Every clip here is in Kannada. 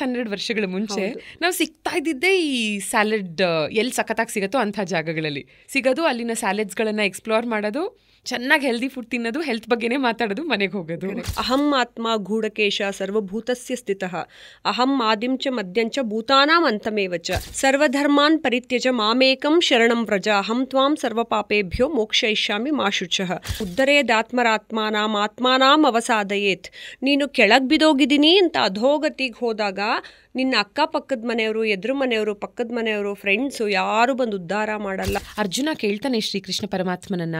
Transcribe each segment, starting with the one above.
10-12 ವರ್ಷಗಳ ಮುಂಚೆ ನಾವು ಸಿಗ್ತಾ ಇದ್ದಿದ್ದೇ ಈ ಸ್ಯಾಲಡ್ ಎಲ್ಲಿ ಸಖತ್ತಾಗಿ ಸಿಗುತ್ತೋ ಅಂಥ ಜಾಗಗಳಲ್ಲಿ ಸಿಗೋದು, ಅಲ್ಲಿನ ಸ್ಯಾಲಡ್ಸ್ಗಳನ್ನು ಎಕ್ಸ್ಪ್ಲೋರ್ ಮಾಡೋದು, ಚೆನ್ನಾಗಿ ಹೆಲ್ದಿ ಫುಡ್ ತಿನ್ನೋದು, ಹೆಲ್ತ್ ಬಗ್ಗೆನೇ ಮಾತಾಡೋದು, ಮನೆಗೆ ಹೋಗೋದು. ಅಹಂ ಆತ್ಮ ಗೂಢಕೇಶ ಸರ್ವಭೂತಸ್ಯ ಸ್ಥಿತಃ ಅಹಂ ಆದಿಂ ಚ ಮಧ್ಯಂ ಚ ಭೂತಾನಾಂ ಅಂತಮೇವ ಚ ಸರ್ವಧರ್ಮಾನ್ ಪರಿತ್ಯಜ ಮಾಮೇಕಂ ಶರಣಂ ವ್ರಜ ಅಹಂ ತ್ವಾಂ ಸರ್ವಪಾಪೇಭ್ಯೋ ಮೋಕ್ಷಯಿಷ್ಯಾಮಿ ಮಾ ಶುಚಃ ಉದ್ಧರೇದಾತ್ಮರಾತ್ಮಾನಾಂ ಆತ್ಮಾನಾಂ ಅವಸಾದಯೇತ್. ನೀನು ಕೆಳಗೆ ಬಿದ್ದೋಗಿದ್ದೀನಿ ಅಂತ ಅಧೋಗತಿಗೆ ಹೋದಾಗ ನಿನ್ನ ಅಕ್ಕಪಕ್ಕದ ಮನೆಯವರು, ಎದುರು ಮನೆಯವರು, ಪಕ್ಕದ ಮನೆಯವರು, ಫ್ರೆಂಡ್ಸು ಯಾರು ಬಂದು ಉದ್ಧಾರ ಮಾಡಲ್ಲ. ಅರ್ಜುನ ಕೇಳ್ತಾನೆ ಶ್ರೀಕೃಷ್ಣ ಪರಮಾತ್ಮನನ್ನ,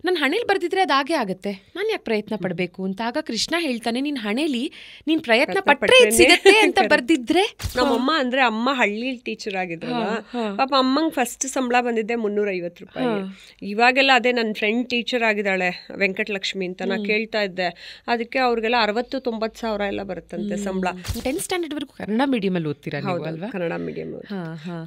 ನನ್ನ ಹಣೆಯಲ್ಲಿ ಬರ್ದಿದ್ರೆ ಅದಾಗೆ ಆಗುತ್ತೆ, ನಾನು ಯಾಕೆ ಪ್ರಯತ್ನ ಪಡಬೇಕು ಅಂತ. ಆಗ ಕೃಷ್ಣ ಹೇಳ್ತಾನೆ, ನಿನ್ನ ಹಣೆಯಲ್ಲಿ ನೀನು ಪ್ರಯತ್ನ ಪಟ್ಟರೆ ಸಿಗತ್ತೆ ಅಂತ ಬರ್ದಿದ್ರೆ. ನಮ್ಮಮ್ಮ ಅಂದ್ರೆ ಅಮ್ಮ ಹಳ್ಳಿ ಟೀಚರ್ ಆಗಿದ್ರಲ್ಲ, ಪಾಪ ಅಮ್ಮಂಗೆ ಫಸ್ಟ್ ಸಂಬಳ ಬಂದಿದ್ದೆ 350 ರೂಪಾಯಿ. ಇವಾಗೆಲ್ಲ ಅದೇ ನನ್ನ ಫ್ರೆಂಡ್ ಟೀಚರ್ ಆಗಿದ್ದಾಳೆ ವೆಂಕಟಲಕ್ಷ್ಮಿ ಅಂತ, ನಾ ಕೇಳ್ತಾ ಇದ್ದೆ. ಅದಕ್ಕೆ ಅವ್ರಿಗೆಲ್ಲ 60-90 ಸಾವಿರ ಎಲ್ಲ ಬರುತ್ತಂತೆ ಸಂಬಳ. 10th ಸ್ಟ್ಯಾಂಡರ್ಡ್ ವರೆಗೂ ಕನ್ನಡ ಮೀಡಿಯಂ ಅಲ್ಲಿ ಓದ್ತೀರಾ? ಕನ್ನಡ ಮೀಡಿಯಂ.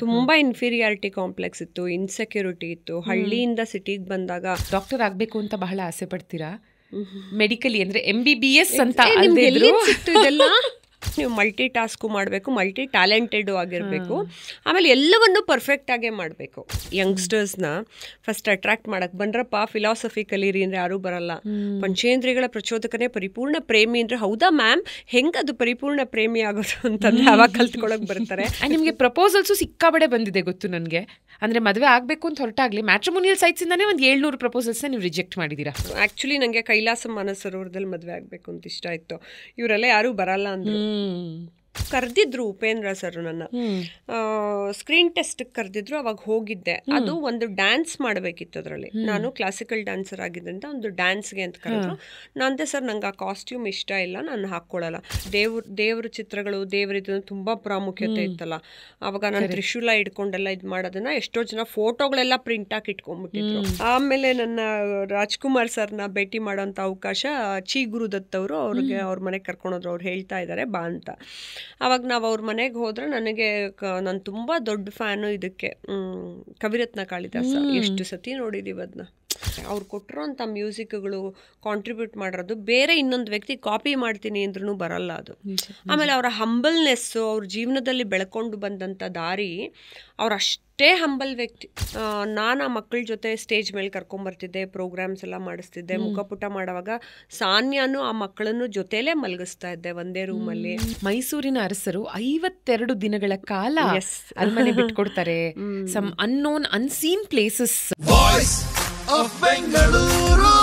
ತುಂಬಾ ಇನ್ಫೀರಿಯಾರಿಟಿ ಕಾಂಪ್ಲೆಕ್ಸ್ ಇತ್ತು, ಇನ್ಸೆಕ್ಯೂರಿಟಿ ಇತ್ತು. ಹಳ್ಳಿಯಿಂದ ಸಿಟಿಗೆ ಬಂದಾಗ ಡಾಕ್ಟರ್ ಆಗ್ಬೇಕು ಅಂತ ಬಹಳ ಆಸೆ ಪಡ್ತೀರಾ? ಮೆಡಿಕಲಿ ಅಂದ್ರೆ MBBS ಅಂತ ಇದೆಲ್ಲ ನೀವು ಮಲ್ಟಿ ಟಾಸ್ಕು ಮಾಡಬೇಕು, ಮಲ್ಟಿ ಟ್ಯಾಲೆಂಟೆಡ್ ಆಗಿರಬೇಕು, ಆಮೇಲೆ ಎಲ್ಲವನ್ನೂ ಪರ್ಫೆಕ್ಟ್ ಆಗೇ ಮಾಡಬೇಕು. ಯಂಗ್ಸ್ಟರ್ಸ್ನ ಫಸ್ಟ್ ಅಟ್ರಾಕ್ಟ್ ಮಾಡಕ್ಕೆ ಬಂದ್ರಪ್ಪ ಫಿಲಾಸಫಿ ಕಲೀರಿ ಅಂದರೆ ಯಾರೂ ಬರಲ್ಲ. ಪಂಚೇಂದ್ರಿಯಗಳ ಪ್ರಚೋದಕನೇ ಪರಿಪೂರ್ಣ ಪ್ರೇಮಿ ಅಂದರೆ, ಹೌದಾ ಮ್ಯಾಮ್ ಹೆಂಗೆ ಅದು ಪರಿಪೂರ್ಣ ಪ್ರೇಮಿ ಆಗೋದು ಅಂತಂದ್ರೆ ಅವಾಗ ಕಲ್ತ್ಕೊಳಕ್ಕೆ ಬರ್ತಾರೆ. ನಿಮಗೆ ಪ್ರಪೋಸಲ್ಸು ಸಿಕ್ಕಾಬಡೆ ಬಂದಿದೆ ಗೊತ್ತು ನನಗೆ. ಅಂದರೆ ಮದುವೆ ಆಗಬೇಕು ಅಂತ ಹೊರಟಾಗಲಿ ಮ್ಯಾಟ್ರಿಮೋನಿಯಲ್ ಸೈಟ್ಸಿಂದಾನೇ ಒಂದು 700 ಪ್ರಪೋಸಲ್ಸ್ನ ನೀವು ರಿಜೆಕ್ಟ್ ಮಾಡಿದ್ದೀರಾ. ಆ್ಯಕ್ಚುಲಿ ನನಗೆ ಕೈಲಾಸ ಮಾನಸರೋವರದಲ್ಲಿ ಮದುವೆ ಆಗಬೇಕು ಅಂತ ಇಷ್ಟ ಇತ್ತು. ಇವರೆಲ್ಲ ಯಾರೂ ಬರಲ್ಲ ಅಂದರು. ಕರೆದಿದ್ರು ಉಪೇಂದ್ರ ಸರ್ ನನ್ನ ಸ್ಕ್ರೀನ್ ಟೆಸ್ಟ್ ಕರೆದಿದ್ರು. ಅವಾಗ ಹೋಗಿದ್ದೆ. ಅದು ಒಂದು ಡ್ಯಾನ್ಸ್ ಮಾಡಬೇಕಿತ್ತು ಅದರಲ್ಲಿ. ನಾನು ಕ್ಲಾಸಿಕಲ್ ಡ್ಯಾನ್ಸರ್ ಆಗಿದ್ದರಿಂದ ಒಂದು ಡ್ಯಾನ್ಸ್ಗೆ ಅಂತ ಕರೆದ್ರು. ನಾನಂತೆ ಸರ್ ನಂಗೆ ಆ ಕಾಸ್ಟ್ಯೂಮ್ ಇಷ್ಟ ಇಲ್ಲ, ನಾನು ಹಾಕ್ಕೊಳ್ಳಲ್ಲ. ದೇವ್ರ ಚಿತ್ರಗಳು, ದೇವ್ರದ್ದು ತುಂಬ ಪ್ರಾಮುಖ್ಯತೆ ಇತ್ತಲ್ಲ. ಅವಾಗ ನಾನು ತ್ರಿಶೂಲ ಇಟ್ಕೊಂಡೆಲ್ಲ ಇದು ಮಾಡೋದನ್ನ ಎಷ್ಟೋ ಜನ ಫೋಟೋಗಳೆಲ್ಲ ಪ್ರಿಂಟ್ ಹಾಕಿ ಇಟ್ಕೊಂಡ್ಬಿಟ್ಟಿದ್ರು. ಆಮೇಲೆ ನನ್ನ ರಾಜ್ಕುಮಾರ್ ಸರ್ನ ಭೇಟಿ ಮಾಡೋಂಥ ಅವಕಾಶ ಚಿ ಗುರುದತ್ ಅವರು ಅವ್ರಿಗೆ ಅವ್ರ ಮನೆಗೆ ಕರ್ಕೊಂಡೋದ್ರು. ಅವ್ರು ಹೇಳ್ತಾ ಇದ್ದಾರೆ ಬಾ ಅಂತ. ಅವಾಗ ನಾವು ಅವ್ರ ಮನೆಗೆ ಹೋದ್ರೆ ನನಗೆ ನಾನು ತುಂಬ ದೊಡ್ಡ ಫ್ಯಾನು ಇದಕ್ಕೆ ಕವಿರತ್ನ ಕಾಳಿದಾಸ. ಎಷ್ಟು ಸತಿ ನೋಡಿದ್ದೀವಿ ಅದನ್ನ. ಅವ್ರು ಕೊಟ್ಟಿರೋ ಅಂಥ ಮ್ಯೂಸಿಕ್ಗಳು ಕಾಂಟ್ರಿಬ್ಯೂಟ್ ಮಾಡಿರೋದು ಬೇರೆ ಇನ್ನೊಂದು ವ್ಯಕ್ತಿ ಕಾಪಿ ಮಾಡ್ತೀನಿ ಅಂದ್ರೂ ಬರಲ್ಲ ಅದು. ಆಮೇಲೆ ಅವರ ಹಂಬಲ್ನೆಸ್ಸು, ಅವ್ರ ಜೀವನದಲ್ಲಿ ಬೆಳ್ಕೊಂಡು ಬಂದಂಥ ದಾರಿ, ಅವ್ರು ಅಷ್ಟೇ ಹಂಬಲ್ ವ್ಯಕ್ತಿ. ನಾನು ಆ ಮಕ್ಕಳ ಜೊತೆ ಸ್ಟೇಜ್ ಮೇಲೆ ಕರ್ಕೊಂಬರ್ತಿದ್ದೆ, ಪ್ರೋಗ್ರಾಮ್ಸ್ ಎಲ್ಲ ಮಾಡಿಸ್ತಿದ್ದೆ. ಮುಖಪುಟ ಮಾಡುವಾಗ ಸಾನ್ಯಾನು ಆ ಮಕ್ಕಳನ್ನು ಜೊತೆಲೇ ಮಲಗಿಸ್ತಾ ಇದ್ದೆ ಒಂದೇ ರೂಮಲ್ಲಿ. ಮೈಸೂರಿನ ಅರಸರು 52 ದಿನಗಳ ಕಾಲ ಅರಮನೆ ಬಿಟ್ಕೊಡ್ತಾರೆ. Some unknown unseen places. of Bengaluru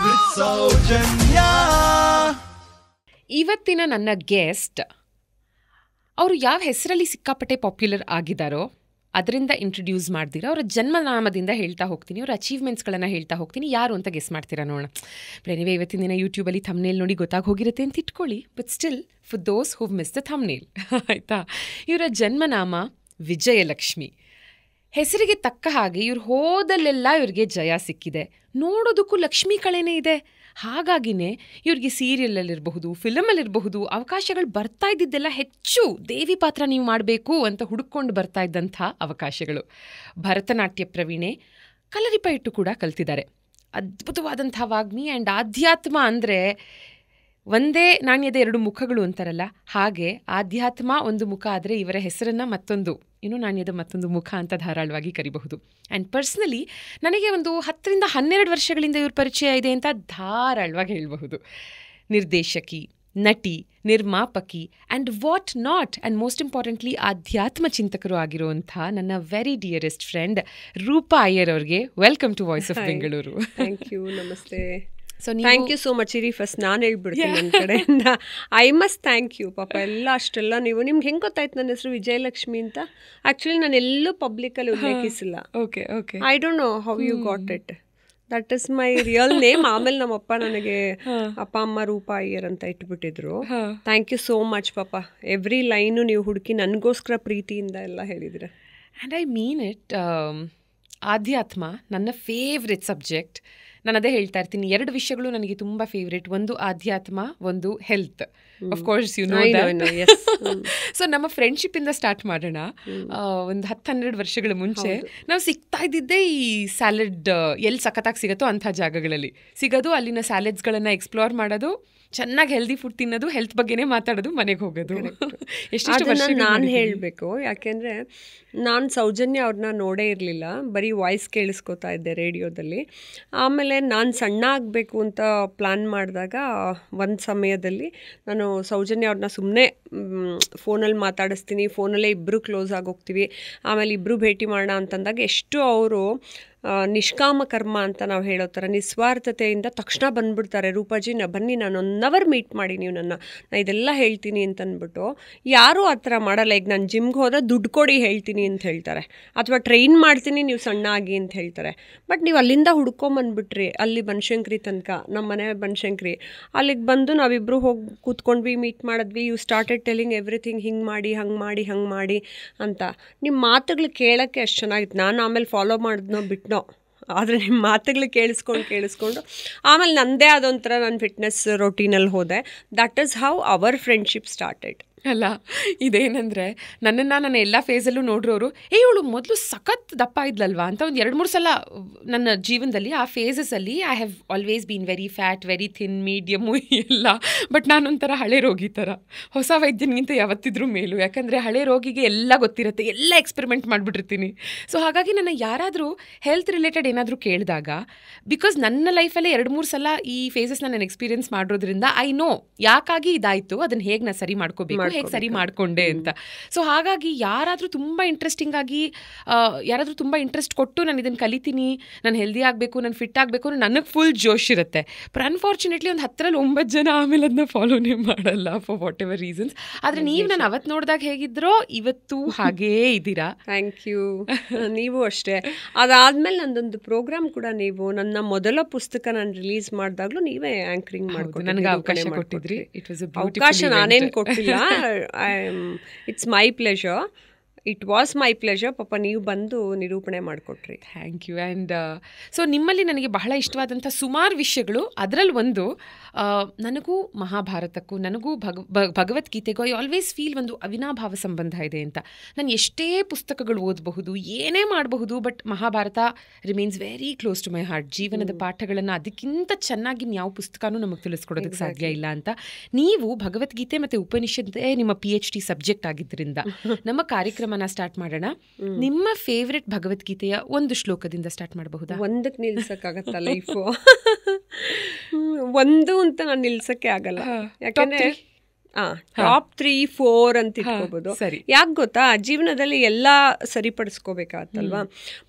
with Saujanya. ಇವತ್ತಿನ ನನ್ನ ಗೆಸ್ಟ್ ಅವರು ಯಾವ ಹೆಸರಲ್ಲಿ ಸಿಕ್ಕಾಪಟ್ಟೆ ಪಾಪ್ಯುಲರ್ ಆಗಿದ್ದಾರೋ ಅದರಿಂದ ಇಂಟ್ರೊಡ್ಯೂಸ್ ಮಾಡ್ದಿರ ಅವರ ಜನ್ಮನಾಮದಿಂದ ಹೇಳ್ತಾ ಹೋಗ್ತೀನಿ, ಅವರ ಅಚೀವ್ಮೆಂಟ್ಸ್ಗಳನ್ನು ಹೇಳ್ತಾ ಹೋಗ್ತೀನಿ. ಯಾರು ಅಂತ ಗೆಸ್ ಮಾಡ್ತೀರಾ ನೋಡೋಣ. ಪ್ರಣಿವೆ ಇವತ್ತಿನ ದಿನ ಯೂಟ್ಯೂಬಲ್ಲಿ ಥಂಬ್ನೇಲ್ ನೋಡಿ ಗೊತ್ತಾಗಿ ಹೋಗಿರುತ್ತೆ ಅಂತ ಇಟ್ಕೊಳ್ಳಿ. But still for those who miss the thumbnail ಆಯಿತಾ. ಇವರ ಜನ್ಮನಾಮ ವಿಜಯಲಕ್ಷ್ಮಿ. ಹೆಸರಿಗೆ ತಕ್ಕ ಹಾಗೆ ಇವ್ರು ಹೋದಲ್ಲೆಲ್ಲ ಇವ್ರಿಗೆ ಜಯ ಸಿಕ್ಕಿದೆ. ನೋಡೋದಕ್ಕೂ ಲಕ್ಷ್ಮೀ ಕಳೆನೇ ಇದೆ. ಹಾಗಾಗಿನೇ ಇವ್ರಿಗೆ ಸೀರಿಯಲಲ್ಲಿರಬಹುದು, ಫಿಲಮಲ್ಲಿರಬಹುದು ಅವಕಾಶಗಳು ಬರ್ತಾ ಇದ್ದಿದ್ದೆಲ್ಲ ಹೆಚ್ಚು ದೇವಿ ಪಾತ್ರ ನೀವು ಮಾಡಬೇಕು ಅಂತ ಹುಡುಕೊಂಡು ಬರ್ತಾ ಇದ್ದಂಥ ಅವಕಾಶಗಳು. ಭರತನಾಟ್ಯ ಪ್ರವೀಣೆ, ಕಲರಿಪಯಟ್ಟು ಕೂಡ ಕಲ್ತಿದ್ದಾರೆ. ಅದ್ಭುತವಾದಂಥ ವಾಗ್ಮಿ ಆ್ಯಂಡ್ ಆಧ್ಯಾತ್ಮ ಅಂದರೆ ಒಂದೇ ನಾಣ್ಯದ 2 ಮುಖಗಳು ಅಂತಾರಲ್ಲ, ಹಾಗೆ ಆಧ್ಯಾತ್ಮ ಒಂದು ಮುಖ ಆದರೆ ಇವರ ಹೆಸರನ್ನು ಮತ್ತೊಂದು ನಾಣ್ಯದ ಮತ್ತೊಂದು ಮುಖ ಅಂತ ಧಾರಾಳವಾಗಿ ಕರಿಬಹುದು. ಆ್ಯಂಡ್ ಪರ್ಸ್ನಲಿ ನನಗೆ ಒಂದು 10-12 ವರ್ಷಗಳಿಂದ ಇವ್ರ ಪರಿಚಯ ಇದೆ ಅಂತ ಧಾರಾಳವಾಗಿ ಹೇಳಬಹುದು. ನಿರ್ದೇಶಕಿ, ನಟಿ, ನಿರ್ಮಾಪಕಿ and what not and most importantly ಆಧ್ಯಾತ್ಮ ಚಿಂತಕರು ಆಗಿರುವಂಥ ನನ್ನ very dearest friend Roopa Iyer ಅವ್ರಿಗೆ welcome to voice of Bengaluru. Thank you, ನಮಸ್ತೆ. So thank you so much. ಇರಿ ಫಸ್ಟ್ ನಾನು ಹೇಳ್ಬಿಡ್ತೀನಿ ನನ್ನ ಕಡೆಯಿಂದ. I must thank you. ಪಾಪ ಎಲ್ಲ ಅಷ್ಟೆಲ್ಲ ನಿಮ್ಗೆ ಹೆಂಗೆ ಗೊತ್ತಾಯ್ತು ನನ್ನ ಹೆಸರು ವಿಜಯಲಕ್ಷ್ಮಿ ಅಂತ? ಆ್ಯಕ್ಚುಲಿ ನಾನು ಎಲ್ಲೂ ಪಬ್ಲಿಕಲ್ಲಿ ಉಲ್ಲೇಖಿಸಿಲ್ಲ. Okay okay. I don't know how you got it. That is my real name. ಆಮೇಲೆ ನಮ್ಮಪ್ಪ ನನಗೆ ಅಪ್ಪ ಅಮ್ಮ ರೂಪಾ ಅಯ್ಯರ್ ಅಂತ ಇಟ್ಬಿಟ್ಟಿದ್ರು. ಥ್ಯಾಂಕ್ ಯು ಸೋ ಮಚ್ ಪಾಪ. ಎವ್ರಿ ಲೈನು ನೀವು ಹುಡುಕಿ ನನಗೋಸ್ಕರ ಪ್ರೀತಿಯಿಂದ ಎಲ್ಲ ಹೇಳಿದ್ರೆ. And I mean it. ಆಧ್ಯಾತ್ಮ ನನ್ನ ಫೇವ್ರೆಟ್ ಸಬ್ಜೆಕ್ಟ್. ನಾನು ಅದೇ ಹೇಳ್ತಾ ಇರ್ತೀನಿ, 2 ವಿಷಯಗಳು ನನಗೆ ತುಂಬ ಫೇವ್ರೇಟ್. ಒಂದು ಆಧ್ಯಾತ್ಮ, ಒಂದು health. Of course you know that. So ನಮ್ಮ ಫ್ರೆಂಡ್ಶಿಪ್ಪಿಂದ ಸ್ಟಾರ್ಟ್ ಮಾಡೋಣ. ಒಂದು 10-12 ವರ್ಷಗಳ ಮುಂಚೆ ನಾವು ಸಿಗ್ತಾ ಇದ್ದಿದ್ದೇ ಈ ಸ್ಯಾಲಡ್ ಎಲ್ಲಿ ಸಖತ್ತಾಗಿ ಸಿಗುತ್ತೋ ಅಂಥ ಜಾಗಗಳಲ್ಲಿ ಸಿಗೋದು, ಅಲ್ಲಿನ ಸ್ಯಾಲಡ್ಸ್ಗಳನ್ನು ಎಕ್ಸ್ಪ್ಲೋರ್ ಮಾಡೋದು, ಚೆನ್ನಾಗಿ ಹೆಲ್ದಿ ಫುಡ್ ತಿನ್ನೋದು, ಹೆಲ್ತ್ ಬಗ್ಗೆನೇ ಮಾತಾಡೋದು, ಮನೆಗೆ ಹೋಗೋದು. ಎಷ್ಟು ನಾನು ಹೇಳಬೇಕು, ಯಾಕೆಂದರೆ ನಾನು ಸೌಜನ್ಯ ಅವ್ರನ್ನ ನೋಡೇ ಇರಲಿಲ್ಲ, ಬರೀ ವಾಯ್ಸ್ ಕೇಳಿಸ್ಕೊತಾ ಇದ್ದೆ ರೇಡಿಯೋದಲ್ಲಿ. ಆಮೇಲೆ ನಾನು ಸಣ್ಣ ಆಗಬೇಕು ಅಂತ ಪ್ಲ್ಯಾನ್ ಮಾಡಿದಾಗ ಒಂದು ಸಮಯದಲ್ಲಿ ನಾನು ಸೌಜನ್ಯ ಅವ್ರನ್ನ ಸುಮ್ಮನೆ ಫೋನಲ್ಲಿ ಮಾತಾಡಿಸ್ತೀನಿ, ಫೋನಲ್ಲೇ ಇಬ್ಬರು ಕ್ಲೋಸ್ ಆಗೋಗ್ತೀವಿ, ಆಮೇಲೆ ಇಬ್ಬರು ಭೇಟಿ ಮಾಡೋಣ ಅಂತಂದಾಗ ಎಷ್ಟು ಅವರು ನಿಷ್ಕಾಮ ಕರ್ಮ ಅಂತ ನಾವು ಹೇಳೋ ಥರ ನಿಸ್ವಾರ್ಥತೆಯಿಂದ ತಕ್ಷಣ ಬಂದುಬಿಡ್ತಾರೆ, ರೂಪಾಜಿ ಬನ್ನಿ ನಾನು 1 ಅವರ್ ಮೀಟ್ ಮಾಡಿ, ನೀವು ನಾನು ಇದೆಲ್ಲ ಹೇಳ್ತೀನಿ ಅಂತಂದ್ಬಿಟ್ಟು. ಯಾರೂ ಆ ಥರ ಮಾಡಲ್ಲ. ಈಗ ನಾನು ಜಿಮ್ಗೆ ಹೋದ್ರೆ ದುಡ್ಡು ಕೊಡಿ ಹೇಳ್ತೀನಿ ಅಂತ ಹೇಳ್ತಾರೆ, ಅಥವಾ ಟ್ರೈನ್ ಮಾಡ್ತೀನಿ ನೀವು ಸಣ್ಣ ಆಗಿ ಅಂತ ಹೇಳ್ತಾರೆ. ಬಟ್ ನೀವು ಅಲ್ಲಿಂದ ಹುಡ್ಕೊಂಬಂದ್ಬಿಟ್ರಿ ಅಲ್ಲಿ ಬನಶಂಕರಿ ತನಕ, ನಮ್ಮ ಮನೆ ಬನಶಂಕರಿ, ಅಲ್ಲಿಗೆ ಬಂದು ನಾವಿಬ್ಬರು ಹೋಗಿ ಕೂತ್ಕೊಂಡ್ವಿ, ಮೀಟ್ ಮಾಡಿದ್ವಿ. ಯು ಸ್ಟಾರ್ಟೆಡ್ ಟೆಲಿಂಗ್ ಎವ್ರಿಥಿಂಗ್, ಹಿಂಗೆ ಮಾಡಿ ಹಂಗೆ ಮಾಡಿ ಹಂಗೆ ಮಾಡಿ ಅಂತ. ನಿಮ್ಮ ಮಾತುಗಳು ಕೇಳೋಕ್ಕೆ ಅಷ್ಟು ಚೆನ್ನಾಗಿತ್ತು. ನಾನು ಆಮೇಲೆ ಫಾಲೋ ಮಾಡಿದ್ನೋ ಬಿಟ್ನೋ, ಆದರೆ ನಿಮ್ಮ ಮಾತುಗಳು ಕೇಳಿಸ್ಕೊಂಡು ಆಮೇಲೆ ನನ್ನದೇ ಆದೊಂಥರ ನಾನು ಫಿಟ್ನೆಸ್ ರೊಟೀನಲ್ಲಿ ಹೋದೆ. That is how our friendship started. ಅಲ್ಲ, ಇದೇನಂದರೆ ನನ್ನ ಎಲ್ಲ ಫೇಸಲ್ಲೂ ನೋಡ್ರೋರು ಇವಳು ಮೊದಲು ಸಖತ್ ದಪ್ಪ ಇದ್ಲಲ್ವಾ ಅಂತ ಒಂದು 2-3 ಸಲ ನನ್ನ ಜೀವನದಲ್ಲಿ ಆ ಫೇಸಸಲ್ಲಿ I have always been very fat, very thin, medium ಎಲ್ಲ. ಬಟ್ ನಾನೊಂಥರ ಹಳೆ ರೋಗಿ ಥರ, ಹೊಸ ವೈದ್ಯನಿಗಿಂತ ಯಾವತ್ತಿದ್ರೂ ಮೇಲು. ಯಾಕಂದರೆ ಹಳೆ ರೋಗಿಗೆ ಎಲ್ಲ ಗೊತ್ತಿರುತ್ತೆ, ಎಲ್ಲ ಎಕ್ಸ್ಪೆರಿಮೆಂಟ್ ಮಾಡಿಬಿಟ್ಟಿರ್ತೀನಿ. ಸೊ ಹಾಗಾಗಿ ನನ್ನ ಯಾರಾದರೂ ಹೆಲ್ತ್ ರಿಲೇಟೆಡ್ ಏನಾದರೂ ಕೇಳಿದಾಗ, ಬಿಕಾಸ್ ನನ್ನ ಲೈಫಲ್ಲೇ 2-3 ಸಲ ಈ ಫೇಸಸ್ನ ನಾನು ಎಕ್ಸ್ಪೀರಿಯನ್ಸ್ ಮಾಡಿರೋದ್ರಿಂದ ಐ ನೋ ಯಾಕಾಗಿ ಇದಾಯಿತು, ಅದನ್ನು ಹೇಗೆ ನಾನು ಸರಿ ಮಾಡ್ಕೋಬೇಕು, ಹೇಗೆ ಸರಿ ಮಾಡಿಕೊಂಡೆ ಅಂತ. ಸೊ ಹಾಗಾಗಿ ಯಾರಾದರೂ ತುಂಬ ಇಂಟ್ರೆಸ್ಟ್ ಕೊಟ್ಟು ನಾನು ಇದನ್ನು ಕಲಿತೀನಿ, ನಾನು ಹೆಲ್ದಿ ಆಗಬೇಕು, ನಾನು ಫಿಟ್ ಆಗಬೇಕು ಅನ್ನೋ ನನಗೆ ಫುಲ್ ಜೋಶ್ ಇರುತ್ತೆ. ಬಟ್ ಅನ್ಫಾರ್ಚುನೇಟ್ಲಿ ಒಂದು 10ರಲ್ಲಿ 9 ಜನ ಆಮೇಲೆ ಅದನ್ನ ಫಾಲೋನೇ ಮಾಡಲ್ಲ ಫಾರ್ ವಾಟ್ ಎವರ್ ರೀಸನ್ಸ್. ಆದರೆ ನೀವು ನಾನು ಅವತ್ತು ನೋಡಿದಾಗ ಹೇಗಿದ್ರೋ ಇವತ್ತು ಹಾಗೇ ಇದ್ದೀರಾ. Thank you. ನೀವು ಅಷ್ಟೇ. ಅದಾದಮೇಲೆ ನಂದೊಂದು ಪ್ರೋಗ್ರಾಮ್ ಕೂಡ, ನೀವು ನನ್ನ ಮೊದಲ ಪುಸ್ತಕ ನಾನು ರಿಲೀಸ್ ಮಾಡಿದಾಗಲೂ ನೀವೇ ಆ್ಯಂಕರಿಂಗ್ ಮಾಡ್ಕೊಂಡು ನನಗೆ ಅವಕಾಶ ಕೊಟ್ಟಿದ್ರಿ. ಇಟ್ ವಾಸ್ ಅವಕಾಶ ನಾನೇನು ಕೊಟ್ಟಿಲ್ಲ, it's my pleasure. It was my pleasure. ಪಾಪ ನೀವು ಬಂದು ನಿರೂಪಣೆ ಮಾಡಿಕೊಟ್ರಿ. Thank you. ಆ್ಯಂಡ್ ಸೊ ನಿಮ್ಮಲ್ಲಿ ನನಗೆ ಬಹಳ ಇಷ್ಟವಾದಂಥ ಸುಮಾರು ವಿಷಯಗಳು, ಅದರಲ್ಲಿ ಒಂದು ನನಗೂ ಮಹಾಭಾರತಕ್ಕೂ ನನಗೂ ಭಗವದ್ಗೀತೆಗೂ ಐ ಆಲ್ವೇಸ್ ಫೀಲ್ ಒಂದು ಅವಿನಾಭಾವ ಸಂಬಂಧ ಇದೆ ಅಂತ. ನಾನು ಎಷ್ಟೇ ಪುಸ್ತಕಗಳು ಓದಬಹುದು, ಏನೇ ಮಾಡಬಹುದು, but Mahabharata remains very close to my heart. ಜೀವನದ ಪಾಠಗಳನ್ನು ಅದಕ್ಕಿಂತ ಚೆನ್ನಾಗಿ ಯಾವ ಪುಸ್ತಕನೂ ನಮಗೆ ತಿಳಿಸ್ಕೊಡೋದಕ್ಕೆ ಸಾಧ್ಯ ಇಲ್ಲ ಅಂತ. ನೀವು ಭಗವದ್ಗೀತೆ ಮತ್ತು ಉಪನಿಷತ್ತೇ ನಿಮ್ಮ PhD ಸಬ್ಜೆಕ್ಟ್ ಆಗಿದ್ದರಿಂದ ನಮ್ಮ ಕಾರ್ಯಕ್ರಮನ ಸ್ಟಾರ್ಟ್ ಮಾಡೋಣ. ನಿಮ್ಮ ಫೇವ್ರೆಟ್ ಭಗವದ್ಗೀತೆಯ ಒಂದು ಶ್ಲೋಕದಿಂದ ಸ್ಟಾರ್ಟ್ ಮಾಡಬಹುದಾ? ಒಂದಕ್ಕೆ ನಿಲ್ಸಕ್ಕಾಗತ್ತ ಲೈಫು? ಒಂದು ಅಂತ ನಾನು ನಿಲ್ಸಕ್ಕೆ ಆಗಲ್ಲ. ಯಾಕಂದ್ರೆ ಟಾಪ್ 3-4 ಅಂತ ಇಟ್ಕೋಬಹುದು. ಯಾಕೆ ಗೊತ್ತಾ, ಜೀವನದಲ್ಲಿ ಎಲ್ಲ ಸರಿಪಡಿಸ್ಕೋಬೇಕಾಗತ್ತಲ್ವಾ.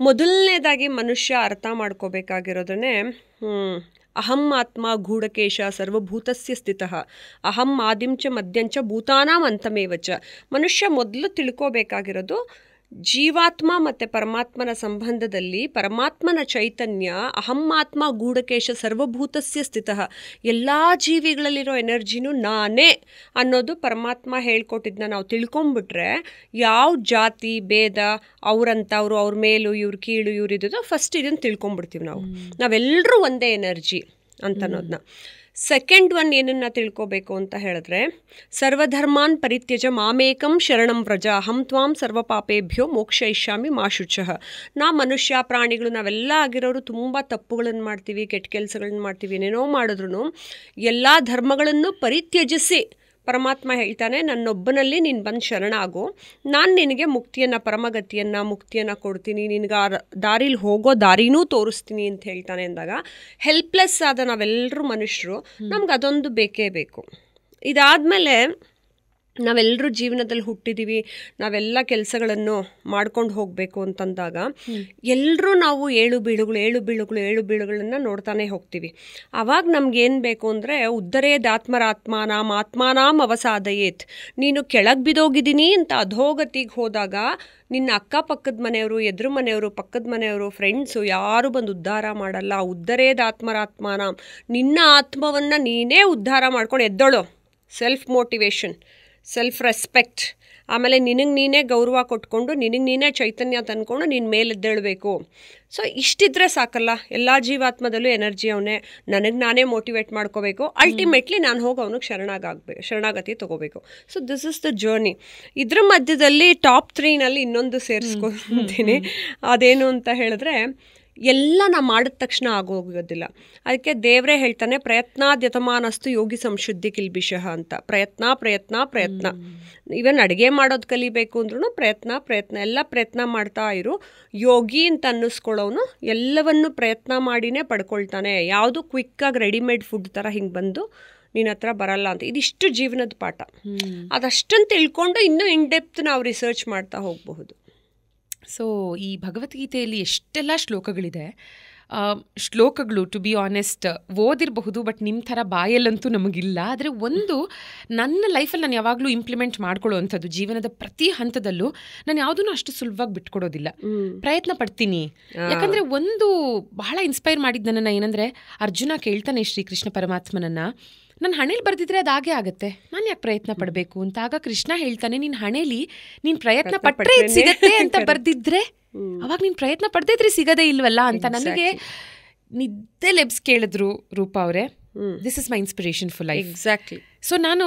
ಮೊದಲನೇದಾಗಿ ಮನುಷ್ಯ ಅರ್ಥ ಮಾಡ್ಕೋಬೇಕಾಗಿರೋದನ್ನೇ ಅಹಂ ಆತ್ಮ ಗೂಢಕೇಶ ಸರ್ವಭೂತಸ್ಯ ಸ್ಥಿತಃ ಅಹಂ ಆದಿಂಚ ಮದ್ಯಂಚ ಭೂತಾನಾಂ ಅಂತಮೇವಚ. ಮನುಷ್ಯ ಮೊದಲು ತಿಳ್ಕೋಬೇಕಾಗಿರೋದು ಜೀವಾತ್ಮ ಮತ್ತು ಪರಮಾತ್ಮನ ಸಂಬಂಧದಲ್ಲಿ ಪರಮಾತ್ಮನ ಚೈತನ್ಯ ಅಹಂ ಆತ್ಮ ಗೂಢಕೇಶ ಸರ್ವಭೂತಸ್ಯ ಸ್ಥಿತಃ, ಎಲ್ಲ ಜೀವಿಗಳಲ್ಲಿರೋ ಎನರ್ಜಿನೂ ನಾನೇ ಅನ್ನೋದು ಪರಮಾತ್ಮ ಹೇಳ್ಕೊಟ್ಟಿದ್ದನ್ನ ನಾವು ತಿಳ್ಕೊಂಬಿಟ್ರೆ, ಯಾವ ಜಾತಿ ಭೇದ ಅವ್ರಂಥವ್ರು, ಅವ್ರ ಮೇಲೂ ಇವ್ರ ಕೀಳು ಇವ್ರಿದ್ದು, ಫಸ್ಟ್ ಇದನ್ನು ತಿಳ್ಕೊಂಬಿಡ್ತೀವಿ ನಾವೆಲ್ಲರೂ ಒಂದೇ ಎನರ್ಜಿ ಅಂತ ಅನ್ನೋದನ್ನ. ಸೆಕೆಂಡ್ ಒನ್ ಏನನ್ನ ತಿಳ್ಕೋಬೇಕು ಅಂತ ಹೇಳಿದ್ರೆ, ಸರ್ವಧರ್ಮಾನ್ ಪರಿತ್ಯಜ ಮಾಮೇಕಂ ಶರಣಂ ವ್ರಜ ಅಹಂ ತ್ವಾಂ ಸರ್ವಪಾಪೇಭ್ಯೋ ಮೋಕ್ಷಯಿಷ್ಯಾಮಿ ಮಾ ಶುಚಃ. ಮನುಷ್ಯ ಪ್ರಾಣಿಗಳು ನಾವೆಲ್ಲ ಆಗಿರೋರು ತುಂಬ ತಪ್ಪುಗಳನ್ನು ಮಾಡ್ತೀವಿ, ಕೆಟ್ಟ ಕೆಲಸಗಳನ್ನ ಮಾಡ್ತೀವಿ, ಏನೇನೋ ಮಾಡಿದ್ರು ಎಲ್ಲ ಧರ್ಮಗಳನ್ನು ಪರಿತ್ಯಜಿಸಿ ಪರಮಾತ್ಮ ಹೇಳ್ತಾನೆ, ನನ್ನೊಬ್ಬನಲ್ಲಿ ನೀನು ಬಂದು ಶರಣಾಗು, ನಾನು ನಿನಗೆ ಮುಕ್ತಿಯನ್ನು, ಪರಮಗತಿಯನ್ನು, ಮುಕ್ತಿಯನ್ನು ಕೊಡ್ತೀನಿ, ನಿನಗೆ ಆ ದಾರಿಲಿ ಹೋಗೋ ದಾರಿನೂ ತೋರಿಸ್ತೀನಿ ಅಂತ ಹೇಳ್ತಾನೆ ಅಂದಾಗ, ಹೆಲ್ಪ್ಲೆಸ್ ಆದ ನಾವೆಲ್ಲರೂ ಮನುಷ್ಯರು, ನಮ್ಗೆ ಅದೊಂದು ಬೇಕೇ ಬೇಕು. ಇದಾದಮೇಲೆ ನಾವೆಲ್ಲರೂ ಜೀವನದಲ್ಲಿ ಹುಟ್ಟಿದ್ದೀವಿ, ನಾವೆಲ್ಲ ಕೆಲಸಗಳನ್ನು ಮಾಡ್ಕೊಂಡು ಹೋಗಬೇಕು ಅಂತಂದಾಗ ಎಲ್ಲರೂ ನಾವು ಏಳು ಬೀಳುಗಳನ್ನು ನೋಡ್ತಾನೆ ಹೋಗ್ತೀವಿ. ಆವಾಗ ನಮಗೇನು ಬೇಕು ಅಂದರೆ, ಉದ್ಧರೇದಾತ್ಮರಾತ್ಮಾನಾಂ ಆತ್ಮಾನಾಂ ಅವಸಾದಯೇತ್. ನೀನು ಕೆಳಗೆ ಬಿದ್ದೋಗಿದ್ದೀನಿ ಅಂತ ಅಧೋಗತಿಗೆ ಹೋದಾಗ ನಿನ್ನ ಅಕ್ಕಪಕ್ಕದ ಮನೆಯವರು, ಎದುರು ಮನೆಯವರು, ಪಕ್ಕದ ಮನೆಯವರು, ಫ್ರೆಂಡ್ಸು ಯಾರು ಬಂದು ಉದ್ಧಾರ ಮಾಡಲ್ಲ. ಉದ್ಧರೇದಾತ್ಮರಾತ್ಮಾನಾಂ, ನಿನ್ನ ಆತ್ಮವನ್ನು ನೀನೇ ಉದ್ಧಾರ ಮಾಡ್ಕೊಂಡು ಎದ್ದೋಳು. ಸೆಲ್ಫ್ ಮೋಟಿವೇಶನ್, ಸೆಲ್ಫ್ ರೆಸ್ಪೆಕ್ಟ್, ಆಮೇಲೆ ನಿನಗೆ ನೀನೇ ಗೌರವ ಕೊಟ್ಕೊಂಡು ನಿನಗೆ ನೀನೇ ಚೈತನ್ಯ ತಂದ್ಕೊಂಡು ನೀನು ಮೇಲೆದ್ದೇಳಬೇಕು. ಸೊ ಇಷ್ಟಿದ್ರೆ ಸಾಕಲ್ಲ. ಎಲ್ಲ ಜೀವಾತ್ಮದಲ್ಲೂ ಎನರ್ಜಿ ಅವನೇ, ನನಗೆ ನಾನೇ ಮೋಟಿವೇಟ್ ಮಾಡ್ಕೋಬೇಕು. ಅಲ್ಟಿಮೇಟ್ಲಿ ನಾನು ಹೋಗಿ ಅವನಿಗೆ ಶರಣಾಗತಿ ತೊಗೋಬೇಕು. So this is the journey. ಇದ್ರ ಮಧ್ಯದಲ್ಲಿ ಟಾಪ್ 3ನಲ್ಲಿ ಇನ್ನೊಂದು ಸೇರಿಸ್ಕೊತೀನಿ. ಅದೇನು ಅಂತ ಹೇಳಿದ್ರೆ, ಎಲ್ಲ ನಾ ಮಾಡಿದ ತಕ್ಷಣ ಆಗೋಗೋದಿಲ್ಲ. ಅದಕ್ಕೆ ದೇವರೇ ಹೇಳ್ತಾನೆ, ಪ್ರಯತ್ನಾದ್ಯತಮಾನಸ್ತು ಯೋಗಿ ಸಂಶುದ್ಧಿ ಕಿಲ್ಬಿಷಃ ಅಂತ. ಪ್ರಯತ್ನ ಇವನ್ ಅಡುಗೆ ಮಾಡೋದು ಕಲಿಬೇಕು ಅಂದ್ರೂ ಪ್ರಯತ್ನ ಎಲ್ಲ ಪ್ರಯತ್ನ ಮಾಡ್ತಾ ಇರು. ಯೋಗಿ ಅಂತ ಅನ್ನಿಸ್ಕೊಳ್ಳೋನು ಎಲ್ಲವನ್ನು ಪ್ರಯತ್ನ ಮಾಡಿನೇ ಪಡ್ಕೊಳ್ತಾನೆ. ಯಾವುದು ಕ್ವಿಕ್ಕಾಗಿ ರೆಡಿಮೇಡ್ ಫುಡ್ ಥರ ಹಿಂಗೆ ಬಂದು ನಿನ್ನ ಹತ್ರ ಬರಲ್ಲ ಅಂತ. ಇದಿಷ್ಟು ಜೀವನದ ಪಾಠ. ಅದಷ್ಟನ್ನು ತಿಳ್ಕೊಂಡು ಇನ್ನೂ ಇನ್ ಡೆಪ್ತ್ ನಾವು ರಿಸರ್ಚ್ ಮಾಡ್ತಾ ಹೋಗಬಹುದು. ಸೊ ಈ ಭಗವದ್ಗೀತೆಯಲ್ಲಿ ಎಷ್ಟೆಲ್ಲ ಶ್ಲೋಕಗಳು ಟು ಬಿ ಆನೆಸ್ಟ್ ಓದಿರಬಹುದು, ಬಟ್ ನಿಮ್ಮ ಥರ ಬಾಯಲ್ಲಂತೂ ನಮಗಿಲ್ಲ. ಆದರೆ ಒಂದು ನನ್ನ ಲೈಫಲ್ಲಿ ನಾನು ಯಾವಾಗಲೂ ಇಂಪ್ಲಿಮೆಂಟ್ ಮಾಡ್ಕೊಳ್ಳೋ ಅಂಥದ್ದು, ಜೀವನದ ಪ್ರತಿ ಹಂತದಲ್ಲೂ ನಾನು ಯಾವುದೂ ಅಷ್ಟು ಸುಲಭವಾಗಿ ಬಿಟ್ಕೊಡೋದಿಲ್ಲ, ಪ್ರಯತ್ನ ಪಡ್ತೀನಿ. ಯಾಕಂದರೆ ಒಂದು ಬಹಳ ಇನ್ಸ್ಪೈರ್ ಮಾಡಿದ್ದು ನನ್ನನ್ನು ಏನಂದರೆ, ಅರ್ಜುನ ಕೇಳ್ತಾನೆ ಶ್ರೀಕೃಷ್ಣ ಪರಮಾತ್ಮನನ್ನು, ನನ್ನ ಹಣೆಯಲ್ಲಿ ಬರ್ದಿದ್ರೆ ಅದಾಗೆ ಆಗುತ್ತೆ, ನಾನು ಯಾಕೆ ಪ್ರಯತ್ನ ಪಡಬೇಕು ಅಂತ. ಆಗ ಕೃಷ್ಣ ಹೇಳ್ತಾನೆ, ನಿನ್ನ ಹಣೆಯಲ್ಲಿ ನೀನು ಪ್ರಯತ್ನ ಪಟ್ಟರೆ ಸಿಗತ್ತೆ ಅಂತ ಬರ್ದಿದ್ರೆ, ಅವಾಗ ನೀನು ಪ್ರಯತ್ನ ಪಡ್ದಿದ್ರೆ ಸಿಗದೇ ಇಲ್ವಲ್ಲ ಅಂತ. ನನಗೆ ನಿದ್ದೆ ಲೆಬ್ಸ್ ಕೇಳಿದ್ರು ರೂಪಾ ಅವರೇ, this is my inspiration for life. Exactly. So ನಾನು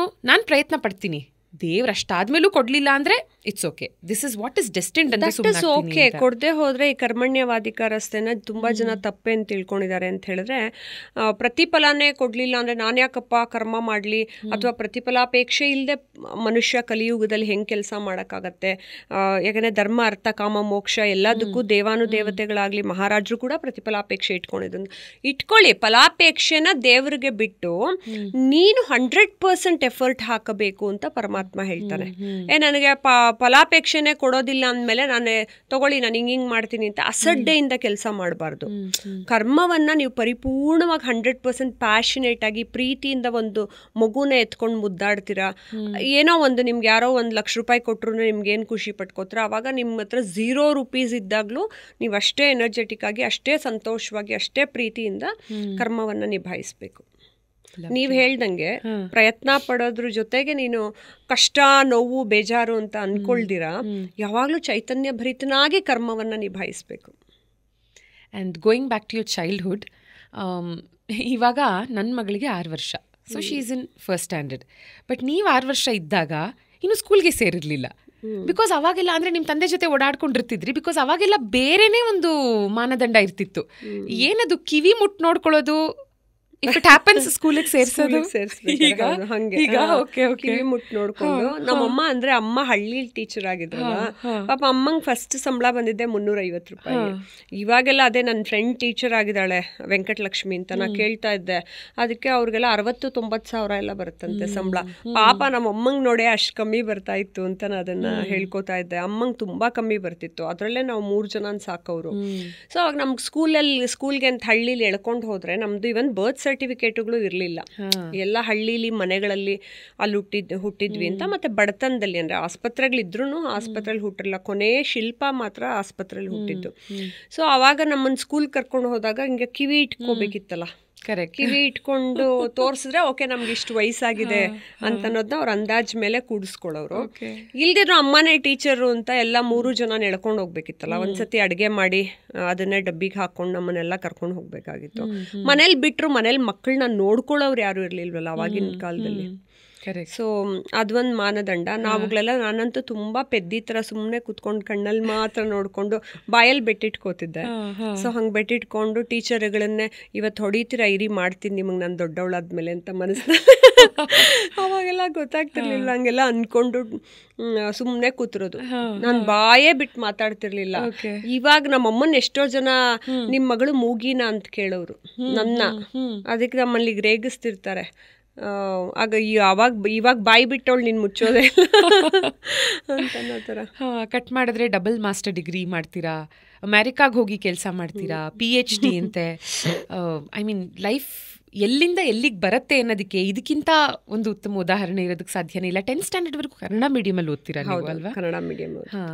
ಪ್ರಯತ್ನ ಪಡ್ತೀನಿ. ದೇವ್ರು ಅಷ್ಟಾದ್ಮೇಲೂ ಕೊಡ್ಲಿಲ್ಲ ಅಂದ್ರೆ it's okay, this is what is destined ಅಂತ ಸುಮ್ಮನೆ ಓಕೆ. ಕೊಡದೆ ಹೋದ್ರೆ ಈ ಕರ್ಮಣ್ಯವಾದಿಕಾರಸ್ಥೆನ ತುಂಬಾ ಜನ ತಪ್ಪೇನು ತಿಳ್ಕೊಂಡಿದ್ದಾರೆ ಅಂತ ಹೇಳಿದ್ರೆ, ಪ್ರತಿಫಲನೇ ಕೊಡ್ಲಿಲ್ಲ ಅಂದ್ರೆ ನಾನು ಯಾಕಪ್ಪ ಕರ್ಮ ಮಾಡ್ಲಿ, ಅಥವಾ ಪ್ರತಿಫಲಾಪೇಕ್ಷೆ ಇಲ್ಲದೆ ಮನುಷ್ಯ ಕಲಿಯುಗದಲ್ಲಿ ಹೆಂಗ್ ಕೆಲಸ ಮಾಡಕ್ಕಾಗತ್ತೆ. ಯಾಕಂದ್ರೆ ಧರ್ಮ ಅರ್ಥ ಕಾಮ ಮೋಕ್ಷ ಎಲ್ಲದಕ್ಕೂ ದೇವಾನುದೇವತೆಗಳಾಗ್ಲಿ ಮಹಾರಾಜರು ಕೂಡ ಪ್ರತಿಫಲಾಪೇಕ್ಷೆ ಇಟ್ಕೊಳ್ಳಿ. ಫಲಾಪೇಕ್ಷೆನ ದೇವರಿಗೆ ಬಿಟ್ಟು ನೀನು 100% ಎಫರ್ಟ್ ಹಾಕಬೇಕು ಅಂತ ಪರಮಾತ್ಮ ಹೇಳ್ತಾನೆ. ನನಗೆ ಫಲಾಪೇಕ್ಷೆನೆ ಕೊಡೋದಿಲ್ಲ ಅಂದಮೇಲೆ ನಾನು ತಗೊಳ್ಳಿ ನಾನು ಹಿಂಗ್ ಮಾಡ್ತೀನಿ ಅಂತ ಅಸಡ್ಡೆಯಿಂದ ಕೆಲಸ ಮಾಡಬಾರ್ದು. ಕರ್ಮವನ್ನ ನೀವು ಪರಿಪೂರ್ಣವಾಗಿ 100% ಪ್ಯಾಷನೇಟ್ ಆಗಿ ಪ್ರೀತಿಯಿಂದ ಒಂದು ಮಗುನ ಎತ್ಕೊಂಡು ಮುದ್ದಾಡ್ತೀರಾ. ಏನೋ ಒಂದು ನಿಮ್ಗೆ ಯಾರೋ 1,00,000 ರೂಪಾಯಿ ಕೊಟ್ಟರು ನಿಮ್ಗೆ ಏನು ಖುಷಿ ಪಟ್ಕೋತೀರ, ಅವಾಗ ನಿಮ್ಮ ಹತ್ರ 0 ರೂಪೀಸ್ ಇದ್ದಾಗಲೂ ನೀವು ಅಷ್ಟೇ ಎನರ್ಜೆಟಿಕ್ ಆಗಿ, ಅಷ್ಟೇ ಸಂತೋಷವಾಗಿ, ಅಷ್ಟೇ ಪ್ರೀತಿಯಿಂದ ಕರ್ಮವನ್ನ ನಿಭಾಯಿಸ್ಬೇಕು. ನೀವು ಹೇಳ್ದಂಗೆ ಪ್ರಯತ್ನ ಪಡೋದ್ರ ಜೊತೆಗೆ ನೀನು ಕಷ್ಟ, ನೋವು, ಬೇಜಾರು ಅಂತ ಅನ್ಕೊಳ್ದಿರಾ ಯಾವಾಗಲೂ ಚೈತನ್ಯ ಭರಿತನಾಗಿ ಕರ್ಮವನ್ನು ನಿಭಾಯಿಸಬೇಕು. And going back to your childhood, ಇವಾಗ ನನ್ನ ಮಗಳಿಗೆ 6 ವರ್ಷ. So she is in first standard. But ನೀವು 6 ವರ್ಷ ಇದ್ದಾಗ ಇನ್ನು ಸ್ಕೂಲ್ಗೆ ಸೇರಿರಲಿಲ್ಲ. ಬಿಕಾಸ್ ಅವಾಗೆಲ್ಲ ಅಂದರೆ ನಿಮ್ಮ ತಂದೆ ಜೊತೆ ಓಡಾಡ್ಕೊಂಡಿರ್ತಿದ್ರಿ. ಬಿಕಾಸ್ ಅವಾಗೆಲ್ಲ ಬೇರೆನೇ ಒಂದು ಮಾನದಂಡ ಇರ್ತಿತ್ತು. ಏನದು ಕಿವಿ ಮುಟ್ಟು ನೋಡ್ಕೊಳ್ಳೋದು, ಇಫ್ ಇಟ್ ಹ್ಯಾಪನ್ಸ್ ಸ್ಕೂಲಿಗೆ ಸೇರಿಸೋದು. ಕಿವಿ ಮುಟ್ಟು ನೋಡ್ಕೊಂಡು ನಮ್ಮಮ್ಮ ಅಂದ್ರೆ ಅಮ್ಮ ಹಳ್ಳಿ ಟೀಚರ್ ಆಗಿದ್ರಲ್ಲ, ಪಾಪ ಅಮ್ಮಂಗೆ ಫಸ್ಟ್ ಸಂಬಳ ಬಂದಿದ್ದೆ 350 ರೂಪಾಯಿ. ಇವಾಗೆಲ್ಲ ಅದೇ ನನ್ನ ಫ್ರೆಂಡ್ ಟೀಚರ್ ಆಗಿದ್ದಾಳೆ ವೆಂಕಟಲಕ್ಷ್ಮಿ ಅಂತ, ನಾ ಕೇಳ್ತಾ ಇದ್ದೆ. ಅದಕ್ಕೆ ಅವ್ರಿಗೆಲ್ಲ 60-90 ಸಾವಿರ ಎಲ್ಲ ಬರುತ್ತಂತೆ ಸಂಬಳ. ಪಾಪ ನಮ್ಮ ಅಮ್ಮಂಗೆ ನೋಡೇ ಅಷ್ಟು ಕಮ್ಮಿ ಬರ್ತಾ ಇತ್ತು ಅಂತ ನಾ ಅದನ್ನ ಹೇಳ್ಕೊತಾ ಇದ್ದೆ. ಅಮ್ಮಂಗೆ ತುಂಬಾ ಕಮ್ಮಿ ಬರ್ತಿತ್ತು, ಅದರಲ್ಲೇ ನಾವು 3 ಜನ ಸಾಕವ್ರು. ಸೊ ಅವಾಗ ನಮ್ಗೆ ಸ್ಕೂಲ್ಗೆ ಅಂತ ಹಳ್ಳಿಲಿ ಎಳ್ಕೊಂಡು ಹೋದ್ರೆ ನಮ್ದು ಇವನ್ ಬರ್ತ್ ಸರ್ಟಿಫಿಕೇಟ್ಗಳು ಇರಲಿಲ್ಲ. ಎಲ್ಲ ಹಳ್ಳಿಲಿ ಮನೆಗಳಲ್ಲಿ ಅಲ್ಲಿ ಹುಟ್ಟಿದ್ವಿ ಅಂತ. ಮತ್ತೆ ಬಡತನದಲ್ಲಿ ಅಂದ್ರೆ ಆಸ್ಪತ್ರೆಗಳಿದ್ರು ಆಸ್ಪತ್ರೆಯಲ್ಲಿ ಹುಟ್ಟಿರಲ್ಲ. ಕೊನೆ ಶಿಲ್ಪ ಮಾತ್ರ ಆಸ್ಪತ್ರೆಯಲ್ಲಿ ಹುಟ್ಟಿದ್ದು. ಸೊ ಅವಾಗ ನಮ್ಮನ್ನ ಸ್ಕೂಲ್ ಕರ್ಕೊಂಡು ಹೋದಾಗ ಹಿಂಗೆ ಕಿವಿ ಇಟ್ಕೋಬೇಕಿತ್ತಲ್ಲ, ಕಿವಿ ಇಟ್ಕೊಂಡು ತೋರ್ಸಿದ್ರೆ ಓಕೆ ನಮ್ಗೆ ಇಷ್ಟು ವಯಸ್ಸಾಗಿದೆ ಅಂತ ಅನ್ನೋದನ್ನ ಅವ್ರ ಅಂದಾಜ್ ಮೇಲೆ ಕೂಡಿಸ್ಕೊಳ್ಳೋರು. ಇಲ್ದಿದ್ರು ಅಮ್ಮನೇ ಟೀಚರು ಅಂತ ಎಲ್ಲ 3 ಜನ ಎಳ್ಕೊಂಡು ಹೋಗ್ಬೇಕಿತ್ತಲ್ಲ. ಒಂದ್ಸತಿ ಅಡುಗೆ ಮಾಡಿ ಅದನ್ನೇ ಡಬ್ಬಿಗೆ ಹಾಕೊಂಡು ನಮ್ಮನ್ನೆಲ್ಲ ಕರ್ಕೊಂಡು ಹೋಗ್ಬೇಕಾಗಿತ್ತು. ಮನೇಲಿ ಬಿಟ್ರು ಮನೇಲಿ ಮಕ್ಕಳನ್ನ ನೋಡ್ಕೊಳ್ಳೋರು ಯಾರು ಇರ್ಲಿಲ್ವಲ್ಲ ಅವಾಗಿನ ಕಾಲದಲ್ಲಿ. ಸೊ ಅದೊಂದು ಮಾನದಂಡ. ನಾವುಗಳೆಲ್ಲ, ನಾನಂತೂ ತುಂಬಾ ಪೆದ್ದಿ ಥರ ಸುಮ್ಮನೆ ಕುತ್ಕೊಂಡು ಕಣ್ಣಲ್ಲಿ ಮಾತ್ರ ನೋಡ್ಕೊಂಡು ಬಾಯಲ್ಲಿ ಬೆಟ್ಟಿಟ್ಕೋತಿದ್ದೆ. ಸೊ ಹಂಗೆ ಬೆಟ್ಟಿಟ್ಕೊಂಡು ಟೀಚರ್ಗಳನ್ನೇ ಇವತ್ತು ಹೊಡಿತೀರಾ ಇರಿ ಮಾಡ್ತೀನಿ ನಿಮಗೆ ನಾನು ದೊಡ್ಡವಳಾದ್ಮೇಲೆ ಅಂತ ಮನಸ್ಸಿನ ಅವಾಗೆಲ್ಲ ಗೊತ್ತಾಗ್ತಿರ್ಲಿಲ್ಲ. ಹಂಗೆಲ್ಲ ಅನ್ಕೊಂಡು ಸುಮ್ಮನೆ ಕೂತಿರೋದು. ನಾನು ಬಾಯೇ ಬಿಟ್ಟು ಮಾತಾಡ್ತಿರ್ಲಿಲ್ಲ. ಇವಾಗ ನಮ್ಮಮ್ಮನ ಎಷ್ಟೋ ಜನ ನಿಮ್ಮ ಮಗಳು ಮೂಗಿನ ಅಂತ ಕೇಳೋರು ನನ್ನ. ಅದಕ್ಕೆ ನಮ್ಮಲ್ಲಿ ರೇಗಿಸ್ತಿರ್ತಾರೆ. ಆಗ ಇವಾಗ ಬಾಯಿ ಬಿಟ್ಟವಳು ನೀನು ಮುಚ್ಚೋದೇ ಅಂತ ಅನ್ನೋ ಥರ. ಕಟ್ ಮಾಡಿದ್ರೆ ಡಬಲ್ ಮಾಸ್ಟರ್ ಡಿಗ್ರಿ ಮಾಡ್ತೀರಾ, ಅಮೆರಿಕಾಗೆ ಹೋಗಿ ಕೆಲಸ ಮಾಡ್ತೀರಾ, PhD ಅಂತೆ. ಐ ಮೀನ್ ಲೈಫ್ ಎಲ್ಲಿಂದ ಎಲ್ಲಿಗೆ ಬರುತ್ತೆ ಅನ್ನೋದಕ್ಕೆ ಇದಕ್ಕಿಂತ ಒಂದು ಉತ್ತಮ ಉದಾಹರಣೆ ಇರೋದಕ್ಕೆ ಸಾಧ್ಯನೇ ಇಲ್ಲ. 10th ಸ್ಟ್ಯಾಂಡರ್ಡ್ ವರೆಗೂ ಕನ್ನಡ ಮೀಡಿಯಮಲ್ಲಿ ಓದ್ತೀರಾ ಅಲ್ವಾ? ಕನ್ನಡ ಮೀಡಿಯಂ.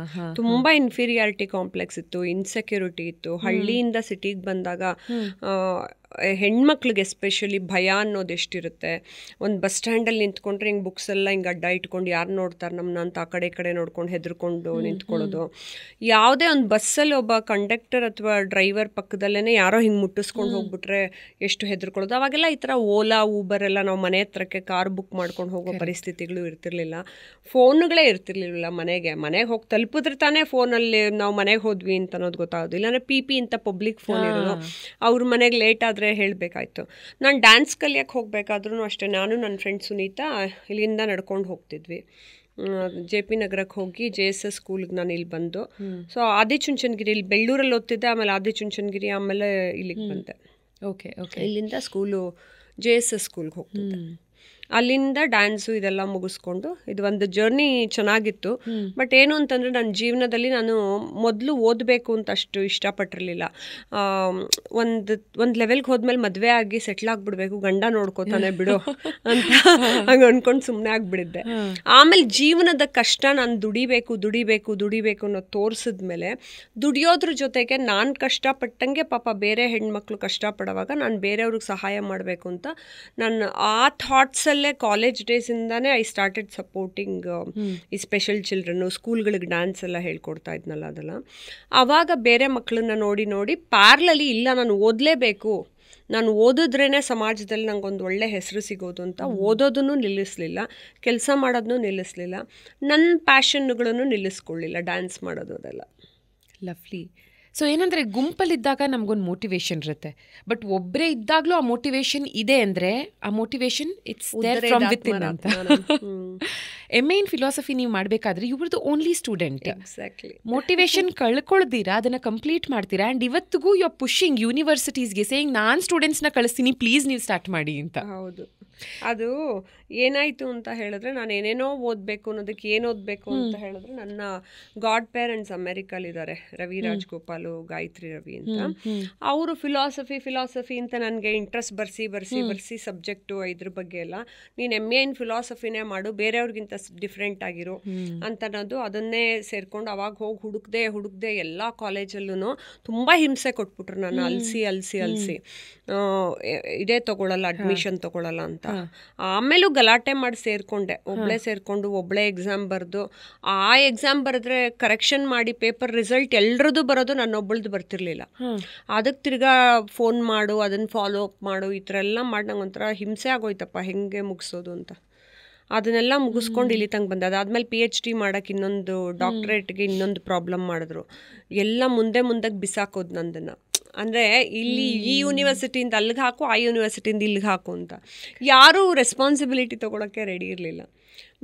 ತುಂಬಾ ಇನ್ಫೀರಿಯಾರಿಟಿ ಕಾಂಪ್ಲೆಕ್ಸ್ ಇತ್ತು, ಇನ್ಸೆಕ್ಯೂರಿಟಿ ಇತ್ತು. ಹಳ್ಳಿಯಿಂದ ಸಿಟಿಗೆ ಬಂದಾಗ ಹೆಣ್ಮಕ್ಳಿಗೆ ಎಸ್ಪೆಷಲಿ ಭಯ ಅನ್ನೋದು ಎಷ್ಟಿರುತ್ತೆ. ಒಂದು ಬಸ್ ಸ್ಟ್ಯಾಂಡಲ್ಲಿ ನಿಂತ್ಕೊಂಡ್ರೆ ಹಿಂಗೆ ಬುಕ್ಸ್ ಎಲ್ಲ ಹಿಂಗೆ ಅಡ್ಡ ಇಟ್ಕೊಂಡು ಯಾರು ನೋಡ್ತಾರೆ ನಮ್ಮನ್ನ ಅಂತ ಆ ಕಡೆ ನೋಡ್ಕೊಂಡು ಹೆದರ್ಕೊಂಡು ನಿಂತ್ಕೊಳ್ಳೋದು. ಯಾವುದೇ ಒಂದು ಬಸ್ಸಲ್ಲಿ ಒಬ್ಬ ಕಂಡಕ್ಟರ್ ಅಥವಾ ಡ್ರೈವರ್ ಪಕ್ಕದಲ್ಲೇ ಯಾರೋ ಹಿಂಗೆ ಮುಟ್ಟಿಸ್ಕೊಂಡು ಹೋಗ್ಬಿಟ್ರೆ ಎಷ್ಟು ಹೆದರ್ಕೊಳ್ಳೋದು. ಅವಾಗೆಲ್ಲ ಈ ಥರ ಓಲಾ ಊಬರ್ ಎಲ್ಲ ನಾವು ಮನೆ ಹತ್ರಕ್ಕೆ ಕಾರ್ ಬುಕ್ ಮಾಡ್ಕೊಂಡು ಹೋಗೋ ಪರಿಸ್ಥಿತಿಗಳು ಇರ್ತಿರ್ಲಿಲ್ಲ. ಫೋನ್ಗಳೇ ಇರ್ತಿರ್ಲಿಲ್ಲ ಮನೆಗೆ ಹೋಗಿ ತಲುಪಿದ್ರೆ ತಾನೇ ಫೋನಲ್ಲಿ ನಾವು ಮನೆಗೆ ಹೋದ್ವಿ ಅಂತ ಅನ್ನೋದು ಗೊತ್ತಾಗೋದು. ಇಲ್ಲಾಂದರೆ ಪಿ ಅಂತ ಪಬ್ಲಿಕ್ ಫೋನ್ ಇರೋದು. ಅವ್ರ ಮನೆಗೆ ಲೇಟ್ ಆದರೆ ಹೇಳಬೇಕಾಯ್ತು. ನಾನು ಡ್ಯಾನ್ಸ್ ಕಲಿಯೋಕ್ಕೆ ಹೋಗಬೇಕಾದ್ರೂ ಅಷ್ಟೇ, ನಾನು ನನ್ನ ಫ್ರೆಂಡ್ ಸುನೀತಾ ಇಲ್ಲಿಂದ ನಡ್ಕೊಂಡು ಹೋಗ್ತಿದ್ವಿ. JP ನಗರಕ್ಕೆ ಹೋಗಿ JSS ಸ್ಕೂಲ್ಗೆ ನಾನು ಇಲ್ಲಿ ಬಂದು, ಸೊ ಆದಿಚುಂಚನಗಿರಿ ಇಲ್ಲಿ ಬೆಳ್ಳೂರಲ್ಲಿ ಓದ್ತಿದ್ದೆ, ಆಮೇಲೆ ಆದಿಚುಂಚನಗಿರಿ, ಆಮೇಲೆ ಇಲ್ಲಿಗೆ ಬಂದೆ. ಓಕೆ ಇಲ್ಲಿಂದ ಸ್ಕೂಲು JSS ಸ್ಕೂಲ್ಗೆ ಹೋಗ್ತಿದ್ದೆ. ಅಲ್ಲಿಂದ ಡ್ಯಾನ್ಸು ಇದೆಲ್ಲ ಮುಗಿಸ್ಕೊಂಡು ಇದು ಒಂದು ಜರ್ನಿ ಚೆನ್ನಾಗಿತ್ತು. ಬಟ್ ಏನು ಅಂತಂದರೆ ನನ್ನ ಜೀವನದಲ್ಲಿ ನಾನು ಮೊದಲು ಓದಬೇಕು ಅಂತ ಅಷ್ಟು ಇಷ್ಟಪಟ್ಟಿರಲಿಲ್ಲ. ಒಂದು ಲೆವೆಲ್ಗೆ ಹೋದ್ಮೇಲೆ ಮದುವೆ ಆಗಿ ಸೆಟ್ಲ್ ಆಗಿಬಿಡ್ಬೇಕು, ಗಂಡ ನೋಡ್ಕೋತಾನೆ ಬಿಡು ಅಂತ ಹಂಗೆ ಅಂದ್ಕೊಂಡು ಸುಮ್ಮನೆ ಆಗಿಬಿಡಿದ್ದೆ. ಆಮೇಲೆ ಜೀವನದ ಕಷ್ಟ ನಾನು ದುಡಿಬೇಕು ಅನ್ನೋದು ತೋರಿಸಿದ್ಮೇಲೆ ದುಡಿಯೋದ್ರ ಜೊತೆಗೆ ನಾನು ಕಷ್ಟಪಟ್ಟಂಗೆ ಪಾಪ ಬೇರೆ ಹೆಣ್ಮಕ್ಳು ಕಷ್ಟಪಡುವಾಗ ನಾನು ಬೇರೆಯವ್ರಿಗೆ ಸಹಾಯ ಮಾಡಬೇಕು ಅಂತ ನನ್ನ ಆ ಥಾಟ್ಸಲ್ಲಿ ಕಾಲೇಜ್ ಡೇಸಿಂದಾನೇ ಐ ಸ್ಟಾರ್ಟೆಡ್ ಸಪೋರ್ಟಿಂಗ್ ಈ ಸ್ಪೆಷಲ್ ಚಿಲ್ಡ್ರನ್ನು. ಸ್ಕೂಲ್ಗಳಿಗೆ ಡ್ಯಾನ್ಸ್ ಎಲ್ಲ ಹೇಳ್ಕೊಡ್ತಾ ಇದ್ನಲ್ಲ ಅದೆಲ್ಲ. ಆವಾಗ ಬೇರೆ ಮಕ್ಕಳನ್ನ ನೋಡಿ ಪ್ಯಾರ್ಲಲಿ ಇಲ್ಲ ನಾನು ಓದಲೇಬೇಕು, ನಾನು ಓದಿದ್ರೇ ಸಮಾಜದಲ್ಲಿ ನಂಗೊಂದು ಒಳ್ಳೆ ಹೆಸರು ಸಿಗೋದು ಅಂತ ಓದೋದನ್ನು ನಿಲ್ಲಿಸಲಿಲ್ಲ, ಕೆಲಸ ಮಾಡೋದನ್ನು ನಿಲ್ಲಿಸಲಿಲ್ಲ, ನನ್ನ ಪ್ಯಾಷನ್ಗಳನ್ನು ನಿಲ್ಲಿಸ್ಕೊಳ್ಳಿಲ್ಲ, ಡ್ಯಾನ್ಸ್ ಮಾಡೋದು ಅದೆಲ್ಲ. ಲವ್ಲಿ. ಸೊ ಏನಂದರೆ ಗುಂಪಲ್ಲಿದ್ದಾಗ ನಮಗೊಂದು ಮೋಟಿವೇಶನ್ ಇರುತ್ತೆ, ಬಟ್ ಒಬ್ಬರೇ ಇದ್ದಾಗಲೂ ಆ ಮೋಟಿವೇಶನ್ ಇದೆ ಅಂದರೆ ಆ motivation it's there from within ಅಂತ. MA ಇನ್ ಫಿಲಾಸಫಿ ನೀವು ಮಾಡಬೇಕಾದ್ರೆ you were the only student. Exactly. Motivation ಕಳ್ಕೊಳ್ದಿರಾ ಅದನ್ನು ಕಂಪ್ಲೀಟ್ ಮಾಡ್ತೀರಾ. ಆ್ಯಂಡ್ ಇವತ್ತಿಗೂ ಯು ಆರ್ ಪುಷಿಂಗ್ ಯೂನಿವರ್ಸಿಟೀಸ್ಗೆ ಸೇಯಿಂಗ್ ನಾನು ಸ್ಟೂಡೆಂಟ್ಸ್ನ ಕಳಿಸ್ತೀನಿ, ಪ್ಲೀಸ್ ನೀವು ಸ್ಟಾರ್ಟ್ ಮಾಡಿ ಅಂತ. ಹೌದು. ಅದು ಏನಾಯಿತು ಅಂತ ಹೇಳಿದ್ರೆ, ನಾನು ಏನೇನೋ ಓದಬೇಕು ಅನ್ನೋದಕ್ಕೆ ಏನು ಓದಬೇಕು ಅಂತ ಹೇಳಿದ್ರೆ, ನನ್ನ ಗಾಡ್ ಪೇರೆಂಟ್ಸ್ ಅಮೆರಿಕಲ್ಲಿದ್ದಾರೆ, ರವಿ ರಾಜ್ಗೋಪಾಲು, ಗಾಯತ್ರಿ ರವಿ ಅಂತ. ಅವರು ಫಿಲಾಸಫಿ ಅಂತ ನನಗೆ ಇಂಟ್ರೆಸ್ಟ್ ಬರ್ಸಿ ಸಬ್ಜೆಕ್ಟು ಇದ್ರ ಬಗ್ಗೆ ಎಲ್ಲ, ನೀನು MA ಇನ್ ಫಿಲಾಸಫಿನೇ ಮಾಡು, ಬೇರೆಯವ್ರಿಗಿಂತ ಡಿಫ್ರೆಂಟ್ ಆಗಿರು ಅಂತ ಅನ್ನೋದು. ಅದನ್ನೇ ಸೇರ್ಕೊಂಡು ಅವಾಗ ಹೋಗಿ ಹುಡುಕ್ದೆ ಎಲ್ಲ ಕಾಲೇಜಲ್ಲೂ ತುಂಬ ಹಿಂಸೆ ಕೊಟ್ಬಿಟ್ರು ನನ್ನ, ಅಲ್ಸಿ ಇದೇ ತೊಗೊಳಲ್ಲ, ಅಡ್ಮಿಷನ್ ತೊಗೊಳಲ್ಲ ಅಂತ. ಆಮೇಲೂ ಗಲಾಟೆ ಮಾಡಿ ಸೇರ್ಕೊಂಡು ಒಬ್ಳೆ ಎಕ್ಸಾಮ್ ಬರೆದು, ಆ ಎಕ್ಸಾಮ್ ಬರೆದ್ರೆ ಕರೆಕ್ಷನ್ ಮಾಡಿ ಪೇಪರ್ ರಿಸಲ್ಟ್ ಎಲ್ರದ್ದು ಬರೋದು, ನನ್ನೊಬ್ಬಳದು ಬರ್ತಿರ್ಲಿಲ್ಲ. ಅದಕ್ಕೆ ತಿರ್ಗಾ ಫೋನ್ ಮಾಡು, ಅದನ್ನು ಫಾಲೋ ಅಪ್ ಮಾಡು, ಈ ಥರ ಎಲ್ಲ ಮಾಡಿ ನಂಗೆ ಒಂಥರ ಹಿಂಸೆ ಆಗೋಯ್ತಪ್ಪ, ಹೆಂಗೆ ಮುಗಿಸೋದು ಅಂತ. ಅದನ್ನೆಲ್ಲ ಮುಗಿಸ್ಕೊಂಡು ಇಲ್ಲಿ ತಂಗ ಬಂದೆ. ಅದಾದ್ಮೇಲೆ PhD ಮಾಡೋಕ್ಕೆ ಇನ್ನೊಂದು ಡಾಕ್ಟ್ರೇಟ್ಗೆ ಇನ್ನೊಂದು ಪ್ರಾಬ್ಲಮ್ ಮಾಡಿದ್ರು. ಎಲ್ಲ ಮುಂದೆ ಬಿಸಾಕೋದು ನಂದನ್ನು. ಅಂದರೆ ಇಲ್ಲಿ ಈ ಯೂನಿವರ್ಸಿಟಿಯಿಂದ ಅಲ್ಲಿಗೆ ಹಾಕು, ಆ ಯೂನಿವರ್ಸಿಟಿಯಿಂದ ಇಲ್ಲಿಗೆ ಹಾಕು ಅಂತ. ಯಾರೂ ರೆಸ್ಪಾನ್ಸಿಬಿಲಿಟಿ ತೊಗೊಳಕ್ಕೆ ರೆಡಿ ಇರಲಿಲ್ಲ.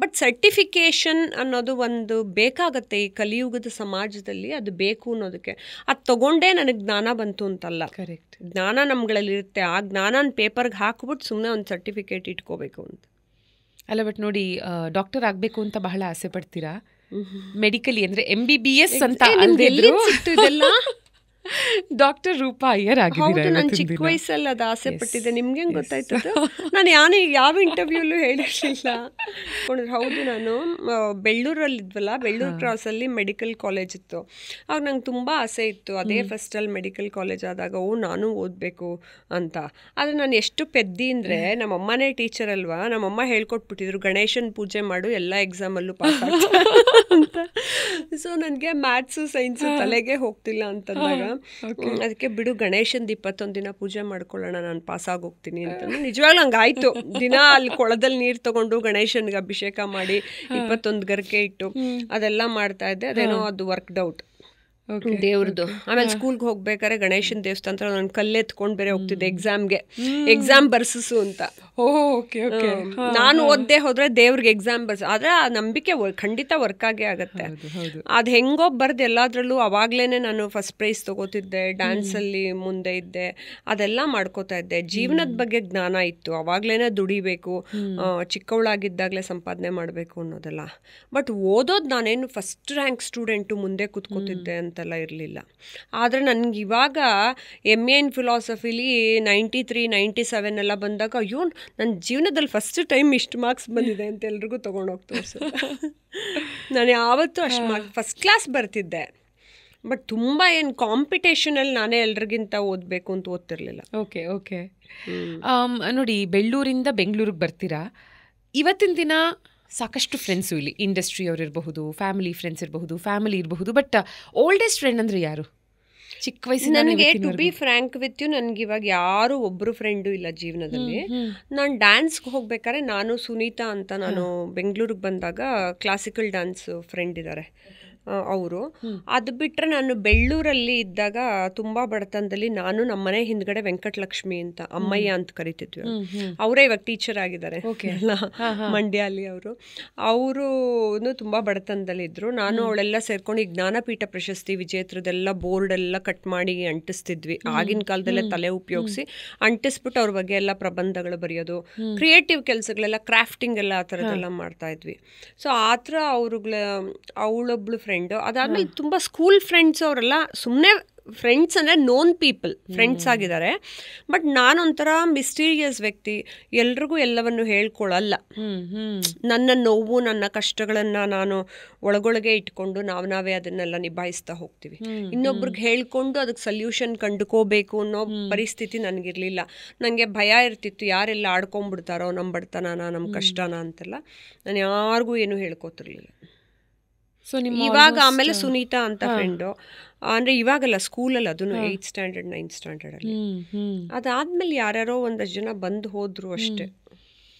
ಬಟ್ ಸರ್ಟಿಫಿಕೇಷನ್ ಅನ್ನೋದು ಒಂದು ಬೇಕಾಗತ್ತೆ ಈ ಕಲಿಯುಗದ ಸಮಾಜದಲ್ಲಿ, ಅದು ಬೇಕು ಅನ್ನೋದಕ್ಕೆ. ಅದು ತೊಗೊಂಡೇ ನನಗೆ ಜ್ಞಾನ ಬಂತು ಅಂತಲ್ಲ. ಕರೆಕ್ಟ್. ಜ್ಞಾನ ನಮ್ಗಳಲ್ಲಿರುತ್ತೆ, ಆ ಜ್ಞಾನ ಪೇಪರ್ಗೆ ಹಾಕ್ಬಿಟ್ಟು ಸುಮ್ಮನೆ ಒಂದು ಸರ್ಟಿಫಿಕೇಟ್ ಇಟ್ಕೋಬೇಕು ಅಂತ ಅಲ್ಲ. ಬಟ್ ನೋಡಿ, ಡಾಕ್ಟರ್ ಆಗಬೇಕು ಅಂತ ಬಹಳ ಆಸೆ ಪಡ್ತೀರಾ. ಮೆಡಿಕಲಿ ಅಂದರೆ MBBS ಅಂತ ಅಂದಿದ್ರು, ಡಾಕ್ಟರ್ ರೂಪಾ ಅಯ್ಯರ್ ಆಗಿದ್ದೀರಾ. ನಾನು ಚಿಕ್ಕ ವಯಸ್ಸಲ್ಲಿ ಅದು ಆಸೆ ಪಟ್ಟಿದ್ದೆ. ನಿಮ್ಗೆ ಹೆಂಗೆ ಗೊತ್ತಾಯ್ತು? ನಾನು ಯಾವ ಇಂಟರ್ವ್ಯೂಲ್ಲೂ ಹೇಳಿರಲಿಲ್ಲ. ಹೌದು, ನಾನು ಬೆಳ್ಳೂರಲ್ಲಿದ್ವಲ್ಲ, ಬೆಳ್ಳೂರು ಕ್ರಾಸಲ್ಲಿ ಮೆಡಿಕಲ್ ಕಾಲೇಜ್ ಇತ್ತು. ಆಗ ನಂಗೆ ತುಂಬ ಆಸೆ ಇತ್ತು, ಅದೇ ಫಸ್ಟಲ್ಲಿ ಮೆಡಿಕಲ್ ಕಾಲೇಜ್ ಆದಾಗ ನಾನು ಓದಬೇಕು ಅಂತ. ಆದರೆ ನಾನು ಎಷ್ಟು ಪೆದ್ದಿ ಅಂದರೆ, ನಮ್ಮಮ್ಮನೇ ಟೀಚರ್ ಅಲ್ವಾ, ನಮ್ಮಮ್ಮ ಹೇಳ್ಕೊಟ್ಬಿಟ್ಟಿದ್ರು ಗಣೇಶನ ಪೂಜೆ ಮಾಡು, ಎಲ್ಲ ಎಕ್ಸಾಮಲ್ಲೂ ಪಾಸ್ ಅಂತ. ಸೊ ನನಗೆ ಮ್ಯಾಥ್ಸು ಸೈನ್ಸು ತಲೆಗೆ ಹೋಗ್ತಿಲ್ಲ ಅಂತಂದಾಗ, ಅದಕ್ಕೆ ಬಿಡು ಗಣೇಶಂದು 21 ದಿನ ಪೂಜೆ ಮಾಡ್ಕೊಳ್ಳೋಣ, ನಾನು ಪಾಸ್ ಆಗೋಗ್ತೀನಿ ಅಂತ. ನಿಜವಾಗ್ಲೂ ಹಂಗಾಯ್ತು. ದಿನ ಅಲ್ಲಿ ಕೊಳದಲ್ಲಿ ನೀರು ತಗೊಂಡು ಗಣೇಶನ್ಗೆ ಅಭಿಷೇಕ ಮಾಡಿ 21 ಗರ್ಕೆ ಇಟ್ಟು ಅದೆಲ್ಲ ಮಾಡ್ತಾ ಇದ್ದೆ. ಅದೇನೋ ಅದು ವರ್ಕ್ಡ್ ಔಟ್ ದೇವ್ರದ್ದು. ಆಮೇಲೆ ಸ್ಕೂಲ್ಗೆ ಹೋಗ್ಬೇಕಾದ್ರೆ ಗಣೇಶನ ದೇವಸ್ಥಾನ ನಾನು ಕಲ್ಲೆತ್ಕೊಂಡು ಬೇರೆ ಹೋಗ್ತಿದ್ದೆ ಎಕ್ಸಾಮ್ ಬರ್ಸು ಅಂತ. ನಾನು ಓದ್ದೇ ಹೋದ್ರೆ ದೇವ್ರಿಗೆ ಎಕ್ಸಾಮ್ ಬರ್ಸ, ಆದ್ರೆ ಆ ನಂಬಿಕೆ ಖಂಡಿತ ವರ್ಕ್ ಆಗೇ ಆಗತ್ತೆ. ಅದು ಹೆಂಗೋ ಬರ್ದು ಎಲ್ಲಾದ್ರಲ್ಲೂ ಅವಾಗ್ಲೇನೆ ನಾನು ಫಸ್ಟ್ ಪ್ರೈಸ್ ತಗೋತಿದ್ದೆ, ಡ್ಯಾನ್ಸಲ್ಲಿ ಮುಂದೆ ಇದ್ದೆ, ಅದೆಲ್ಲ ಮಾಡ್ಕೋತಾ ಇದ್ದೆ. ಜೀವನದ ಬಗ್ಗೆ ಜ್ಞಾನ ಇತ್ತು, ಅವಾಗ್ಲೇನೆ ದುಡಿಬೇಕು, ಚಿಕ್ಕವಳಾಗಿದ್ದಾಗಲೇ ಸಂಪಾದನೆ ಮಾಡಬೇಕು ಅನ್ನೋದೆಲ್ಲ. ಬಟ್ ಓದೋದು ನಾನೇನು ಫಸ್ಟ್ ರ್ಯಾಂಕ್ ಸ್ಟೂಡೆಂಟು ಮುಂದೆ ಕೂತ್ಕೋತಿದ್ದೆ ಅಂತೆಲ್ಲ ಇರಲಿಲ್ಲ. ಆದರೆ ನನಗೆ ಇವಾಗ MA ಇನ್ ಫಿಲಾಸಫಿಲಿ 93, 97 ಎಲ್ಲ ಬಂದಾಗ, ಅಯ್ಯೋ ನನ್ನ ಜೀವನದಲ್ಲಿ ಫಸ್ಟ್ ಟೈಮ್ ಇಷ್ಟು ಮಾರ್ಕ್ಸ್ ಬಂದಿದೆ ಅಂತ ಎಲ್ರಿಗೂ ತೊಗೊಂಡೋಗ್ತಾ. ನಾನು ಯಾವತ್ತೂ ಅಷ್ಟು ಫಸ್ಟ್ ಕ್ಲಾಸ್ ಬರ್ತಿದ್ದೆ, ಬಟ್ ತುಂಬ ಏನು ಕಾಂಪಿಟೇಷನಲ್ಲಿ ನಾನೇ ಎಲ್ರಿಗಿಂತ ಓದಬೇಕು ಅಂತ ಓದ್ತಿರ್ಲಿಲ್ಲ. Okay okay. ನೋಡಿ, ಬೆಳ್ಳೂರಿಂದ ಬೆಂಗಳೂರಿಗೆ ಬರ್ತೀರಾ. ಇವತ್ತಿನ ದಿನ ಸಾಕಷ್ಟು ಫ್ರೆಂಡ್ಸು ಇಲ್ಲಿ, ಇಂಡಸ್ಟ್ರಿಯವ್ರು ಇರಬಹುದು, ಫ್ಯಾಮಿಲಿ ಫ್ರೆಂಡ್ಸ್ ಇರಬಹುದು, ಫ್ಯಾಮಿಲಿ ಇರಬಹುದು. ಬಟ್ ಓಲ್ಡೆಸ್ಟ್ ಫ್ರೆಂಡ್ ಅಂದರೆ ಯಾರು ಚಿಕ್ಕ ವಯಸ್ಸಿನ? ನನಗೆ to be frank with you, ನನಗೆ ಇವಾಗ ಯಾರು ಒಬ್ಬರು ಫ್ರೆಂಡು ಇಲ್ಲ ಜೀವನದಲ್ಲಿ. ನಾನು ಡ್ಯಾನ್ಸ್ಗೆ ಹೋಗ್ಬೇಕಾದ್ರೆ ನಾನು ಸುನೀತಾ ಅಂತ, ನಾನು ಬೆಂಗಳೂರಿಗೆ ಬಂದಾಗ ಕ್ಲಾಸಿಕಲ್ ಡ್ಯಾನ್ಸ್ ಫ್ರೆಂಡ್ ಇದ್ದಾರೆ ಅವರು. ಅದು ಬಿಟ್ಟರೆ ನಾನು ಬೆಳ್ಳೂರಲ್ಲಿ ಇದ್ದಾಗ ತುಂಬ ಬಡತನದಲ್ಲಿ ನಾನು ನಮ್ಮನೆ ಹಿಂದ್ಗಡೆ ವೆಂಕಟಲಕ್ಷ್ಮಿ ಅಂತ, ಅಮ್ಮಯ್ಯ ಅಂತ ಕರಿತಿದ್ವಿ, ಅವರೇ ಇವಾಗ ಟೀಚರ್ ಆಗಿದ್ದಾರೆ ಮಂಡ್ಯ ಅಲ್ಲಿ. ಅವರು ತುಂಬ ಬಡತನದಲ್ಲಿ ಇದ್ರು. ನಾನು ಅವಳೆಲ್ಲ ಸೇರ್ಕೊಂಡು ಈ ಜ್ಞಾನಪೀಠ ಪ್ರಶಸ್ತಿ ವಿಜೇತರದೆಲ್ಲ ಬೋರ್ಡ್ ಎಲ್ಲ ಕಟ್ ಮಾಡಿ ಅಂಟಿಸ್ತಿದ್ವಿ. ಆಗಿನ ಕಾಲದಲ್ಲೇ ತಲೆ ಉಪಯೋಗಿಸಿ ಅಂಟಿಸ್ಬಿಟ್ಟು ಅವ್ರ ಬಗ್ಗೆ ಎಲ್ಲ ಪ್ರಬಂಧಗಳು ಬರೆಯೋದು, ಕ್ರಿಯೇಟಿವ್ ಕೆಲಸಗಳೆಲ್ಲ, ಕ್ರಾಫ್ಟಿಂಗ್ ಎಲ್ಲ ಆ ಥರದ್ದೆಲ್ಲ ಮಾಡ್ತಾ ಇದ್ವಿ. ಸೊ ಆ ಥರ ಅವಳೊಬ್ಳು ಫ್ರೆಂಡು. ಅದಾದ್ಮೇಲೆ ತುಂಬ ಸ್ಕೂಲ್ ಫ್ರೆಂಡ್ಸ್ ಅವರೆಲ್ಲ ಸುಮ್ಮನೆ ಫ್ರೆಂಡ್ಸ್ ಅಂದರೆ ನೋನ್ ಪೀಪಲ್ ಫ್ರೆಂಡ್ಸ್ ಆಗಿದ್ದಾರೆ. ಬಟ್ ನಾನೊಂಥರ ಮಿಸ್ಟೀರಿಯಸ್ ವ್ಯಕ್ತಿ, ಎಲ್ರಿಗೂ ಎಲ್ಲವನ್ನು ಹೇಳ್ಕೊಳ್ಳಲ್ಲ. ನನ್ನ ನೋವು, ನನ್ನ ಕಷ್ಟಗಳನ್ನು ನಾನು ಒಳಗೊಳಗೆ ಇಟ್ಕೊಂಡು ನಾವೇ ಅದನ್ನೆಲ್ಲ ನಿಭಾಯಿಸ್ತಾ ಹೋಗ್ತೀವಿ. ಇನ್ನೊಬ್ರಿಗೆ ಹೇಳ್ಕೊಂಡು ಅದಕ್ಕೆ ಸಲ್ಯೂಷನ್ ಕಂಡುಕೋಬೇಕು ಅನ್ನೋ ಪರಿಸ್ಥಿತಿ ನನಗಿರಲಿಲ್ಲ. ನನಗೆ ಭಯ ಇರ್ತಿತ್ತು, ಯಾರೆಲ್ಲ ಆಡ್ಕೊಂಡ್ಬಿಡ್ತಾರೋ ನಮ್ಮ ಬಡತನನ, ನಮ್ಮ ಕಷ್ಟನ ಅಂತೆಲ್ಲ. ನಾನು ಯಾರಿಗೂ ಏನೂ ಹೇಳ್ಕೊತಿರ್ಲಿಲ್ಲ. ಸೊ ಇವಾಗ ಆಮೇಲೆ ಸುನೀತಾ ಅಂತ ಫ್ರೆಂಡು, ಅಂದರೆ ಇವಾಗಲ್ಲ ಸ್ಕೂಲಲ್ಲಿ, ಅದನ್ನು 8th ಸ್ಟ್ಯಾಂಡರ್ಡ್ 9th ಸ್ಟ್ಯಾಂಡರ್ಡಲ್ಲಿ. ಅದಾದ್ಮೇಲೆ ಯಾರ್ಯಾರೋ ಒಂದಷ್ಟು ಜನ ಬಂದು ಹೋದ್ರು ಅಷ್ಟೇ.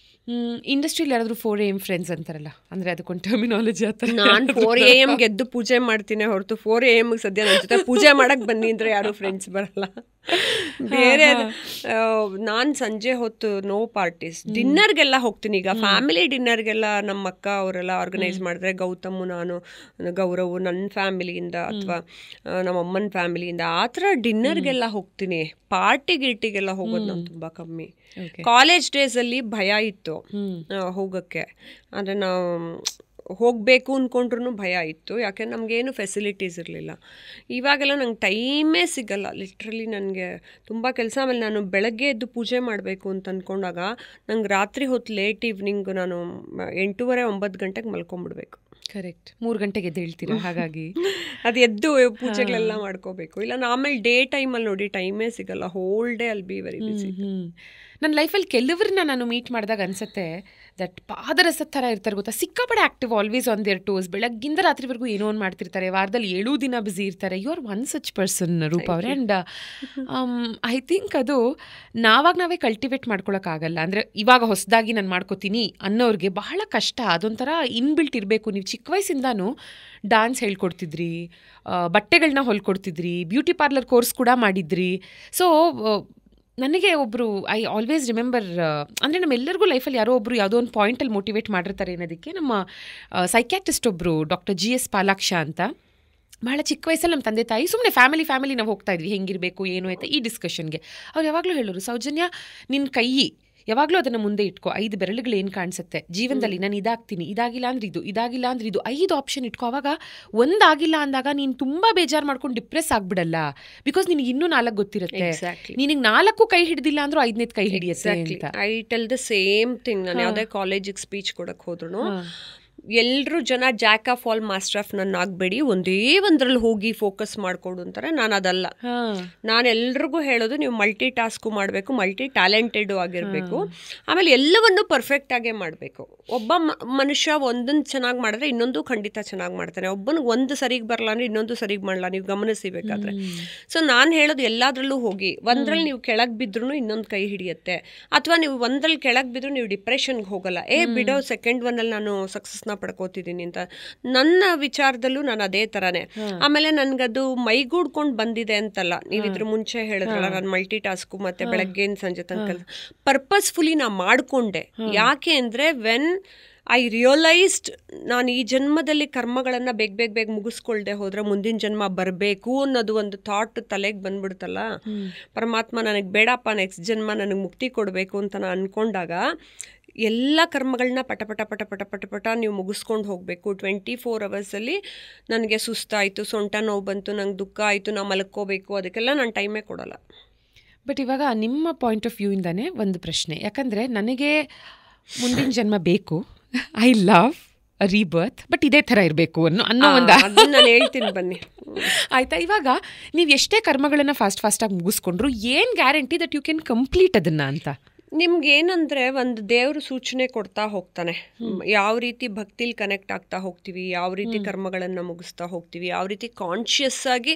ಇಂಡಸ್ಟ್ರಿಯಲ್ಲಿ ಯಾರಾದರೂ 4 AM ಫ್ರೆಂಡ್ಸ್ ಅಂತಾರಲ್ಲ, ಅಂದರೆ ಅದಕ್ಕೊಂದು ಟರ್ಮಿನಾಲಜಿ ಆ ಥರ. ನಾನು 4 AM ಗೆದ್ದು ಪೂಜೆ ಮಾಡ್ತೀನಿ ಹೊರತು 4 AM ಸದ್ಯ ನನ್ನ ಜೊತೆ ಪೂಜೆ ಮಾಡಕ್ಕೆ ಬನ್ನಿ ಅಂದರೆ ಯಾರು ಫ್ರೆಂಡ್ಸ್ ಬರಲ್ಲ. ಬೇರೆ ನಾನು ಸಂಜೆ ಹೊತ್ತು ನೋ ಪಾರ್ಟೀಸ್, ಡಿನ್ನರ್ಗೆಲ್ಲ ಹೋಗ್ತೀನಿ. ಈಗ ಫ್ಯಾಮಿಲಿ ಡಿನ್ನರ್ಗೆಲ್ಲ ನಮ್ಮ ಅಕ್ಕ ಅವರೆಲ್ಲ ಆರ್ಗನೈಸ್ ಮಾಡಿದ್ರೆ, ಗೌತಮು, ನಾನು, ಗೌರವು ನನ್ನ ಫ್ಯಾಮಿಲಿಯಿಂದ ಅಥವಾ ನಮ್ಮ ಅಮ್ಮನ ಫ್ಯಾಮಿಲಿಯಿಂದ ಆ ಥರ ಡಿನ್ನರ್ಗೆಲ್ಲ ಹೋಗ್ತೀನಿ. ಪಾರ್ಟಿ ಗಿರ್ಟಿಗೆಲ್ಲ ಹೋಗೋದು ನಾನು ತುಂಬ ಕಮ್ಮಿ. ಕಾಲೇಜ್ ಡೇಸಲ್ಲಿ ಭಯ ಇತ್ತು ಹೋಗೋಕ್ಕೆ, ಅಂದರೆ ನಾವು ಹೋಗಬೇಕು ಅಂದ್ಕೊಂಡ್ರೂ ಭಯ ಇತ್ತು, ಯಾಕೆ ನಮಗೇನು ಫೆಸಿಲಿಟೀಸ್ ಇರಲಿಲ್ಲ. ಇವಾಗೆಲ್ಲ ನಂಗೆ ಟೈಮೇ ಸಿಗಲ್ಲ ಲಿಟ್ರಲಿ. ನನಗೆ ತುಂಬ ಕೆಲಸ. ಆಮೇಲೆ ನಾನು ಬೆಳಗ್ಗೆ ಎದ್ದು ಪೂಜೆ ಮಾಡಬೇಕು ಅಂತ ಅಂದ್ಕೊಂಡಾಗ ನಂಗೆ ರಾತ್ರಿ ಹೊತ್ತು ಲೇಟ್ ಈವ್ನಿಂಗ್ ನಾನು 8:30 9 ಗಂಟೆಗೆ ಮಲ್ಕೊಂಡ್ಬಿಡ್ಬೇಕು. ಕರೆಕ್ಟ್. 3 ಗಂಟೆಗೆ ಎದ್ದು ಹೇಳ್ತೀರಾ, ಹಾಗಾಗಿ ಅದು ಎದ್ದು ಪೂಜೆಗಳೆಲ್ಲ ಮಾಡ್ಕೋಬೇಕು. ಇಲ್ಲ ಆಮೇಲೆ ಡೇ ಟೈಮಲ್ಲಿ ನೋಡಿ ಟೈಮೇ ಸಿಗಲ್ಲ, ಹೋಲ್ ಡೇ ಅಲ್ಲಿ ಬಿ ವೆರಿ ಬಿಸಿ. ನನ್ನ ಲೈಫಲ್ಲಿ ಕೆಲವ್ರನ್ನ ನಾನು ಮೀಟ್ ಮಾಡಿದಾಗ ಅನಿಸುತ್ತೆ ದಟ್ ಪಾದರಸದ ಥರ ಇರ್ತಾರೆ ಗೊತ್ತಾ, ಸಿಕ್ಕಾಪಡೆ active, always on their toes, ಬೆಳಗ್ಗಿಂದ ರಾತ್ರಿವರೆಗೂ ಏನೋ ಒಂದು ಮಾಡ್ತಿರ್ತಾರೆ, ವಾರದಲ್ಲಿ 7 ದಿನ ಬ್ಯುಸಿ ಇರ್ತಾರೆ. You are one such person Roopa ಅವರೇ. ಆ್ಯಂಡ್ ಐ ಥಿಂಕ್ ಅದು ನಾವೇ ಕಲ್ಟಿವೇಟ್ ಮಾಡ್ಕೊಳಕ್ಕಾಗಲ್ಲ. ಅಂದರೆ ಇವಾಗ ಹೊಸದಾಗಿ ನಾನು ಮಾಡ್ಕೋತೀನಿ ಅನ್ನೋರಿಗೆ ಬಹಳ ಕಷ್ಟ. ಅದೊಂಥರ ಇನ್ಬಿಲ್ಟ್ ಇರಬೇಕು. ನೀವು ಚಿಕ್ಕ ವಯಸ್ಸಿಂದಾನು ಡ್ಯಾನ್ಸ್ ಹೇಳ್ಕೊಡ್ತಿದ್ರಿ, ಬಟ್ಟೆಗಳನ್ನ ಹೊಲ್ಕೊಡ್ತಿದ್ರಿ, ಬ್ಯೂಟಿ ಪಾರ್ಲರ್ ಕೋರ್ಸ್ ಕೂಡ ಮಾಡಿದ್ರಿ. ಸೊ ನನಗೆ ಒಬ್ಬರು ಐ ಆಲ್ವೇಸ್ ರಿಮೆಂಬರ್, ಅಂದರೆ ನಮ್ಮೆಲ್ಲರಿಗೂ ಲೈಫಲ್ಲಿ ಯಾರೋ ಒಬ್ಬರು ಯಾವುದೋ ಒಂದು ಪಾಯಿಂಟಲ್ಲಿ ಮೋಟಿವೇಟ್ ಮಾಡಿರ್ತಾರೆ ಅನ್ನೋದಕ್ಕೆ. ನಮ್ಮ ಸೈಕ್ಯಾಟ್ರಿಸ್ಟ್ ಒಬ್ಬರು ಡಾಕ್ಟರ್ GS ಪಾಲಾಕ್ಷ ಅಂತ, ಭಾಳ ಚಿಕ್ಕ ವಯಸ್ಸಲ್ಲಿ ನಮ್ಮ ತಂದೆ ತಾಯಿ ಸುಮ್ಮನೆ ಫ್ಯಾಮಿಲಿ ನಾವು ಹೋಗ್ತಾ ಇದ್ವಿ, ಹೆಂಗಿರಬೇಕು ಏನು ಆಯ್ತಾ ಈ ಡಿಸ್ಕಷನ್ಗೆ. ಅವ್ರು ಯಾವಾಗಲೂ ಹೇಳೋರು, ಸೌಜನ್ಯ ನಿನ್ನ ಕೈ ಯಾವಾಗಲೂ ಅದನ್ನು ಮುಂದೆ ಇಟ್ಕೋ, 5 ಬೆರಳುಗಳು ಏನು ಕಾಣಿಸುತ್ತೆ ಜೀವನದಲ್ಲಿ, ನಾನು ಇದಾಗ್ತೀನಿ, ಇದಾಗಿಲ್ಲ ಅಂದ್ರೆ ಇದು, ಇದಾಗಿಲ್ಲ ಅಂದ್ರೆ ಇದು, 5 ಆಪ್ಷನ್ ಇಟ್ಕೋ. ಅವಾಗ ಒಂದಾಗಿಲ್ಲ ಅಂದಾಗ ನೀನು ತುಂಬ ಬೇಜಾರು ಮಾಡ್ಕೊಂಡು ಡಿಪ್ರೆಸ್ ಆಗ್ಬಿಡಲ್ಲ. ಬಿಕಾಸ್ ನಿನಗೆ ಇನ್ನೂ 4 ಗೊತ್ತಿರುತ್ತೆ. ನಿನಗೆ 4 ಕೈ ಹಿಡಿದಿಲ್ಲ ಅಂದ್ರೂ 5ನೇದು ಕೈ ಹಿಡಿಯುತ್ತೆ ಅಂತ. I tell the same thing. ನಾನು ಯಾವುದೇ ಕಾಲೇಜಿಗೆ ಸ್ಪೀಚ್ ಕೊಡಕ್ಕೆ ಹೋದ್ರು ಎಲ್ಲರೂ ಜನ Jack of all master of ನನ್ನ ಆಗಬೇಡಿ, ಒಂದೇ ಒಂದ್ರಲ್ಲಿ ಹೋಗಿ ಫೋಕಸ್ ಮಾಡ್ಕೊಡು ಅಂತಾರೆ. ನಾನು ಅದಲ್ಲ. ನಾನು ಎಲ್ರಿಗೂ ಹೇಳೋದು, ನೀವು ಮಲ್ಟಿ ಟಾಸ್ಕು ಮಾಡಬೇಕು, ಮಲ್ಟಿ ಟ್ಯಾಲೆಂಟೆಡ್ ಆಗಿರಬೇಕು, ಆಮೇಲೆ ಎಲ್ಲವನ್ನೂ ಪರ್ಫೆಕ್ಟಾಗೇ ಮಾಡಬೇಕು. ಒಬ್ಬ ಮನುಷ್ಯ ಒಂದನ್ನು ಚೆನ್ನಾಗಿ ಮಾಡಿದ್ರೆ ಇನ್ನೊಂದು ಖಂಡಿತ ಚೆನ್ನಾಗಿ ಮಾಡ್ತಾನೆ. ಒಬ್ಬನಿಗೆ ಒಂದು ಸರಿಗೆ ಬರಲ್ಲ ಅಂದರೆ ಇನ್ನೊಂದು ಸರಿಗೆ ಮಾಡಲ್ಲ, ನೀವು ಗಮನಿಸಬೇಕಾದ್ರೆ. ಸೊ ನಾನು ಹೇಳೋದು ಎಲ್ಲದರಲ್ಲೂ ಹೋಗಿ, ಒಂದ್ರಲ್ಲಿ ನೀವು ಕೆಳಗೆ ಬಿದ್ರೂ ಇನ್ನೊಂದು ಕೈ ಹಿಡಿಯುತ್ತೆ, ಅಥವಾ ನೀವು ಒಂದ್ರಲ್ಲಿ ಕೆಳಗೆ ಬಿದ್ದರೂ ನೀವು ಡಿಪ್ರೆಷನ್ಗೆ ಹೋಗಲ್ಲ. ಬಿಡೋ ಸೆಕೆಂಡ್ ಒನ್ನಲ್ಲಿ ನಾನು ಸಕ್ಸಸ್ನ ಪಡ್ಕೋತಿದ್ದೀನಿ ಅಂತ. ನನ್ನ ವಿಚಾರದಲ್ಲೂ ನಾನು ಅದೇ ಥರನೇ. ಆಮೇಲೆ ನನಗದು ಮೈಗೂಡ್ಕೊಂಡು ಬಂದಿದೆ ಅಂತಲ್ಲ, ನೀವು ಇದ್ರ ಮುಂಚೆ ಹೇಳಿದ್ರಲ್ಲ ನಾನು ಮಲ್ಟಿ ಟಾಸ್ಕು ಮತ್ತೆ ಬೆಳಗ್ಗೆಯಿಂದ ಸಂಜೆ ತನಕ ಪರ್ಪಸ್ಫುಲಿ ನಾ ಮಾಡಿಕೊಂಡೆ. ಯಾಕೆ ಅಂದರೆ ವೆನ್ ಐ ರಿಯಲೈಸ್ಡ್ ನಾನು ಈ ಜನ್ಮದಲ್ಲಿ ಕರ್ಮಗಳನ್ನು ಬೇಗ ಮುಗಿಸ್ಕೊಳ್ದೆ ಹೋದರೆ ಮುಂದಿನ ಜನ್ಮ ಬರಬೇಕು ಅನ್ನೋದು ಒಂದು ಥಾಟ್ ತಲೆಗೆ ಬಂದ್ಬಿಡ್ತಲ್ಲ. ಪರಮಾತ್ಮ ನನಗೆ ಬೇಡಪ್ಪ, ನೆಕ್ಸ್ಟ್ ಜನ್ಮ ನನಗೆ ಮುಕ್ತಿ ಕೊಡಬೇಕು ಅಂತ ನಾನು ಅಂದ್ಕೊಂಡಾಗ ಎಲ್ಲ ಕರ್ಮಗಳನ್ನ ಪಟ ನೀವು ಮುಗಿಸ್ಕೊಂಡು ಹೋಗಬೇಕು. 24 ಅವರ್ಸಲ್ಲಿ ನನಗೆ ಸುಸ್ತಾಯಿತು, ಸೊಂಟ ನೋವು ಬಂತು, ನಂಗೆ ದುಃಖ ಆಯಿತು, ನಾ ಮಲ್ಕೋಬೇಕು, ಅದಕ್ಕೆಲ್ಲ ನಾನು ಟೈಮೇ ಕೊಡೋಲ್ಲ. ಬಟ್ ಇವಾಗ ನಿಮ್ಮ ಪಾಯಿಂಟ್ ಆಫ್ ವ್ಯೂಯಿಂದನೇ ಒಂದು ಪ್ರಶ್ನೆ. ಯಾಕಂದರೆ ನನಗೆ ಮುಂದಿನ ಜನ್ಮ ಬೇಕು, ಐ ಲವ್ ರೀಬರ್ತ್, ಬಟ್ ಇದೇ ಥರ ಇರಬೇಕು ಅನ್ನೋ ಒಂದು ನಾನು ಹೇಳ್ತೀನಿ ಬನ್ನಿ. ಆಯಿತಾ? ಇವಾಗ ನೀವು ಎಷ್ಟೇ ಕರ್ಮಗಳನ್ನು ಫಾಸ್ಟಾಗಿ ಮುಗಿಸ್ಕೊಂಡ್ರು ಏನು guarantee that you can complete ಅದನ್ನು ಅಂತ? ನಿಮ್ಗೇನಂದರೆ ಒಂದು ದೇವರು ಸೂಚನೆ ಕೊಡ್ತಾ ಹೋಗ್ತಾನೆ, ಯಾವ ರೀತಿ ಭಕ್ತಿಲಿ ಕನೆಕ್ಟ್ ಆಗ್ತಾ ಹೋಗ್ತೀವಿ, ಯಾವ ರೀತಿ ಕರ್ಮಗಳನ್ನು ಮುಗಿಸ್ತಾ ಹೋಗ್ತೀವಿ, ಯಾವ ರೀತಿ ಕಾನ್ಷಿಯಸ್ ಆಗಿ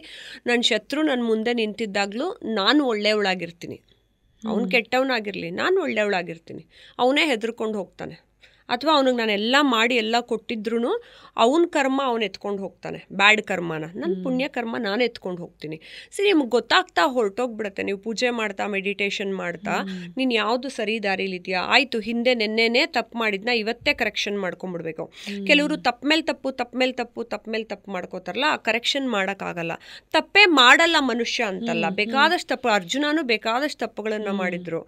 ನನ್ನ ಶತ್ರು ನನ್ನ ಮುಂದೆ ನಿಂತಿದ್ದಾಗಲೂ ನಾನು ಒಳ್ಳೆಯವಳಾಗಿರ್ತೀನಿ, ಅವನು ಕೆಟ್ಟವನಾಗಿರಲಿ ನಾನು ಒಳ್ಳೆಯವಳಾಗಿರ್ತೀನಿ, ಅವನೇ ಹೆದರ್ಕೊಂಡು ಹೋಗ್ತಾನೆ. ಅಥವಾ ಅವನಿಗೆ ನಾನು ಎಲ್ಲ ಮಾಡಿ ಎಲ್ಲ ಕೊಟ್ಟಿದ್ರು ಅವನ ಕರ್ಮ ಅವನು ಎತ್ಕೊಂಡು ಹೋಗ್ತಾನೆ, ಬ್ಯಾಡ್ ಕರ್ಮನ. ನನ್ನ ಪುಣ್ಯ ಕರ್ಮ ನಾನು ಎತ್ಕೊಂಡು ಹೋಗ್ತೀನಿ. ಸರಿ, ನಿಮ್ಗೆ ಗೊತ್ತಾಗ್ತಾ ಹೊರಟೋಗ್ಬಿಡುತ್ತೆ. ನೀವು ಪೂಜೆ ಮಾಡ್ತಾ ಮೆಡಿಟೇಷನ್ ಮಾಡ್ತಾ ನೀನು ಯಾವುದು ಸರಿ ದಾರಿಲಿದೆಯಾ, ಆಯಿತು ಹಿಂದೆ ನೆನ್ನೆನೇ ತಪ್ಪು ಮಾಡಿದ್ನ ಇವತ್ತೇ ಕರೆಕ್ಷನ್ ಮಾಡ್ಕೊಂಡ್ಬಿಡ್ಬೇಕು. ಕೆಲವರು ತಪ್ಪು ಮೇಲೆ ತಪ್ಪು ಮಾಡ್ಕೋತಾರಲ್ಲ, ಆ ಕರೆಕ್ಷನ್ ಮಾಡೋಕ್ಕಾಗಲ್ಲ. ತಪ್ಪೇ ಮಾಡಲ್ಲ ಮನುಷ್ಯ ಅಂತಲ್ಲ, ಬೇಕಾದಷ್ಟು ತಪ್ಪು, ಅರ್ಜುನನೂ ಬೇಕಾದಷ್ಟು ತಪ್ಪುಗಳನ್ನು ಮಾಡಿದ್ರು.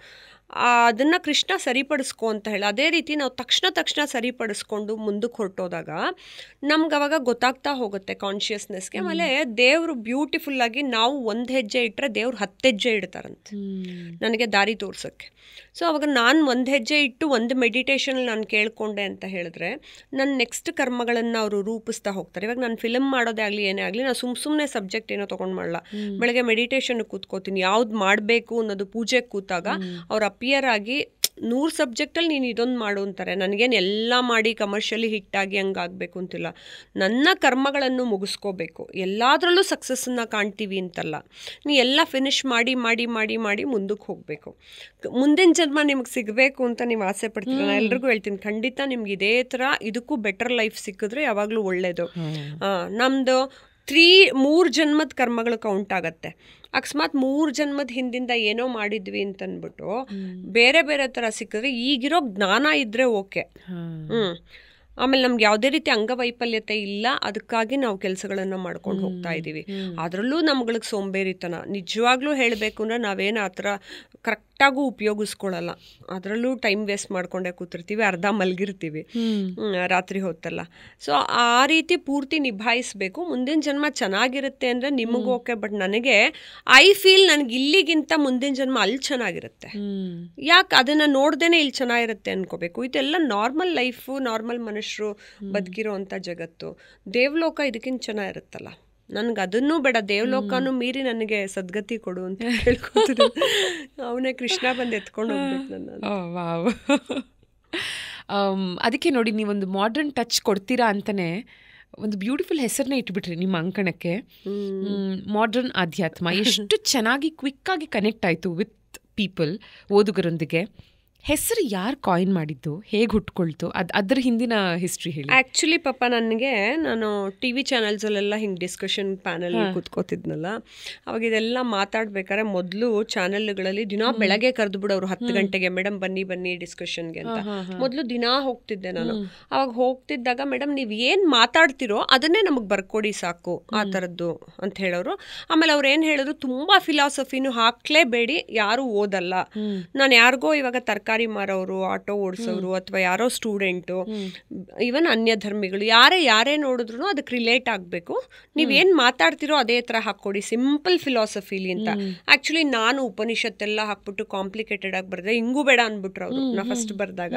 ಅದನ್ನು ಕೃಷ್ಣ ಸರಿಪಡಿಸ್ಕೊ ಅಂತ ಹೇಳಿ, ಅದೇ ರೀತಿ ನಾವು ತಕ್ಷಣ ಸರಿಪಡಿಸ್ಕೊಂಡು ಮುಂದಕ್ಕೆ ಹೊರಟೋದಾಗ ನಮ್ಗೆ ಅವಾಗ ಗೊತ್ತಾಗ್ತಾ ಹೋಗುತ್ತೆ ಕಾನ್ಷಿಯಸ್ನೆಸ್ಗೆ. ಆಮೇಲೆ ದೇವರು ಬ್ಯೂಟಿಫುಲ್ಲಾಗಿ ನಾವು 1 ಹೆಜ್ಜೆ ಇಟ್ಟರೆ ದೇವ್ರು 10 ಹೆಜ್ಜೆ ಇಡ್ತಾರಂತೆ ನನಗೆ ದಾರಿ ತೋರ್ಸೋಕ್ಕೆ. ಸೊ ಅವಾಗ ನಾನು 1 ಹೆಜ್ಜೆ ಇಟ್ಟು ಒಂದು ಮೆಡಿಟೇಷನ್ ನಾನು ಕೇಳ್ಕೊಂಡೆ ಅಂತ ಹೇಳಿದ್ರೆ ನನ್ನ ನೆಕ್ಸ್ಟ್ ಕರ್ಮಗಳನ್ನು ಅವರು ರೂಪಿಸ್ತಾ ಹೋಗ್ತಾರೆ. ಇವಾಗ ನಾನು ಫಿಲಮ್ ಮಾಡೋದೇ ಆಗಲಿ ಏನೇ ಆಗಲಿ, ನಾನು ಸುಮ್ಮನೆ ಸಬ್ಜೆಕ್ಟ್ ಏನೋ ತೊಗೊಂಡು ಮಾಡಲ್ಲ. ಬೆಳಗ್ಗೆ ಮೆಡಿಟೇಷನ್ ಕೂತ್ಕೋತೀನಿ, ಯಾವ್ದು ಮಾಡಬೇಕು ಅನ್ನೋದು ಪೂಜೆಗೆ ಕೂತಾಗ ಅವ್ರು ಅಪಿಯರ್ ಆಗಿ 100 ಸಬ್ಜೆಕ್ಟಲ್ಲಿ ನೀನು ಇದೊಂದು ಮಾಡು ಅಂತಾರೆ. ನನಗೇನು ಎಲ್ಲ ಮಾಡಿ ಕಮರ್ಷಿಯಲಿ ಹಿಟ್ಟಾಗಿ ಹಂಗಾಗಬೇಕು ಅಂತಿಲ್ಲ. ನನ್ನ ಕರ್ಮಗಳನ್ನು ಮುಗಿಸ್ಕೋಬೇಕು, ಎಲ್ಲದರಲ್ಲೂ ಸಕ್ಸಸ್ಸನ್ನು ಕಾಣ್ತೀವಿ ಅಂತಲ್ಲ. ನೀ ಎಲ್ಲ ಫಿನಿಷ್ ಮಾಡಿ ಮಾಡಿ ಮಾಡಿ ಮಾಡಿ ಮುಂದಕ್ಕೆ ಹೋಗಬೇಕು. ಮುಂದಿನ ಜನ್ಮ ನಿಮಗೆ ಸಿಗಬೇಕು ಅಂತ ನೀವು ಆಸೆ ಪಡ್ತೀರ, ನಾನು ಎಲ್ರಿಗೂ ಹೇಳ್ತೀನಿ, ಖಂಡಿತ ನಿಮ್ಗೆ ಇದೇ ಥರ ಇದಕ್ಕೂ ಬೆಟರ್ ಲೈಫ್ ಸಿಕ್ಕಿದ್ರೆ ಯಾವಾಗಲೂ ಒಳ್ಳೆಯದು. ನಮ್ಮದು 3 ಜನ್ಮದ ಕರ್ಮಗಳು ಕೌಂಟ್ ಆಗುತ್ತೆ. ಅಕಸ್ಮಾತ್ 3 ಜನ್ಮದ ಹಿಂದಿಂದ ಏನೋ ಮಾಡಿದ್ವಿ ಅಂತಂದ್ಬಿಟ್ಟು ಬೇರೆ ಬೇರೆ ಥರ ಸಿಕ್ಕಿದ್ರೆ ಈಗಿರೋ ಜ್ಞಾನ ಇದ್ದರೆ ಓಕೆ. ಆಮೇಲೆ ನಮ್ಗೆ ಯಾವುದೇ ರೀತಿ ಅಂಗವೈಫಲ್ಯತೆ ಇಲ್ಲ, ಅದಕ್ಕಾಗಿ ನಾವು ಕೆಲಸಗಳನ್ನು ಮಾಡ್ಕೊಂಡು ಹೋಗ್ತಾ ಇದ್ದೀವಿ. ಅದರಲ್ಲೂ ನಮ್ಗಳಿಗೆ ಸೋಂಬೇರಿತನ ನಿಜವಾಗ್ಲೂ ಹೇಳಬೇಕು ಅಂದರೆ ನಾವೇನು ಆ ಥರ ಕರೆಕ್ಟಾಗೂ ಉಪಯೋಗಿಸ್ಕೊಳ್ಳಲ್ಲ. ಅದರಲ್ಲೂ ಟೈಮ್ ವೇಸ್ಟ್ ಮಾಡ್ಕೊಂಡೇ ಕೂತಿರ್ತೀವಿ, ಅರ್ಧ ಮಲಗಿರ್ತೀವಿ ರಾತ್ರಿ ಹೊತ್ತಲ್ಲ. ಸೊ ಆ ರೀತಿ ಪೂರ್ತಿ ನಿಭಾಯಿಸಬೇಕು. ಮುಂದಿನ ಜನ್ಮ ಚೆನ್ನಾಗಿರುತ್ತೆ ಅಂದರೆ ನಿಮಗೂ ಓಕೆ, ಬಟ್ ನನಗೆ ಐ ಫೀಲ್ ನನಗೆ ಇಲ್ಲಿಗಿಂತ ಮುಂದಿನ ಜನ್ಮ ಅಲ್ಲಿ ಚೆನ್ನಾಗಿರುತ್ತೆ. ಯಾಕೆ ಅದನ್ನು ನೋಡ್ದೇನೆ ಇಲ್ಲಿ ಚೆನ್ನಾಗಿರುತ್ತೆ ಅನ್ಕೋಬೇಕು? ಇದೆಲ್ಲ ನಾರ್ಮಲ್ ಲೈಫು, ನಾರ್ಮಲ್ ಮನುಷ್ಯರು ಬದುಕಿರೋ ಅಂಥ ಜಗತ್ತು. ದೇವಲೋಕ ಇದಕ್ಕಿಂತ ಚೆನ್ನಾಗಿರುತ್ತಲ್ಲ. ನನಗೆ ಅದನ್ನೂ ಬೇಡ, ದೇವಲೋಕನೂ ಮೀರಿ ನನಗೆ ಸದ್ಗತಿ ಕೊಡು ಅಂತ ಹೇಳ್ಕೊತೀನಿ. ಅವನೇ ಕೃಷ್ಣ ಬಂದು ಎತ್ಕೊಂಡು ಹೋಗ್ಬೇಕು ನನ್ನ. ವಾವ್. ಅದಕ್ಕೆ ನೋಡಿ, ನೀವೊಂದು ಮಾಡ್ರನ್ ಟಚ್ ಕೊಡ್ತೀರಾ ಅಂತಲೇ ಒಂದು ಬ್ಯೂಟಿಫುಲ್ ಹೆಸರನ್ನ ಇಟ್ಬಿಟ್ರಿ ನಿಮ್ಮ ಅಂಕಣಕ್ಕೆ, ಮಾಡ್ರನ್ ಆಧ್ಯಾತ್ಮ. ಎಷ್ಟು ಚೆನ್ನಾಗಿ ಕ್ವಿಕ್ಕಾಗಿ ಕನೆಕ್ಟ್ ಆಯಿತು ವಿತ್ ಪೀಪಲ್, ಓದುಗರೊಂದಿಗೆ. ಹೆಸರು ಯಾರು ಕಾಯಿನ್ ಮಾಡಿದ್ದು, ಹೇಗೆ ಹುಟ್ಕೊಳ್ತು, ಅದ್ರ ಹಿಂದಿನ ಹಿಸ್ಟ್ರಿ ಹೇಳಿ. ಆ್ಯಕ್ಚುಲಿ ಪಾಪ ನನಗೆ, ನಾನು ಟಿ ವಿ ಚಾನಲ್ಸಲ್ಲೆಲ್ಲ ಹಿಂಗೆ ಡಿಸ್ಕಷನ್ ಪ್ಯಾನಲ್ ಕೂತ್ಕೋತಿದ್ನಲ್ಲ, ಅವಾಗ ಇದೆಲ್ಲ ಮಾತಾಡ್ಬೇಕಾದ್ರೆ ಮೊದಲು ಚಾನಲ್ಗಳಲ್ಲಿ ದಿನ ಬೆಳಗ್ಗೆ ಕರೆದು ಬಿಡೋರು 10 ಗಂಟೆಗೆ, ಮೇಡಮ್ ಬನ್ನಿ ಡಿಸ್ಕಷನ್ಗೆ ಅಂತ. ಮೊದಲು ದಿನ ಹೋಗ್ತಿದ್ದೆ ನಾನು. ಅವಾಗ ಹೋಗ್ತಿದ್ದಾಗ, ಮೇಡಮ್ ನೀವು ಏನು ಮಾತಾಡ್ತಿರೋ ಅದನ್ನೇ ನಮಗೆ ಬರ್ಕೊಡಿ ಸಾಕು, ಆ ಥರದ್ದು ಅಂತ ಹೇಳೋರು. ಆಮೇಲೆ ಅವ್ರು ಏನು ಹೇಳಿದ್ರು, ತುಂಬ ಫಿಲಾಸಫಿನೂ ಹಾಕ್ಲೇಬೇಡಿ, ಯಾರೂ ಓದಲ್ಲ. ನಾನು ಯಾರಿಗೋ ಇವಾಗ ತರಕಾರಿ ಮಾರೋರು, ಆಟೋ ಓಡಿಸೋರು, ಅಥವಾ ಯಾರೋ ಸ್ಟೂಡೆಂಟು, ಈವನ್ ಅನ್ಯ ಧರ್ಮಿಗಳು, ಯಾರೇ ನೋಡಿದ್ರು ಅದಕ್ಕೆ ರಿಲೇಟ್ ಆಗಬೇಕು. ನೀವೇನು ಮಾತಾಡ್ತಿರೋ ಅದೇ ಥರ ಹಾಕ್ಕೊಡಿ, ಸಿಂಪಲ್ ಫಿಲಾಸಫಿಲಿ ಅಂತ. ಆ್ಯಕ್ಚುಲಿ ನಾನು ಉಪನಿಷತ್ತೆಲ್ಲ ಹಾಕ್ಬಿಟ್ಟು ಕಾಂಪ್ಲಿಕೇಟೆಡ್ ಆಗಿ ಬರೆದೆ, ಹಿಂಗೂ ಬೇಡ ಅಂದ್ಬಿಟ್ರು ಅವರು ನಾ ಫಸ್ಟ್ ಬರೆದಾಗ.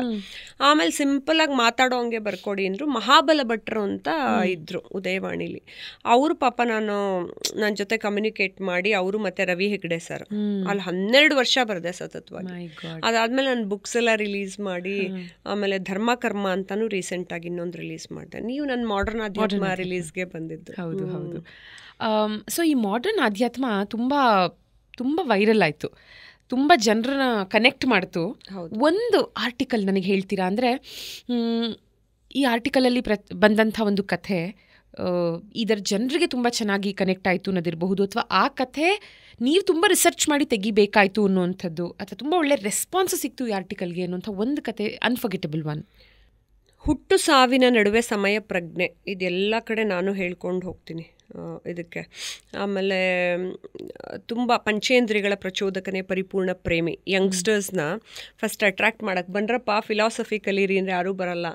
ಆಮೇಲೆ ಸಿಂಪಲ್ ಆಗಿ ಮಾತಾಡೋ ಹಂಗೆ ಬರ್ಕೊಡಿ ಅಂದರು. ಮಹಾಬಲ ಭಟ್ರು ಅಂತ ಇದ್ರು ಉದಯವಾಣಿಲಿ, ಅವರು ಪಾಪ ನನ್ನ ಜೊತೆ ಕಮ್ಯುನಿಕೇಟ್ ಮಾಡಿ, ಅವರು ಮತ್ತೆ ರವಿ ಹೆಗ್ಡೆ ಸರ್, ಅಲ್ಲಿ 12 ವರ್ಷ ಬರೆದೆ ಸತತವಾಗಿ. ಅದಾದ್ಮೇಲೆ ನಾನು ಬುಕ್ಸ್ ಎಲ್ಲ ರಿಲೀಸ್ ಮಾಡಿ, ಆಮೇಲೆ ಧರ್ಮ ಕರ್ಮ ಅಂತಾನು ರೀಸೆಂಟ್ ಆಗಿ ಇನ್ನೊಂದು ರಿಲೀಸ್ ಮಾಡಿದೆ. ನೀವು ನನ್ನ ಮಾಡ್ರನ್ ಆಧ್ಯಾತ್ಮ ರಿಲೀಸ್ಗೆ ಬಂದಿದ್ದು. ಹೌದು. ಸೊ ಈ ಮಾಡ್ರನ್ ಆಧ್ಯಾತ್ಮ ತುಂಬ ವೈರಲ್ ಆಯಿತು, ತುಂಬ ಜನರನ್ನ ಕನೆಕ್ಟ್ ಮಾಡ್ತು. ಒಂದು ಆರ್ಟಿಕಲ್ ನನಗೆ ಹೇಳ್ತೀರಾ? ಅಂದರೆ ಈ ಆರ್ಟಿಕಲಲ್ಲಿ ಬಂದಂಥ ಒಂದು ಕಥೆ ಇದರ ಜನರಿಗೆ ತುಂಬ ಚೆನ್ನಾಗಿ ಕನೆಕ್ಟ್ ಆಯಿತು ಅನ್ನೋದಿರಬಹುದು, ಅಥವಾ ಆ ಕಥೆ ನೀವು ತುಂಬ ರಿಸರ್ಚ್ ಮಾಡಿ ತೆಗಿಬೇಕಾಯಿತು ಅನ್ನೋವಂಥದ್ದು, ಅಥವಾ ತುಂಬ ಒಳ್ಳೆ ರೆಸ್ಪಾನ್ಸ್ ಸಿಕ್ತು ಈ ಆರ್ಟಿಕಲ್ಗೆ ಅನ್ನೋಂಥ ಒಂದು ಕತೆ, ಅನ್ಫರ್ಗೆಟಬಲ್ ಒನ್. ಹುಟ್ಟು ಸಾವಿನ ನಡುವೆ ಸಮಯ ಪ್ರಜ್ಞೆ, ಇದೆಲ್ಲ ಕಡೆ ನಾನು ಹೇಳ್ಕೊಂಡು ಹೋಗ್ತೀನಿ. ಇದಕ್ಕೆ. ಆಮೇಲೆ ತುಂಬ ಪಂಚೇಂದ್ರಿಯಗಳ ಪ್ರಚೋದಕನೇ ಪರಿಪೂರ್ಣ ಪ್ರೇಮಿ. ಯಂಗ್ಸ್ಟರ್ಸ್ನ ಫಸ್ಟ್ ಅಟ್ರಾಕ್ಟ್ ಮಾಡಕ್ಕೆ ಬಂದ್ರಪ್ಪ ಫಿಲಾಸಫಿ ಕಲೀರಿ ಅಂದರೆ ಯಾರೂ ಬರಲ್ಲ.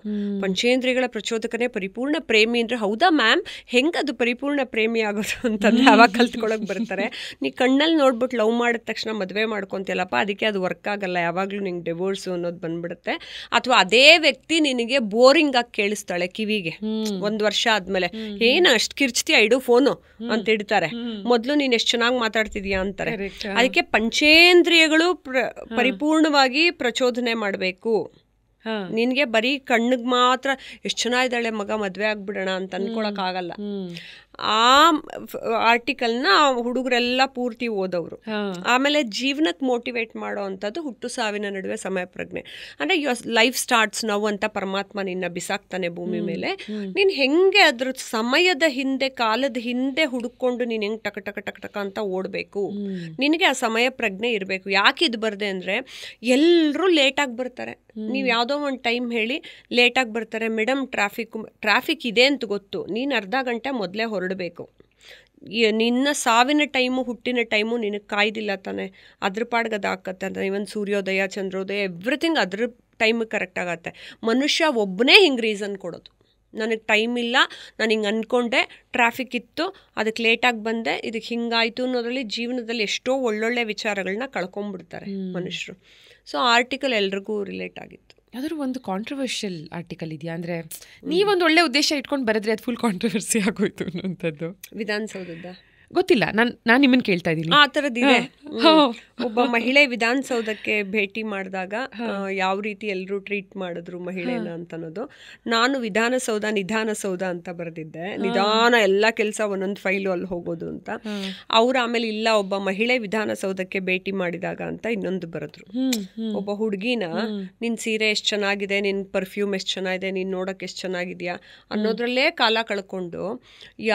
ಪಂಚೇಂದ್ರಿಯಗಳ ಪ್ರಚೋದಕನೇ ಪರಿಪೂರ್ಣ ಪ್ರೇಮಿ ಅಂದರೆ ಹೌದಾ ಮ್ಯಾಮ್ ಹೆಂಗೆ ಅದು ಪರಿಪೂರ್ಣ ಪ್ರೇಮಿ ಆಗೋದು ಅಂತಂದ್ರೆ ಯಾವಾಗ ಕಲ್ತ್ಕೊಳಕ್ಕೆ ಬರ್ತಾರೆ. ನೀ ಕಣ್ಣಲ್ಲಿ ನೋಡ್ಬಿಟ್ಟು ಲವ್ ಮಾಡಿದ ತಕ್ಷಣ ಮದುವೆ ಮಾಡ್ಕೊತಿಯಲ್ಲಪ್ಪ, ಅದಕ್ಕೆ ಅದು ವರ್ಕ್ ಆಗಲ್ಲ, ಯಾವಾಗಲೂ ನಿಂಗೆ ಡಿವೋರ್ಸು ಅನ್ನೋದು ಬಂದ್ಬಿಡುತ್ತೆ. ಅಥವಾ ಅದೇ ವ್ಯಕ್ತಿ ನಿನಗೆ ಬೋರಿಂಗ್ ಆಗಿ ಕೇಳಿಸ್ತಾಳೆ ಕಿವಿಗೆ 1 ವರ್ಷ ಆದ್ಮೇಲೆ, ಏನು ಅಷ್ಟು ಕಿರ್ಚ್ತೀಯ ಇಡು ಫೋನು ಅಂತ ಇಡ್ತಾರೆ. ಮೊದಲು ನೀನು ಎಷ್ಟು ಚೆನ್ನಾಗಿ ಮಾತಾಡ್ತಿದ್ಯಾ ಅಂತಾರೆ. ಅದಕ್ಕೆ ಪಂಚೇಂದ್ರಿಯಗಳು ಪರಿಪೂರ್ಣವಾಗಿ ಪ್ರಚೋದನೆ ಮಾಡಬೇಕು. ನಿನಗೆ ಬರೀ ಕಣ್ಣಿಗೆ ಮಾತ್ರ ಎಷ್ಟು ಚೆನ್ನಾಗಿದ್ದಾಳೆ ಮಗ ಮದುವೆ ಆಗ್ಬಿಡೋಣ ಅಂತ ಅನ್ಕೊಳಕ್ಕಾಗಲ್ಲ. ಆ ಆರ್ಟಿಕಲ್ನ ಹುಡುಗರೆಲ್ಲ ಪೂರ್ತಿ ಓದೋರು. ಆಮೇಲೆ ಜೀವನಕ್ಕೆ ಮೋಟಿವೇಟ್ ಮಾಡೋ ಅಂಥದ್ದು ಹುಟ್ಟು ಸಾವಿನ ನಡುವೆ ಸಮಯ ಪ್ರಜ್ಞೆ. ಅಂದರೆ ಯುವರ್ ಲೈಫ್ ಸ್ಟಾರ್ಟ್ಸ್ ನೌ ಅಂತ ಪರಮಾತ್ಮ ನಿನ್ನ ಬಿಸಾಕ್ತಾನೆ ಭೂಮಿ ಮೇಲೆ. ನೀನು ಹೆಂಗೆ ಅದ್ರ ಸಮಯದ ಹಿಂದೆ ಕಾಲದ ಹಿಂದೆ ಹುಡುಕೊಂಡು ನೀನು ಹೆಂಗೆ ಟಕ ಟಕ ಟಕ ಟಕ ಅಂತ ಓಡಬೇಕು. ನಿನಗೆ ಆ ಸಮಯ ಪ್ರಜ್ಞೆ ಇರಬೇಕು. ಯಾಕೆ ಇದು ಬರದೆ ಅಂದರೆ ಎಲ್ಲರೂ ಲೇಟಾಗಿ ಬರ್ತಾರೆ. ನೀವು ಯಾವುದೋ ಒಂದು ಟೈಮ್ ಹೇಳಿ ಲೇಟಾಗಿ ಬರ್ತಾರೆ. ಮೇಡಮ್ ಟ್ರಾಫಿಕ್ ಇದೆ ಅಂತ ಗೊತ್ತು, ನೀನು ಅರ್ಧ ಗಂಟೆ ಮೊದಲೇ ಹೊರಡಬೇಕು. ನಿನ್ನ ಸಾವಿನ ಟೈಮು ಹುಟ್ಟಿನ ಟೈಮು ನಿನಗೆ ಕಾಯ್ದಿಲ್ಲ ತಾನೆ, ಅದ್ರ ಪಾಡ್ಗೆ ಅದು ಹಾಕತ್ತೆ ಅಂತ. ಇವನ್ ಸೂರ್ಯೋದಯ ಚಂದ್ರೋದಯ ಎವ್ರಿಥಿಂಗ್ ಅದ್ರ ಟೈಮಿಗೆ ಕರೆಕ್ಟ್ ಆಗತ್ತೆ. ಮನುಷ್ಯ ಒಬ್ಬನೇ ಹಿಂಗೆ ರೀಸನ್ ಕೊಡೋದು, ನನಗೆ ಟೈಮ್ ಇಲ್ಲ, ನಾನು ಹಿಂಗೆ ಅಂದ್ಕೊಂಡೆ, ಟ್ರಾಫಿಕ್ ಇತ್ತು, ಅದಕ್ಕೆ ಲೇಟಾಗಿ ಬಂದೆ, ಇದಕ್ಕೆ ಹಿಂಗಾಯಿತು ಅನ್ನೋದ್ರಲ್ಲಿ ಜೀವನದಲ್ಲಿ ಎಷ್ಟೋ ಒಳ್ಳೊಳ್ಳೆ ವಿಚಾರಗಳನ್ನ ಕಳ್ಕೊಂಡ್ಬಿಡ್ತಾರೆ ಮನುಷ್ಯರು. ಸೊ ಆರ್ಟಿಕಲ್ ಎಲ್ರಿಗೂ ರಿಲೇಟ್ ಆಗಿತ್ತು. ಯಾವ್ದಾದ್ರು ಒಂದು ಕಾಂಟ್ರವರ್ಷಿಯಲ್ ಆರ್ಟಿಕಲ್ ಇದೆಯಾ? ಅಂದರೆ ನೀವೊಂದು ಒಳ್ಳೆ ಉದ್ದೇಶ ಇಟ್ಕೊಂಡು ಬರೆದ್ರೆ ಅದು ಫುಲ್ ಕಾಂಟ್ರವರ್ಸಿ ಆಗೋಯ್ತು ಅನ್ನೋಂಥದ್ದು. ವಿಧಾನಸೌಧದ ಗೊತ್ತಿಲ್ಲ, ನಾನು ನಿಮ್ಮನ್ನು ಕೇಳ್ತಾ ಇದ್ದೀನಿ. ಆ ಥರದ್ದಿದೆ. ಒಬ್ಬ ಮಹಿಳೆ ವಿಧಾನಸೌಧಕ್ಕೆ ಭೇಟಿ ಮಾಡಿದಾಗ ಯಾವ ರೀತಿ ಎಲ್ಲರೂ ಟ್ರೀಟ್ ಮಾಡಿದ್ರು ಮಹಿಳೆನ ಅಂತ ಅನ್ನೋದು. ನಾನು ನಿಧಾನಸೌಧ ಅಂತ ಬರೆದಿದ್ದೆ. ನಿಧಾನ ಎಲ್ಲ ಕೆಲಸ ಒಂದೊಂದು ಫೈಲು ಅಲ್ಲಿ ಹೋಗೋದು ಅಂತ. ಅವ್ರು ಆಮೇಲೆ ಇಲ್ಲ ಒಬ್ಬ ಮಹಿಳೆ ವಿಧಾನಸೌಧಕ್ಕೆ ಭೇಟಿ ಮಾಡಿದಾಗ ಅಂತ ಇನ್ನೊಂದು ಬರೆದ್ರು. ಒಬ್ಬ ಹುಡುಗಿನ ನಿನ್ ಸೀರೆ ಎಷ್ಟು ಚೆನ್ನಾಗಿದೆ, ನಿನ್ ಪರ್ಫ್ಯೂಮ್ ಎಷ್ಟು ಚೆನ್ನಾಗಿದೆ, ನೀನ್ ನೋಡಕ್ ಎಷ್ಟು ಚೆನ್ನಾಗಿದ್ಯಾ ಅನ್ನೋದ್ರಲ್ಲೇ ಕಾಲ ಕಳ್ಕೊಂಡು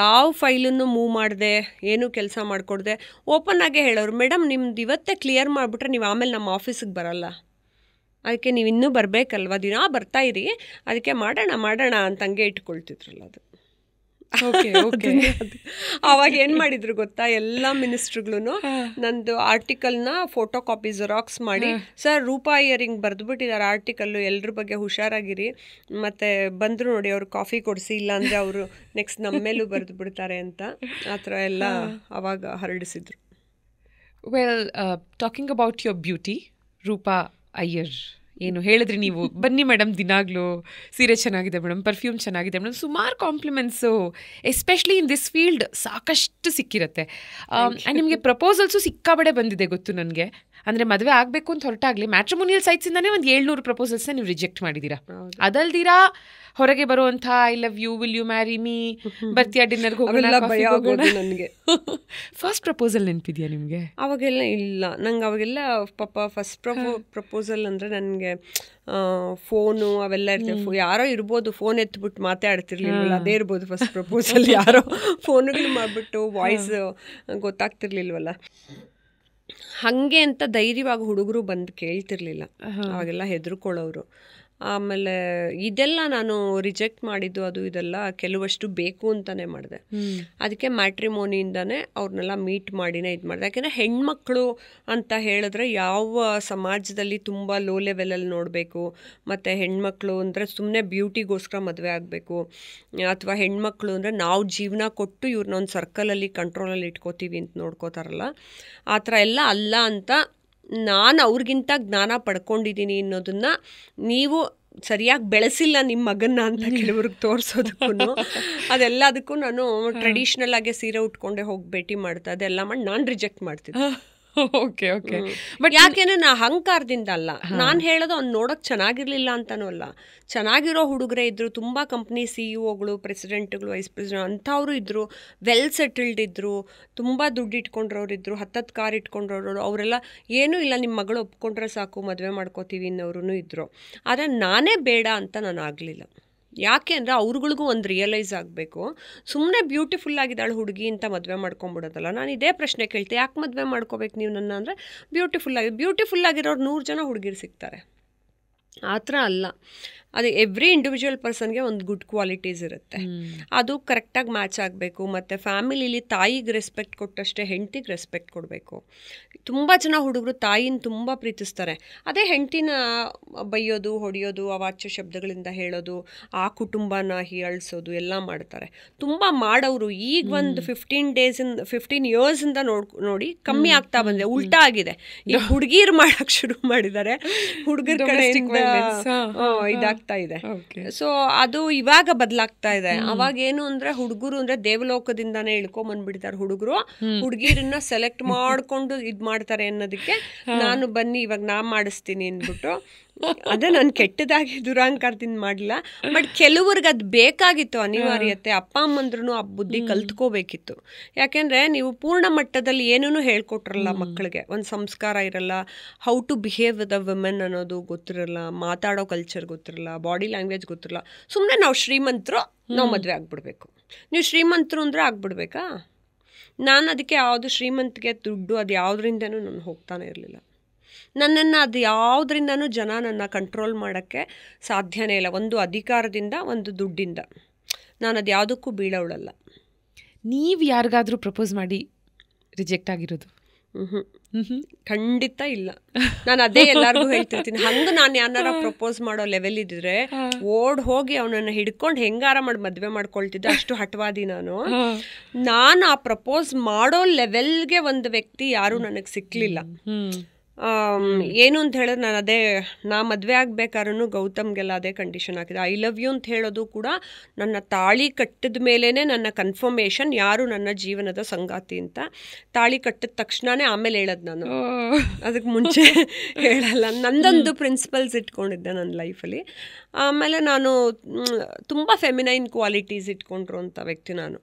ಯಾವ ಫೈಲನ್ನು ಮೂವ್ ಮಾಡಿದೆ, ಏನು ಕೆಲಸ ಮಾಡಿಕೊಡ್ದೆ ಓಪನ್ ಆಗೇ ಹೇಳೋರು, ಮೇಡಮ್ ನಿಮ್ದು ಇವತ್ತೇ ಕ್ಲಿಯರ್ ಮಾಡಿಬಿಟ್ರೆ ನೀವು ಆಮೇಲೆ ನಮ್ಮ ಆಫೀಸಿಗೆ ಬರಲ್ಲ, ಅದಕ್ಕೆ ನೀವು ಇನ್ನೂ ಬರಬೇಕಲ್ವ, ದಿನ ಬರ್ತಾ ಇರಿ, ಅದಕ್ಕೆ ಮಾಡೋಣ ಅಂತ ಹಂಗೆ ಇಟ್ಕೊಳ್ತಿದ್ರಲ್ಲ ಅದು. ಅವಾಗ ಏನು ಮಾಡಿದ್ರು ಗೊತ್ತಾ, ಎಲ್ಲ ಮಿನಿಸ್ಟ್ರುಗಳು ನಂದು ಆರ್ಟಿಕಲ್ನ ಫೋಟೋ ಕಾಪಿ ಜೆರಾಕ್ಸ್ ಮಾಡಿ, ಸರ್ ರೂಪಾ ಅಯ್ಯರಿಂಗ್ ಬರೆದುಬಿಟ್ಟಿದ್ದಾರೆ ಆರ್ಟಿಕಲ್ಲು, ಎಲ್ರ ಬಗ್ಗೆ ಹುಷಾರಾಗಿರಿ, ಮತ್ತು ಬಂದರು ನೋಡಿ ಅವ್ರು ಕಾಫಿ ಕೊಡಿಸಿ, ಇಲ್ಲಾಂದರೆ ಅವರು ನೆಕ್ಸ್ಟ್ ನಮ್ಮ ಮೇಲೂ ಬರೆದು ಬಿಡ್ತಾರೆ ಅಂತ ಆ ಥರ ಎಲ್ಲ ಅವಾಗ ಹರಡಿಸಿದ್ರು. Well, talking about your beauty, Roopa Iyer ಏನು ಹೇಳಿದ್ರಿ ನೀವು, ಬನ್ನಿ ಮೇಡಮ್ ದಿನಾಗ್ಲೂ ಸೀರೆ ಚೆನ್ನಾಗಿದೆ ಮೇಡಮ್, ಪರ್ಫ್ಯೂಮ್ ಚೆನ್ನಾಗಿದೆ ಮೇಡಮ್, ಸುಮಾರು ಕಾಂಪ್ಲಿಮೆಂಟ್ಸು ಎಸ್ಪೆಷಲಿ ಇನ್ ದಿಸ್ ಫೀಲ್ಡ್ ಸಾಕಷ್ಟು ಸಿಕ್ಕಿರುತ್ತೆ. ಆ್ಯಂಡ್ ನಿಮಗೆ ಪ್ರಪೋಸಲ್ಸು ಸಿಕ್ಕಾಬಡೆ ಬಂದಿದೆ ಗೊತ್ತು ನನಗೆ. ಅಂದರೆ ಮದುವೆ ಆಗಬೇಕು ಅಂತ ಹೊರಟಾಗಲಿ ಮ್ಯಾಟ್ರಿಮೋನಿಯಲ್ ಸೈಟ್ಸಿಂದಾನೇ ಒಂದು 700 ಪ್ರಪೋಸಲ್ಸ್ನ ನೀವು ರಿಜೆಕ್ಟ್ ಮಾಡಿದ್ದೀರಾ. ಅದಲ್ದಿರಾ ಹೊರಗೆ ಬರುವಂಥ I love you, will you marry me, ಬರ್ತೀಯಾ ಡಿನ್ನರ್ಗೆ ಹೋಗೋಣ ನನಗೆ. ಫಸ್ಟ್ ಪ್ರಪೋಸಲ್ ನೆನಪಿದೆಯಾ ನಿಮಗೆ? ಅವಾಗೆಲ್ಲ ಇಲ್ಲ ನಂಗೆ, ಅವಾಗೆಲ್ಲ ಪಾಪ ಫಸ್ಟ್ ಪ್ರಪೋಸಲ್ ಅಂದರೆ ನನಗೆ ಫೋನು ಅವೆಲ್ಲ ಇರ್ತವೆ. ಯಾರೋ ಇರ್ಬೋದು ಫೋನ್ ಎತ್ಬಿಟ್ಟು ಮಾತಾಡ್ತಿರ್ಲಿಲ್ವಲ್ಲ, ಅದೇ ಇರ್ಬೋದು ಫಸ್ಟ್ ಪ್ರಪೋಸಲ್. ಯಾರೋ ಫೋನುಗಳು ಮಾಡಿಬಿಟ್ಟು ವಾಯ್ಸ್ ಗೊತ್ತಾಗ್ತಿರ್ಲಿಲ್ವಲ್ಲ, ಹಾಗೆ ಅಂತ ಧೈರ್ಯವಾಗಿ ಹುಡುಗರು ಬಂದು ಕೇಳ್ತಿರ್ಲಿಲ್ಲ. ಅವಾಗೆಲ್ಲ ಹೆದರ್ಕೊಳ್ಳೋರು. ಆಮೇಲೆ ಇದೆಲ್ಲ ನಾನು ರಿಜೆಕ್ಟ್ ಮಾಡಿದ್ದು ಅದು ಇದೆಲ್ಲ ಕೆಲವಷ್ಟು ಬೇಕು ಅಂತಲೇ ಮಾಡಿದೆ. ಅದಕ್ಕೆ ಮ್ಯಾಟ್ರಿಮೋನಿಯಿಂದನೇ ಅವ್ರನ್ನೆಲ್ಲ ಮೀಟ್ ಮಾಡಿನೇ ಇದು ಮಾಡಿದೆ. ಯಾಕೆಂದರೆ ಹೆಣ್ಮಕ್ಳು ಅಂತ ಹೇಳಿದ್ರೆ ಯಾವ ಸಮಾಜದಲ್ಲಿ ತುಂಬ ಲೋ ಲೆವೆಲಲ್ಲಿ ನೋಡಬೇಕು, ಮತ್ತು ಹೆಣ್ಮಕ್ಳು ಅಂದರೆ ಸುಮ್ಮನೆ ಬ್ಯೂಟಿಗೋಸ್ಕರ ಮದುವೆ ಆಗಬೇಕು, ಅಥವಾ ಹೆಣ್ಮಕ್ಳು ಅಂದರೆ ನಾವು ಜೀವನ ಕೊಟ್ಟು ಇವ್ರನ್ನ ಒಂದು ಸರ್ಕಲಲ್ಲಿ ಕಂಟ್ರೋಲಲ್ಲಿ ಇಟ್ಕೋತೀವಿ ಅಂತ ನೋಡ್ಕೋತಾರಲ್ಲ, ಆ ಥರ ಎಲ್ಲ ಅಲ್ಲ ಅಂತ ನಾನು ಅವ್ರಿಗಿಂತ ಜ್ಞಾನ ಪಡ್ಕೊಂಡಿದ್ದೀನಿ ಅನ್ನೋದನ್ನು ನೀವು ಸರಿಯಾಗಿ ಬೆಳೆಸಿಲ್ಲ ನಿಮ್ಮ ಮಗನ್ನ ಅಂತ ಕೆಲವ್ರಿಗೆ ತೋರಿಸೋದಕ್ಕೂ ಅದೆಲ್ಲದಕ್ಕೂ ನಾನು ಟ್ರೆಡಿಷ್ನಲ್ ಆಗಿ ಸೀರೆ ಉಟ್ಕೊಂಡೆ ಹೋಗಿ ಭೇಟಿ ಮಾಡ್ತಾ ಅದೆಲ್ಲ ಮಾಡಿ ನಾನು ರಿಜೆಕ್ಟ್ ಮಾಡ್ತಿದ್ದೆ. Okay okay. ಬಟ್ ಯಾಕೆಂದ್ರೆ ನಾ ಅಹಂಕಾರದಿಂದ ಅಲ್ಲ, ನಾನು ಹೇಳೋದು ಅವ್ನು ನೋಡೋಕೆ ಚೆನ್ನಾಗಿರ್ಲಿಲ್ಲ ಅಂತನೂ ಅಲ್ಲ. ಚೆನ್ನಾಗಿರೋ ಹುಡುಗರೇ ಇದ್ರು, ತುಂಬ ಕಂಪ್ನಿ CEO ಗಳು, ಪ್ರೆಸಿಡೆಂಟ್ಗಳು, ವೈಸ್ ಪ್ರೆಸಿಡೆಂಟ್ ಅಂಥವರು ಇದ್ದರು, ವೆಲ್ ಸೆಟಲ್ಡ್ ಇದ್ದರು, ತುಂಬ ದುಡ್ಡು ಇಟ್ಕೊಂಡ್ರವ್ರು ಇದ್ದರು, 10 ಕಾರ್ ಇಟ್ಕೊಂಡ್ರವ್ರು, ಅವರೆಲ್ಲ ಏನೂ ಇಲ್ಲ ನಿಮ್ಮ ಮಗಳು ಒಪ್ಕೊಂಡ್ರೆ ಸಾಕು ಮದುವೆ ಮಾಡ್ಕೋತೀವಿ ಅನ್ನೋರು ಇದ್ದರು. ಆದರೆ ನಾನೇ ಬೇಡ ಅಂತ ನಾನು ಆಗಲಿಲ್ಲ. ಯಾಕೆ ಅಂದರೆ ಅವ್ರುಗಳಿಗೂ ಒಂದು ರಿಯಲೈಸ್ ಆಗಬೇಕು. ಸುಮ್ಮನೆ ಬ್ಯೂಟಿಫುಲ್ ಆಗಿದ್ದಾಳೆ ಹುಡುಗಿ ಅಂತ ಮದುವೆ ಮಾಡ್ಕೊಂಬಿಡೋದಲ್ಲ. ನಾನು ಇದೇ ಪ್ರಶ್ನೆ ಕೇಳ್ತೆ, ಯಾಕೆ ಮದುವೆ ಮಾಡ್ಕೋಬೇಕು ನೀವು ನನ್ನ ಅಂದರೆ ಬ್ಯೂಟಿಫುಲ್ ಆಗಿರೋರು 100 ಜನ ಹುಡುಗಿರು ಸಿಗ್ತಾರೆ, ಆ ಥರ ಅಲ್ಲ. ಅದು ಎವ್ರಿ ಇಂಡಿವಿಜುವಲ್ ಪರ್ಸನ್ಗೆ ಒಂದು ಗುಡ್ ಕ್ವಾಲಿಟೀಸ್ ಇರುತ್ತೆ. ಅದು ಕರೆಕ್ಟಾಗಿ ಮ್ಯಾಚ್ ಆಗಬೇಕು. ಮತ್ತು ಫ್ಯಾಮಿಲಿಲಿ ತಾಯಿಗೆ ರೆಸ್ಪೆಕ್ಟ್ ಕೊಟ್ಟಷ್ಟೇ ಹೆಂಡ್ತಿಗೆ ರೆಸ್ಪೆಕ್ಟ್ ಕೊಡಬೇಕು. ತುಂಬ ಜನ ಹುಡುಗರು ತಾಯಿನ ತುಂಬ ಪ್ರೀತಿಸ್ತಾರೆ, ಅದೇ ಹೆಂಡ್ತಿನ ಬೈಯೋದು, ಹೊಡೆಯೋದು, ಅವಾಚ್ಯ ಶಬ್ದಗಳಿಂದ ಹೇಳೋದು, ಆ ಕುಟುಂಬನ ಹೀಯಾಳಿಸೋದು ಎಲ್ಲ ಮಾಡ್ತಾರೆ. ತುಂಬ ಮಾಡೋರು ಈಗ ಒಂದು 15 ಇಯರ್ಸಿಂದ ನೋಡಿ ಕಮ್ಮಿ ಆಗ್ತಾ ಬಂದಿದೆ. ಉಲ್ಟಾ ಆಗಿದೆ. ಈಗ ಹುಡುಗಿರು ಮಾಡಕ್ಕೆ ಶುರು ಮಾಡಿದ್ದಾರೆ, ಹುಡುಗರ ಕಡೆಯಿಂದ ಇದಾಗ್ತಾ ಇದೆ. ಸೊ ಅದು ಇವಾಗ ಬದಲಾಗ್ತಾ ಇದೆ. ಅವಾಗ ಏನು ಅಂದ್ರೆ ಹುಡುಗರು ಅಂದ್ರೆ ದೇವಲೋಕದಿಂದಾನೇ ಇಳ್ಕೊಂಬಂದ್ಬಿಡ್ತಾರೆ ಹುಡುಗರು, ಹುಡುಗಿರನ್ನ ಸೆಲೆಕ್ಟ್ ಮಾಡ್ಕೊಂಡು ಇದ್ ಮಾಡ್ತಾರೆ ಅನ್ನೋದಕ್ಕೆ ನಾನು ಬನ್ನಿ ಇವಾಗ ನಾ ಮಾಡಿಸ್ತೀನಿ ಅಂದ್ಬಿಟ್ಟು, ಅದೇ ನಾನು ಕೆಟ್ಟದಾಗಿ ದುರಾಂಕಾರದಿಂದ ಮಾಡಲಿಲ್ಲ, ಬಟ್ ಕೆಲವ್ರಿಗೆ ಅದು ಬೇಕಾಗಿತ್ತು, ಅನಿವಾರ್ಯತೆ. ಅಪ್ಪ ಅಮ್ಮಂದ್ರೂ ಆ ಬುದ್ಧಿ ಕಲ್ತ್ಕೋಬೇಕಿತ್ತು. ಯಾಕೆಂದರೆ ನೀವು ಪೂರ್ಣ ಮಟ್ಟದಲ್ಲಿ ಏನೂ ಹೇಳ್ಕೊಟ್ರಲ್ಲ ಮಕ್ಕಳಿಗೆ, ಒಂದು ಸಂಸ್ಕಾರ ಇರಲ್ಲ, how to behave with a women ಅನ್ನೋದು ಗೊತ್ತಿರಲ್ಲ, ಮಾತಾಡೋ ಕಲ್ಚರ್ ಗೊತ್ತಿರಲ್ಲ, ಬಾಡಿ ಲ್ಯಾಂಗ್ವೇಜ್ ಗೊತ್ತಿರಲ್ಲ. ಸುಮ್ಮನೆ ನಾವು ಶ್ರೀಮಂತರು, ನಾವು ಮದುವೆ ಆಗ್ಬಿಡ್ಬೇಕು. ನೀವು ಶ್ರೀಮಂತರು ಅಂದರೆ ಆಗ್ಬಿಡ್ಬೇಕಾ? ನಾನು ಅದಕ್ಕೆ ಯಾವುದು ಶ್ರೀಮಂತಿಗೆ ದುಡ್ಡು ಅದು ಯಾವುದರಿಂದನೂ ನಾನು ಹೋಗ್ತಾನೆ ಇರಲಿಲ್ಲ. ನನ್ನನ್ನು ಅದು ಯಾವುದರಿಂದನೂ ಜನ ನನ್ನ ಕಂಟ್ರೋಲ್ ಮಾಡೋಕ್ಕೆ ಸಾಧ್ಯನೇ ಇಲ್ಲ. ಒಂದು ಅಧಿಕಾರದಿಂದ, ಒಂದು ದುಡ್ಡಿಂದ. ನಾನು ಅದು ಯಾವುದಕ್ಕೂ ಬೀಳೋಳಲ್ಲ. ನೀವು ಯಾರಿಗಾದರೂ ಪ್ರಪೋಸ್ ಮಾಡಿ ರಿಜೆಕ್ಟ್ ಆಗಿರೋದು? ಖಂಡಿತ ಇಲ್ಲ. ನಾನು ಅದೇ ಎಲ್ಲರಿಗೂ ಹೇಳ್ತಿರ್ತೀನಿ, ಹಂಗೆ ನಾನು ಯಾರ ಪ್ರಪೋಸ್ ಮಾಡೋ ಲೆವೆಲ್ ಇದ್ದಿದ್ರೆ ಓಡ್ ಹೋಗಿ ಅವನನ್ನು ಹಿಡ್ಕೊಂಡು ಹೆಂಗಾರ ಮಾಡಿ ಮದುವೆ ಮಾಡ್ಕೊಳ್ತಿದ್ದೆ. ಅಷ್ಟು ಹಠವಾದಿ ನಾನು ಆ ಪ್ರಪೋಸ್ ಮಾಡೋ ಲೆವೆಲ್ಗೆ ಒಂದು ವ್ಯಕ್ತಿ ಯಾರೂ ನನಗೆ ಸಿಕ್ಕಲಿಲ್ಲ. ಏನು ಅಂತ ಹೇಳಿದ್ರೆ ನಾನು ಅದೇ ನಾ ಮದುವೆ ಆಗ್ಬೇಕಾದ್ರೂ ಗೌತಮ್ಗೆಲ್ಲ ಅದೇ ಕಂಡೀಷನ್ ಹಾಕಿದೆ. ಐ ಲವ್ ಯು ಅಂತ ಹೇಳೋದು ಕೂಡ ನನ್ನ ತಾಳಿ ಕಟ್ಟಿದ ಮೇಲೇ ನನ್ನ ಕನ್ಫರ್ಮೇಷನ್ ಯಾರು ನನ್ನ ಜೀವನದ ಸಂಗಾತಿ ಅಂತ. ತಾಳಿ ಕಟ್ಟಿದ ತಕ್ಷಣವೇ ಆಮೇಲೆ ಹೇಳೋದು ನಾನು, ಅದಕ್ಕೆ ಮುಂಚೆ ಹೇಳಲ್ಲ. ನಂದೊಂದು ಪ್ರಿನ್ಸಿಪಲ್ಸ್ ಇಟ್ಕೊಂಡಿದ್ದೆ ನನ್ನ ಲೈಫಲ್ಲಿ. ಆಮೇಲೆ ನಾನು ತುಂಬ ಫೆಮಿನೈನ್ ಕ್ವಾಲಿಟೀಸ್ ಇಟ್ಕೊಂಡ್ರು ಅಂತ ವ್ಯಕ್ತಿ ನಾನು.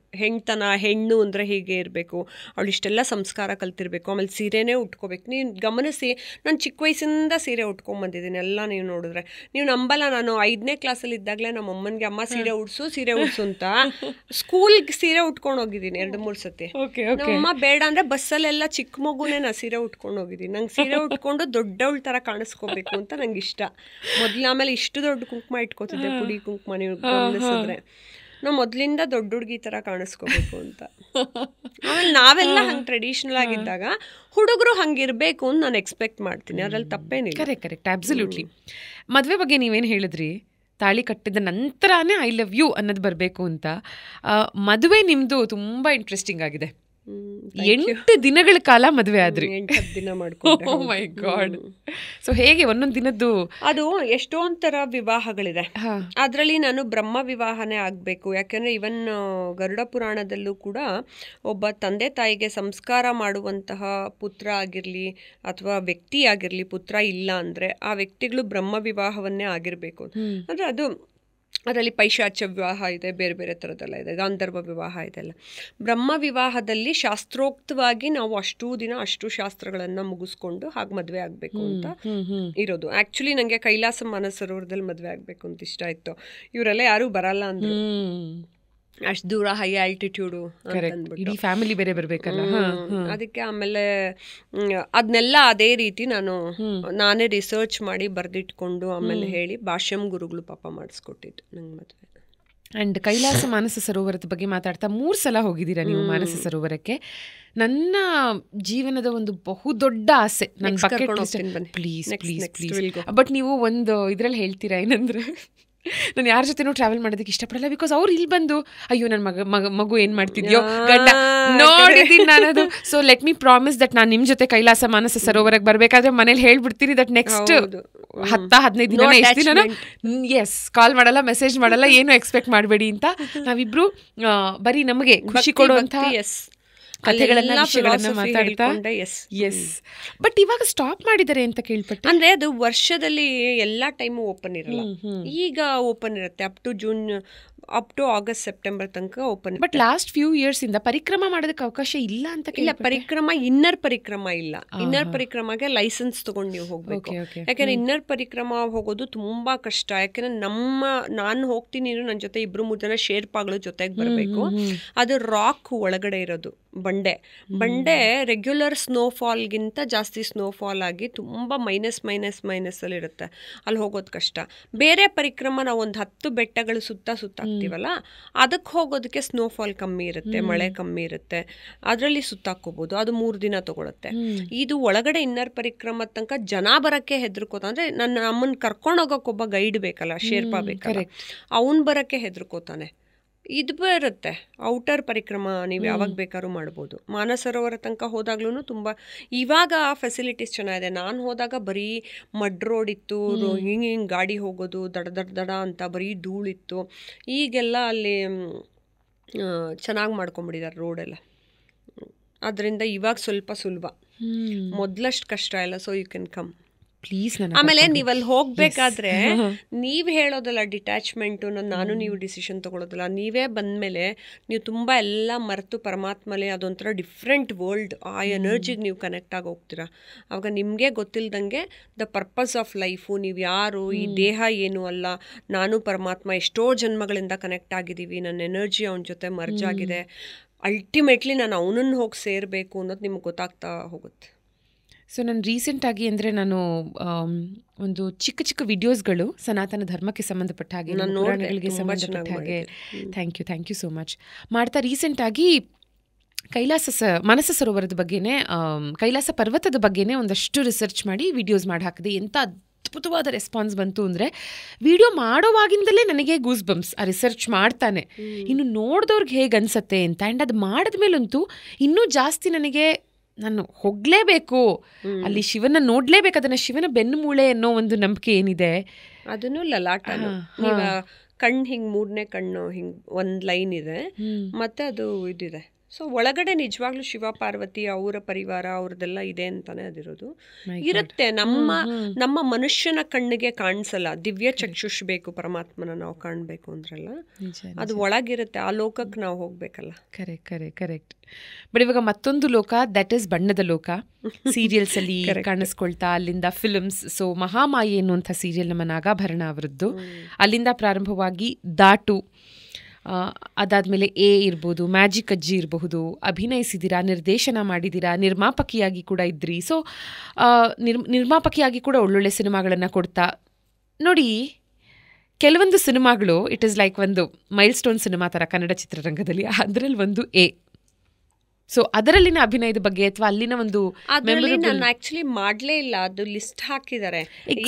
ಹೆಣ್ಣು ಅಂದರೆ ಹೀಗೆ ಇರಬೇಕು, ಅವಳು ಇಷ್ಟೆಲ್ಲ ಸಂಸ್ಕಾರ ಕಲ್ತಿರ್ಬೇಕು, ಆಮೇಲೆ ಸೀರೆನೇ ಉಟ್ಕೋಬೇಕು. ನೀವು ಗಮನಿಸಿ, ನಾನು ಚಿಕ್ಕ ವಯಸ್ಸಿಂದ ಸೀರೆ ಉಟ್ಕೊಂಡ್ಬಂದಿದ್ದೀನಿ. ಎಲ್ಲ ನೀವು ನೋಡಿದ್ರೆ ನೀವು ನಂಬಲ್ಲ, ನಾನು 5ನೇ ಕ್ಲಾಸಲ್ಲಿ ಇದ್ದಾಗಲೇ ನಮ್ಮ ಅಮ್ಮನಿಗೆ ಅಮ್ಮ ಸೀರೆ ಉಡ್ಸು ಅಂತ ಸ್ಕೂಲ್ಗೆ ಸೀರೆ ಉಟ್ಕೊಂಡು ಹೋಗಿದ್ದೀನಿ 2-3 ಸತಿ. ನಮ್ಮಮ್ಮ ಬೇಡ ಅಂದರೆ ಬಸ್ಸಲ್ಲೆಲ್ಲ ಚಿಕ್ಕ ಮಗುನೇ ನಾ ಸೀರೆ ಉಟ್ಕೊಂಡು ಹೋಗಿದ್ದೀನಿ. ನಂಗೆ ಸೀರೆ ಉಟ್ಕೊಂಡು ದೊಡ್ಡವಳ ಥರ ಕಾಣಿಸ್ಕೋಬೇಕು ಅಂತ ನಂಗೆ ಇಷ್ಟ. ಮೊದಲು ಆಮೇಲೆ ಇಷ್ಟು ದೊಡ್ಡ ಕುಂಕುಮ ಇಟ್ಕೋತಿದ್ದೆ, ಪುಡಿ ಕುಂಕುಮ. ನೀವು ಗಮನಿಸಿದ್ರೆ ನಾವು ಮೊದಲಿಂದ ದೊಡ್ಡ ಹುಡುಗಿ ಥರ ಕಾಣಿಸ್ಕೋಬೇಕು ಅಂತ. ಆಮೇಲೆ ನಾವೆಲ್ಲ ಹಂಗೆ ಟ್ರೆಡಿಷ್ನಲ್ ಆಗಿದ್ದಾಗ ಹುಡುಗರು ಹಂಗಿರಬೇಕು ಅಂತ ನಾನು ಎಕ್ಸ್ಪೆಕ್ಟ್ ಮಾಡ್ತೀನಿ. ಅದ್ರಲ್ಲಿ ತಪ್ಪೇನಿಲ್ಲ. Correct absolutely. ಮದುವೆ ಬಗ್ಗೆ ನೀವೇನು ಹೇಳಿದ್ರಿ, ತಾಳಿ ಕಟ್ಟಿದ ನಂತರನೇ ಐ ಲವ್ ಯು ಅನ್ನೋದು ಬರಬೇಕು ಅಂತ. ಮದುವೆ ನಿಮ್ಮದು ತುಂಬ ಇಂಟ್ರೆಸ್ಟಿಂಗ್ ಆಗಿದೆ. 8 ದಿನಗಳ ಕಾಲ ಮದುವೆ ಆದ್ರಿ. 8 ದಿನ ಮಾಡ್ಕೊಂಡು. ಓ ಮೈ ಗಾಡ್. ಸೊ ಹೇಗೆ ಒಂದೊಂದು ದಿನದ್ದು? ಅದು ಎಷ್ಟೊಂದು ಥರ ವಿವಾಹಗಳಿದೆ. ಅದರಲ್ಲಿ ನಾನು ಬ್ರಹ್ಮ ವಿವಾಹನೇ ಆಗಬೇಕು. ಯಾಕೆಂದರೆ ಇವನ್ ಗರುಡ ಪುರಾಣದಲ್ಲೂ ಕೂಡ ಒಬ್ಬ ತಂದೆ ತಾಯಿಗೆ ಸಂಸ್ಕಾರ ಮಾಡುವಂತಹ ಪುತ್ರ ಆಗಿರಲಿ ಅಥವಾ ವ್ಯಕ್ತಿ ಆಗಿರಲಿ, ಪುತ್ರ ಇಲ್ಲ ಅಂದರೆ ಆ ವ್ಯಕ್ತಿಗಳು ಬ್ರಹ್ಮ ವಿವಾಹವನ್ನೇ ಆಗಿರಬೇಕು. ಅಂದರೆ ಅದರಲ್ಲಿ ಪೈಶಾಚ್ಯ ವಿವಾಹ ಇದೆ, ಬೇರೆ ಬೇರೆ ಥರದ್ದೆಲ್ಲ ಇದೆ, ಗಾಂಧರ್ವ ವಿವಾಹ ಇದೆಲ್ಲ. ಬ್ರಹ್ಮ ವಿವಾಹದಲ್ಲಿ ಶಾಸ್ತ್ರೋಕ್ತವಾಗಿ ನಾವು ಅಷ್ಟು ದಿನ ಅಷ್ಟು ಶಾಸ್ತ್ರಗಳನ್ನು ಮುಗಿಸ್ಕೊಂಡು ಹಾಗೆ ಮದುವೆ ಆಗಬೇಕು ಅಂತ ಇರೋದು. ಆ್ಯಕ್ಚುಲಿ ನನಗೆ ಕೈಲಾಸ ಮಾನಸರೋವರದಲ್ಲಿ ಮದುವೆ ಆಗಬೇಕು ಅಂತ ಇಷ್ಟ ಇತ್ತು. ಇವರೆಲ್ಲ ಯಾರೂ ಬರಲ್ಲ ಅಂದರು, ಅಷ್ಟು ದೂರ, ಹೈ ಆಲ್ಟಿಟ್ಯೂಡು ಇಡೀ ಫ್ಯಾಮಿಲಿ ಬೇರೆ ಬರಬೇಕಲ್ಲ. ಅದಕ್ಕೆ ಆಮೇಲೆ ಅದನ್ನೆಲ್ಲ ಅದೇ ರೀತಿ ನಾನೇ ರಿಸರ್ಚ್ ಮಾಡಿ ಬರೆದಿಟ್ಕೊಂಡು ಆಮೇಲೆ ಹೇಳಿ ಭಾಷ್ಯಂ ಗುರುಗಳು ಪಾಪ ಮಾಡಿಸ್ಕೊಟ್ಟಿದ್ದು ನಂಗೆ ಮದುವೆ. ಆ್ಯಂಡ್ ಕೈಲಾಸ ಮಾನಸ ಸರೋವರದ ಬಗ್ಗೆ ಮಾತಾಡ್ತಾ 3 ಸಲ ಹೋಗಿದ್ದೀರಾ ನೀವು ಮಾನಸ ಸರೋವರಕ್ಕೆ. ನನ್ನ ಜೀವನದ ಒಂದು ಬಹುದೊಡ್ಡ ಆಸೆ, ನನ್ನ ಪ್ಲೀಸ್ ಪ್ಲೀಸ್ ಪ್ಲೀಸ್. ಬಟ್ ನೀವು ಒಂದು ಇದರಲ್ಲಿ ಹೇಳ್ತೀರಾ ಏನಂದ್ರೆ, ನಾನು ಯಾರ ಜೊತೆನೂ ಟ್ರಾವೆಲ್ ಮಾಡೋದಕ್ಕೆ ಇಷ್ಟಪಡಲ್ಲ. ಬಿಕಾಸ್ ಅವ್ರು ಇಲ್ಲಿ ಬಂದು ಅಯ್ಯೋ ನನ್ನ ಮಗು ಏನ್ ಮಾಡ್ತಿದ್ಯೋ ಗಂಡ ನೋಡಿದ್ದೀನಿ ನಾನದು. So let me promise that ನಾನು ನಿಮ್ ಜೊತೆ ಕೈಲಾಸ ಮಾನಸ ಸರೋವರಕ್ಕೆ ಬರ್ಬೇಕಾದ್ರೆ ಮನೇಲಿ ಹೇಳ್ಬಿಡ್ತೀನಿ ದಟ್ ನೆಕ್ಸ್ಟ್ 10-15 ದಿನ ಎಷ್ಟು ದಿನ ಎಸ್ ಕಾಲ್ ಮಾಡಲ್ಲ, ಮೆಸೇಜ್ ಮಾಡಲ್ಲ, ಏನು ಎಕ್ಸ್ಪೆಕ್ಟ್ ಮಾಡಬೇಡಿ ಅಂತ. ನಾವಿಬ್ರು ಬರೀ ನಮಗೆ ಖುಷಿ ಕೊಡುವಂತ ಕಥೆಗಳನ್ನ ವಿಷಯಗಳನ್ನ ಮಾತಾಡ್ತಾ. ಎಸ್, ಬಟ್ ಇವಾಗ ಸ್ಟಾಪ್ ಮಾಡಿದ್ದಾರೆ ಅಂತ ಕೇಳ್ಪಟ್ಟೆ. ಅಂದ್ರೆ ಅದು ವರ್ಷದಲ್ಲಿ ಎಲ್ಲಾ ಟೈಮು ಓಪನ್ ಇರಲ್ಲ. ಈಗ ಓಪನ್ ಇರುತ್ತೆ ಅಪ್ ಟು ಆಗಸ್ಟ್ ಸೆಪ್ಟೆಂಬರ್ ತನಕ open. But last few years ಇಂದ ಪರಿಕ್ರಮ ಮಾಡೋದಕ್ಕೆ ಅವಕಾಶ ಇಲ್ಲ ಅಂತ. ಇಲ್ಲ, ಇನ್ನರ್ ಪರಿಕ್ರಮ ಇಲ್ಲ. ಇನ್ನರ್ ಪರಿಕ್ರಮಗೆ ಲೈಸೆನ್ಸ್ ತಗೊಂಡು ನೀವು ಹೋಗ್ಬೇಕು. ಯಾಕಂದ್ರೆ ಇನ್ನರ್ ಪರಿಕ್ರಮ ಹೋಗೋದು ತುಂಬಾ ಕಷ್ಟ. ಯಾಕಂದ್ರೆ ನಾನು ಹೋಗ್ತೀನಿ, ನನ್ನ ಜೊತೆ 2-3 ಜನ ಶೇರ್ಪಾಗಳು ಜೊತೆಗೆ ಬರಬೇಕು. ಅದು ರಾಕ್ ಒಳಗಡೆ ಇರೋದು. ಬಂಡೆ ರೆಗ್ಯುಲರ್ ಸ್ನೋಫಾಲ್ಗಿಂತ ಜಾಸ್ತಿ ಸ್ನೋಫಾಲ್ ಆಗಿ ತುಂಬ ಮೈನಸ್ಸಲ್ಲಿರುತ್ತೆ. ಅಲ್ಲಿ ಹೋಗೋದು ಕಷ್ಟ. ಬೇರೆ ಪರಿಕ್ರಮ ನಾವು ಒಂದು 10 ಬೆಟ್ಟಗಳು ಸುತ್ತಾಕ್ತೀವಲ್ಲ, ಅದಕ್ಕೆ ಹೋಗೋದಕ್ಕೆ ಸ್ನೋಫಾಲ್ ಕಮ್ಮಿ ಇರುತ್ತೆ, ಮಳೆ ಕಮ್ಮಿ ಇರುತ್ತೆ, ಅದರಲ್ಲಿ ಸುತ್ತಾಕೋಬೋದು. ಅದು 3 ದಿನ ತಗೊಳುತ್ತೆ. ಇದು ಒಳಗಡೆ ಇನ್ನರ್ ಪರಿಕ್ರಮ ತನಕ ಜನ ಬರೋಕ್ಕೆ ಹೆದರ್ಕೋತ, ಅಂದರೆ ನನ್ನ ಅಮ್ಮನ ಕರ್ಕೊಂಡು ಹೋಗೋಕೆ ಒಬ್ಬ ಗೈಡ್ ಬೇಕಲ್ಲ, ಶೇರ್ಪಾ ಬೇಕಲ್ಲ, ಅವನು ಬರೋಕ್ಕೆ ಹೆದರ್ಕೋತಾನೆ. ಇದು ಬರುತ್ತೆ ಔಟರ್ ಪರಿಕ್ರಮ, ನೀವು ಯಾವಾಗ ಬೇಕಾದ್ರೂ ಮಾಡ್ಬೋದು. ಮಾನಸರೋವರ ತನಕ ಹೋದಾಗ್ಲೂ ತುಂಬ ಇವಾಗ ಫೆಸಿಲಿಟೀಸ್ ಚೆನ್ನಾಗಿದೆ. ನಾನು ಹೋದಾಗ ಬರೀ ಮಡ್ ರೋಡ್ ಇತ್ತು, ಹಿಂಗೆ ಗಾಡಿ ಹೋಗೋದು ದಡ ಅಂತ ಬರೀ ಧೂಳಿತ್ತು. ಈಗೆಲ್ಲ ಅಲ್ಲಿ ಚೆನ್ನಾಗಿ ಮಾಡ್ಕೊಂಬಿಟ್ಟಿದ್ದಾರೆ ರೋಡೆಲ್ಲ. ಅದರಿಂದ ಇವಾಗ ಸ್ವಲ್ಪ ಸುಲಭ, ಮೊದಲಷ್ಟು ಕಷ್ಟ ಇಲ್ಲ. So you can come please. ಆಮೇಲೆ ನೀವಲ್ಲಿ ಹೋಗ್ಬೇಕಾದ್ರೆ ನೀವು ಹೇಳೋದಲ್ಲ ಡಿಟ್ಯಾಚ್ಮೆಂಟು, ನಾನು ನೀವು ಡಿಸಿಷನ್ ತಗೊಳ್ಳೋದಲ್ಲ. ನೀವೇ ಬಂದಮೇಲೆ ನೀವು ತುಂಬ ಎಲ್ಲ ಮರೆತು ಪರಮಾತ್ಮಲೆ ಅದೊಂಥರ ಡಿಫ್ರೆಂಟ್ ವರ್ಲ್ಡ್, ಆ ಎನರ್ಜಿಗೆ ನೀವು ಕನೆಕ್ಟ್ ಆಗಿ ಹೋಗ್ತೀರಾ. ಆವಾಗ ನಿಮಗೆ ಗೊತ್ತಿಲ್ದಂಗೆ ದ ಪರ್ಪಸ್ ಆಫ್ ಲೈಫು, ನೀವು ಯಾರು, ಈ ದೇಹ ಏನು ಅಲ್ಲ, ನಾನು ಪರಮಾತ್ಮ ಎಷ್ಟೋ ಜನ್ಮಗಳಿಂದ ಕನೆಕ್ಟ್ ಆಗಿದ್ದೀವಿ, ನನ್ನ ಎನರ್ಜಿ ಅವನ ಜೊತೆ ಮರ್ಜ್ ಆಗಿದೆ, ಅಲ್ಟಿಮೇಟ್ಲಿ ನಾನು ಅವನನ್ನು ಹೋಗಿ ಸೇರಬೇಕು ಅನ್ನೋದು ನಿಮ್ಗೆ ಗೊತ್ತಾಗ್ತಾ ಹೋಗುತ್ತೆ. ಸೊ ನಾನು ರೀಸೆಂಟಾಗಿ ಅಂದರೆ ನಾನು ಒಂದು ಚಿಕ್ಕ ಚಿಕ್ಕ ವಿಡಿಯೋಸ್ಗಳು ಸನಾತನ ಧರ್ಮಕ್ಕೆ ಸಂಬಂಧಪಟ್ಟ ಹಾಗೆ, ಪುರಾಣಗಳಿಗೆ ಸಂಬಂಧಪಟ್ಟ ಹಾಗೆ, ಥ್ಯಾಂಕ್ ಯು ಸೋ ಮಚ್ ಮಾಡ್ತಾ ರೀಸೆಂಟಾಗಿ ಮಾನಸ ಸರೋವರದ ಬಗ್ಗೆನೇ, ಕೈಲಾಸ ಪರ್ವತದ ಬಗ್ಗೆನೇ ಒಂದಷ್ಟು ರಿಸರ್ಚ್ ಮಾಡಿ ವಿಡಿಯೋಸ್ ಮಾಡಿ ಹಾಕಿದೆ. ಎಂಥ ಅದ್ಭುತವಾದ ರೆಸ್ಪಾನ್ಸ್ ಬಂತು ಅಂದರೆ, ವಿಡಿಯೋ ಮಾಡೋವಾಗಿಂದಲೇ ನನಗೆ ಗೂಸ್ ಬಂಪ್ಸ್. ಆ ರಿಸರ್ಚ್ ಮಾಡ್ತಾನೆ ಇನ್ನು ನೋಡಿದವ್ರಿಗೆ ಹೇಗೆ ಅನ್ಸತ್ತೆ ಅಂತ. ಆ್ಯಂಡ್ ಅದು ಮಾಡಿದ್ಮೇಲಂತೂ ಇನ್ನೂ ಜಾಸ್ತಿ ನನಗೆ, ನಾನು ಹೋಗಲೇಬೇಕು ಅಲ್ಲಿ, ಶಿವನ ನೋಡಲೇಬೇಕು, ಅದನ್ನು ಶಿವನ ಬೆನ್ನು ಮೂಳೆ ಅನ್ನೋ ಒಂದು ನಂಬಿಕೆ ಏನಿದೆ, ಅದನ್ನು ಲಲಾಟನು. ನೀವು ಕಣ್ಣು ಹಿಂಗೆ 3ನೇ ಕಣ್ಣು ಹಿಂಗೆ ಒಂದು ಲೈನ್ ಇದೆ, ಮತ್ತು ಅದು ಇದಿದೆ. ಸೊ ಒಳಗಡೆ ನಿಜವಾಗ್ಲೂ ಶಿವ ಪಾರ್ವತಿ ಅವರ ಪರಿವಾರ ಅವ್ರದ್ದೆಲ್ಲ ಇದೆ ಅಂತಾನೆ ಅದಿರೋದು ಇರುತ್ತೆ. ನಮ್ಮ ಮನುಷ್ಯನ ಕಣ್ಣಿಗೆ ಕಾಣಿಸಲ್ಲ, ದಿವ್ಯ ಚಕ್ಷುಷ್ ಬೇಕು ಪರಮಾತ್ಮನ ನಾವು ಕಾಣಬೇಕು ಅಂದ್ರಲ್ಲ, ಅದು ಒಳಗಿರುತ್ತೆ. ಆ ಲೋಕಕ್ಕೆ ನಾವು ಹೋಗ್ಬೇಕಲ್ಲ. ಕರೆಕ್ಟ್. ಬಟ್ ಇವಾಗ ಮತ್ತೊಂದು ಲೋಕ, ದಟ್ ಇಸ್ ಬಣ್ಣದ ಲೋಕ. ಸೀರಿಯಲ್ಸ್ ಅಲ್ಲಿ ಕಾಣಿಸ್ಕೊಳ್ತಾ, ಅಲ್ಲಿಂದ ಫಿಲ್ಮ್ಸ್. ಸೊ ಮಹಾಮಾಯೆ ಎನ್ನುವಂಥ ಸೀರಿಯಲ್ ನಮ್ಮ ನಾಗಾಭರಣ ಅವರದ್ದು, ಅಲ್ಲಿಂದ ಪ್ರಾರಂಭವಾಗಿ ದಾಟು, ಅದಾದಮೇಲೆ ಇರ್ಬೋದು, ಮ್ಯಾಜಿಕ್ ಅಜ್ಜಿ ಇರಬಹುದು, ಅಭಿನಯಿಸಿದ್ದೀರಾ, ನಿರ್ದೇಶನ ಮಾಡಿದ್ದೀರಾ, ನಿರ್ಮಾಪಕಿಯಾಗಿ ಕೂಡ ಇದ್ರಿ. ಸೊ ನಿರ್ಮಾಪಕಿಯಾಗಿ ಕೂಡ ಒಳ್ಳೊಳ್ಳೆ ಸಿನಿಮಾಗಳನ್ನು ಕೊಡ್ತಾ ನೋಡಿ. ಕೆಲವೊಂದು ಸಿನಿಮಾಗಳು ಇಟ್ ಈಸ್ ಲೈಕ್ ಒಂದು ಮೈಲ್ ಸ್ಟೋನ್ ಸಿನಿಮಾ ಥರ ಕನ್ನಡ ಚಿತ್ರರಂಗದಲ್ಲಿ. ಅದರಲ್ಲಿ ಒಂದು ಸೊ ಅದರಲ್ಲಿನ ಅಭಿನಯದ ಬಗ್ಗೆ ಅಥವಾ ಅಲ್ಲಿನ ಒಂದು ನಾನು ಆಕ್ಚುಲಿ ಮಾಡ್ಲೇ ಇಲ್ಲ, ಅದು ಲಿಸ್ಟ್ ಹಾಕಿದ್ದಾರೆ.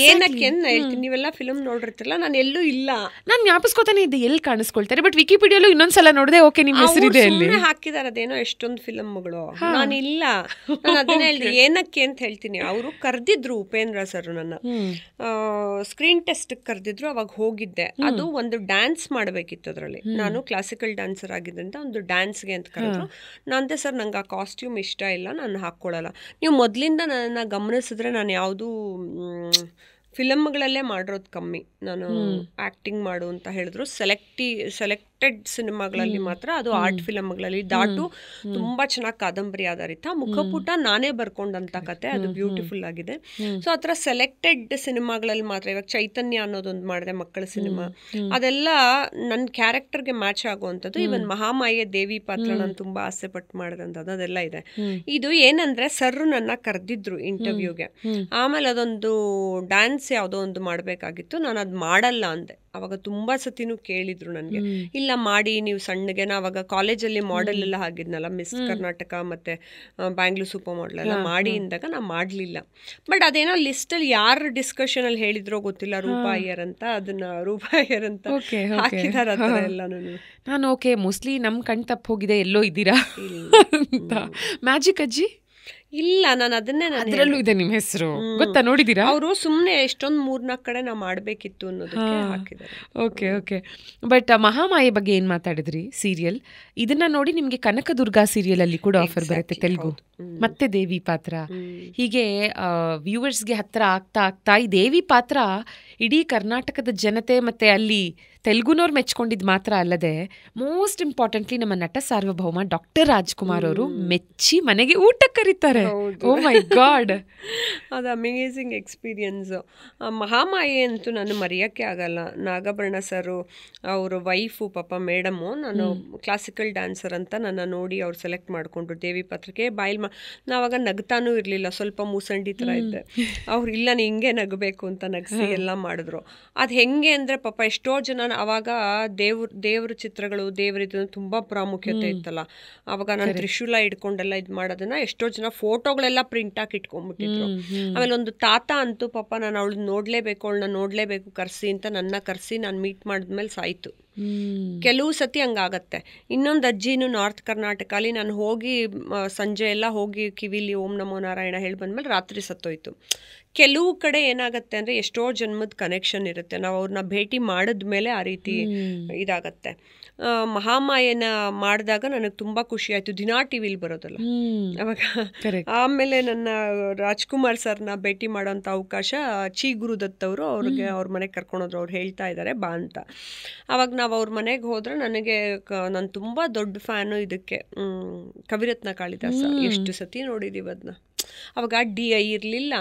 ಏನಕ್ಕೆ ಹೇಳ್ತೀನಿ, ನೀವೆಲ್ಲ ಫಿಲ್ಮ್ ನೋಡಿರ್ತಿರಲ್ಲ, ನಾನು ಎಲ್ಲೂ ಇಲ್ಲ. ನಾನು ಜ್ಞಾಪಿಸ್ಕೊತಾನೆ ಇದ್ದೆ ಎಲ್ಲಿ ಕಾಣಿಸ್ಕೊಳ್ತಾರೆ, ಬಟ್ ವಿಕಿಪೀಡಿಯಲ್ಲೂ ಇನ್ನೊಂದ್ಸಲ ನೋಡಿದೆ, ಓಕೆ ನಿಮ್ಮ ಹೆಸರಿದೆ ಅಲ್ಲಿ ಹಾಕಿದ್ದಾರೆ. ಅದೇನೋ ಎಷ್ಟೊಂದು ಫಿಲ್ಮ್ಗಳು, ನಾನು ಇಲ್ಲ. ನಾನು ಅದನ್ನ ಹೇಳ್ದೆ ಏನಕ್ಕೆ ಅಂತ ಹೇಳ್ತೀನಿ. ಅವರು ಕರೆದಿದ್ರು ಉಪೇಂದ್ರ ಸರ್ ನನ್ನ ಸ್ಕ್ರೀನ್ ಟೆಸ್ಟ್ ಕರೆದಿದ್ರು, ಅವಾಗ ಹೋಗಿದ್ದೆ. ಅದು ಒಂದು ಡ್ಯಾನ್ಸ್ ಮಾಡಬೇಕಿತ್ತು ಅದರಲ್ಲಿ. ನಾನು ಕ್ಲಾಸಿಕಲ್ ಡ್ಯಾನ್ಸರ್ ಆಗಿದ್ದರಿಂದ ಒಂದು ಡ್ಯಾನ್ಸ್ಗೆ ಅಂತ ಕರೆದ್ರು. ನಾನಂತೆ ಸರ್ ನಂಗೆ ಆ ಕಾಸ್ಟ್ಯೂಮ್ ಇಷ್ಟ ಇಲ್ಲ, ನಾನು ಹಾಕ್ಕೊಳ್ಳಲ್ಲ. ನೀವು ಮೊದಲಿಂದ ನನ್ನ ಗಮನಿಸಿದ್ರೆ ನಾನು ಯಾವುದೂ ಫಿಲಮ್ಗಳಲ್ಲೇ ಮಾಡಿರೋದು ಕಮ್ಮಿ. ನಾನು ಆ್ಯಕ್ಟಿಂಗ್ ಮಾಡು ಅಂತ ಹೇಳಿದ್ರು ಸೆಲೆಕ್ಟೆಡ್ ಸಿನಿಮಾಗಳಲ್ಲಿ ಮಾತ್ರ, ಅದು ಆರ್ಟ್ ಫಿಲಮ್ಗಳಲ್ಲಿ. ದಾಟು ತುಂಬ ಚೆನ್ನಾಗಿ ಕಾದಂಬರಿ ಆಧಾರಿತ, ಮುಖಪುಟ ನಾನೇ ಬರ್ಕೊಂಡಂಥ ಕತೆ, ಅದು ಬ್ಯೂಟಿಫುಲ್ ಆಗಿದೆ. ಸೊ ಆ ಥರ ಸೆಲೆಕ್ಟೆಡ್ ಸಿನಿಮಾಗಳಲ್ಲಿ ಮಾತ್ರ. ಇವಾಗ ಚೈತನ್ಯ ಅನ್ನೋದೊಂದು ಮಾಡಿದೆ, ಮಕ್ಕಳ ಸಿನಿಮಾ, ಅದೆಲ್ಲ ನನ್ನ ಕ್ಯಾರೆಕ್ಟರ್ಗೆ ಮ್ಯಾಚ್ ಆಗುವಂಥದ್ದು. ಇವನ್ ಮಹಾಮಾಯೆ ದೇವಿ ಪಾತ್ರ ನಾನು ತುಂಬ ಆಸೆ ಪಟ್ಟು ಮಾಡಿದಂಥದ್ದು, ಅದೆಲ್ಲ ಇದೆ. ಇದು ಏನಂದ್ರೆ ಸರ್ ನನ್ನ ಕರೆದಿದ್ರು ಇಂಟರ್ವ್ಯೂಗೆ. ಆಮೇಲೆ ಅದೊಂದು ಡ್ಯಾನ್ಸ್ ಯಾವುದೋ ಒಂದು ಮಾಡಬೇಕಾಗಿತ್ತು, ನಾನು ಅದು ಮಾಡಲ್ಲ ಅಂದೆ. ಅವಾಗ ತುಂಬ ಸತಿನೂ ಕೇಳಿದ್ರು ನನಗೆ, ಇಲ್ಲ ಮಾಡಿ ನೀವು ಸಣ್ಣಗೆ. ಅವಾಗ ಕಾಲೇಜಲ್ಲಿ ಮಾಡೆಲ್ ಎಲ್ಲ ಆಗಿದ್ನಲ್ಲ, ಮಿಸ್ ಕರ್ನಾಟಕ ಮತ್ತು ಬ್ಯಾಂಗ್ಳೂರ್ ಸೂಪರ್ ಮಾಡೆಲ್ ಎಲ್ಲ ಮಾಡಿ ಇಂದಾಗ ನಾನು ಮಾಡಲಿಲ್ಲ. ಬಟ್ ಅದೇನೋ ಲಿಸ್ಟಲ್ಲಿ ಯಾರು ಡಿಸ್ಕಷನಲ್ಲಿ ಹೇಳಿದ್ರೋ ಗೊತ್ತಿಲ್ಲ, ರೂಪಾ ಅಯ್ಯರ್ ಅಂತ, ಅದನ್ನ ರೂಪಾ ಅಯ್ಯರ್ ಅಂತ ಹಾಕಿದ್ದಾರೆ. ಆ ಥರ ಎಲ್ಲ ನಾನು ಓಕೆ ಮೋಸ್ಟ್ಲಿ ನಮ್ಮ ಕಣ್ ತಪ್ಪು ಹೋಗಿದೆ, ಎಲ್ಲೋ ಇದ್ದೀರಾ ಅಂತ. ಮ್ಯಾಜಿಕ್ ಅಜ್ಜಿ ಇಲ್ಲ, ನಾನು ಅದನ್ನೇ, ಅದರಲ್ಲೂ ಇದೆ ನಿಮ್ಮ ಹೆಸರು, ಗೊತ್ತಾ, ನೋಡಿದ್ದೀರಾ? ಅವರು ಸುಮ್ಮನೆ ಎಷ್ಟೊಂದು 3-4 ಕಡೆ ನಾವು ಮಾಡಬೇಕಿತ್ತು ಅನ್ನೋದಕ್ಕೆ ಹಾಕಿದ್ದಾರೆ. ಓಕೆ. ಬಟ್ ಮಹಾಮಾಯೆ ಬಗ್ಗೆ ಏನು ಮಾತಾಡಿದ್ರಿ ಸೀರಿಯಲ್, ಇದನ್ನ ನೋಡಿ ನಿಮಗೆ ಕನಕದುರ್ಗ ಸೀರಿಯಲ್ ಅಲ್ಲಿ ಕೂಡ ಆಫರ್ ಬರುತ್ತೆ, ತೆಲುಗು, ಮತ್ತೆ ದೇವಿ ಪಾತ್ರ. ಹೀಗೆ ವ್ಯೂವರ್ಸ್ಗೆ ಹತ್ರ ಆಗ್ತಾ ಈ ದೇವಿ ಪಾತ್ರ ಇಡೀ ಕರ್ನಾಟಕದ ಜನತೆ ಮತ್ತೆ ಅಲ್ಲಿ ತೆಲುಗುನವ್ರು ಮೆಚ್ಕೊಂಡಿದ್ದು ಮಾತ್ರ ಅಲ್ಲದೆ, ಮೋಸ್ಟ್ ಇಂಪಾರ್ಟೆಂಟ್ಲಿ ನಮ್ಮ ನಟ ಸಾರ್ವಭೌಮ ಡಾಕ್ಟರ್ ರಾಜ್ಕುಮಾರ್ ಅವರು ಮೆಚ್ಚಿ ಮನೆಗೆ ಊಟ ಕರೀತಾರೆ. ಓ ಮೈ ಗಾಡ್, ಅದು ಅಮೇಝಿಂಗ್ ಎಕ್ಸ್ಪೀರಿಯನ್ಸು. ಮಹಾಮಾಯೆ ಅಂತೂ ನಾನು ಮರೆಯೋಕ್ಕೆ ಆಗಲ್ಲ. ನಾಗಾಭರಣ ಸರು ಅವರು ವೈಫು ಪಾಪ ಮೇಡಮು, ನಾನು ಕ್ಲಾಸಿಕಲ್ ಡ್ಯಾನ್ಸರ್ ಅಂತ ನನ್ನ ನೋಡಿ ಅವ್ರು ಸೆಲೆಕ್ಟ್ ಮಾಡಿಕೊಂಡ್ರು ದೇವಿ ಪಾತ್ರಕ್ಕೆ. ನಾವಾಗ ನಗ್ತಾನೂ ಇರಲಿಲ್ಲ, ಸ್ವಲ್ಪ ಮೂಸಂಡಿ ಥರ ಇದ್ದೆ. ಅವ್ರು ಇಲ್ಲ ನೀ ಹಿಂಗೆ ನಗಬೇಕು ಅಂತ ನಗಿಸಿ ಎಲ್ಲ ಮಾಡಿದ್ರು. ಅದು ಹೆಂಗೆ ಅಂದರೆ ಪಾಪ ಎಷ್ಟೋ ಜನ ಆವಾಗ ದೇವ್ರ ಚಿತ್ರಗಳು ದೇವ್ರದ್ದು ತುಂಬ ಪ್ರಾಮುಖ್ಯತೆ ಇತ್ತಲ್ಲ. ಆವಾಗ ನಾನು ತ್ರಿಶೂಲ ಇಟ್ಕೊಂಡೆಲ್ಲ ಇದು ಮಾಡೋದನ್ನ ಎಷ್ಟೋ ಜನ ಫೋಟೋಗಳೆಲ್ಲ ಪ್ರಿಂಟ್ ಹಾಕಿ ಇಟ್ಕೊಂಡ್ಬಿಟ್ಟಿದ್ರು. ಆಮೇಲೆ ಒಂದು ತಾತ ಅಂತೂ ಪಾಪ ನಾನು ಅವಳನ್ನ ನೋಡಲೇಬೇಕು ಕರೆಸಿ ಅಂತ ನನ್ನ ಕರೆಸಿ ನಾನು ಮೀಟ್ ಮಾಡಿದ್ಮೇಲೆ ಸಾಯ್ತು. ಕೆಲವು ಸತಿ ಹಂಗಾಗತ್ತೆ. ಇನ್ನೊಂದು ಅಜ್ಜಿನೂ ನಾರ್ತ್ ಕರ್ನಾಟಕ ಅಲ್ಲಿ ನಾನು ಹೋಗಿ ಸಂಜೆ ಎಲ್ಲ ಹೋಗಿ ಕಿವಿಲಿ ಓಂ ನಮೋ ನಾರಾಯಣ ಹೇಳಿ ಬಂದ್ಮೇಲೆ ರಾತ್ರಿ ಸತ್ತೋಯ್ತು. ಕೆಲವು ಕಡೆ ಏನಾಗತ್ತೆ ಅಂದರೆ ಎಷ್ಟೋ ಜನ್ಮದ ಕನೆಕ್ಷನ್ ಇರುತ್ತೆ, ನಾವು ಅವ್ರನ್ನ ಭೇಟಿ ಮಾಡಿದ್ಮೇಲೆ ಆ ರೀತಿ ಇದಾಗತ್ತೆ. ಮಹಾಮಾಯನ ಮಾಡಿದಾಗ ನನಗೆ ತುಂಬ ಖುಷಿ ಆಯಿತು, ದಿನಾ ಟಿ ವಿಲಿ ಬರೋದಲ್ಲ ಅವಾಗ. ಆಮೇಲೆ ನನ್ನ ರಾಜ್ಕುಮಾರ್ ಸರ್ನ ಭೇಟಿ ಮಾಡೋಂಥ ಅವಕಾಶ ಚಿ ಗುರುದತ್ ಅವರು ಅವ್ರ ಮನೆಗೆ ಕರ್ಕೊಂಡೋದ್ರು. ಅವ್ರು ಹೇಳ್ತಾ ಇದ್ದಾರೆ ಬಾ ಅಂತ. ಅವಾಗ ನಾವು ಅವ್ರ ಮನೆಗೆ ಹೋದ್ರೆ ನನಗೆ ನಾನು ತುಂಬ ದೊಡ್ಡ ಫ್ಯಾನು ಇದಕ್ಕೆ ಕವಿರತ್ನ ಕಾಳಿದಾಸ. ಎಷ್ಟು ಸತಿ ನೋಡಿದ್ದೀವಿ ಅದನ್ನ. ಅವಾಗ DI ಇರಲಿಲ್ಲ,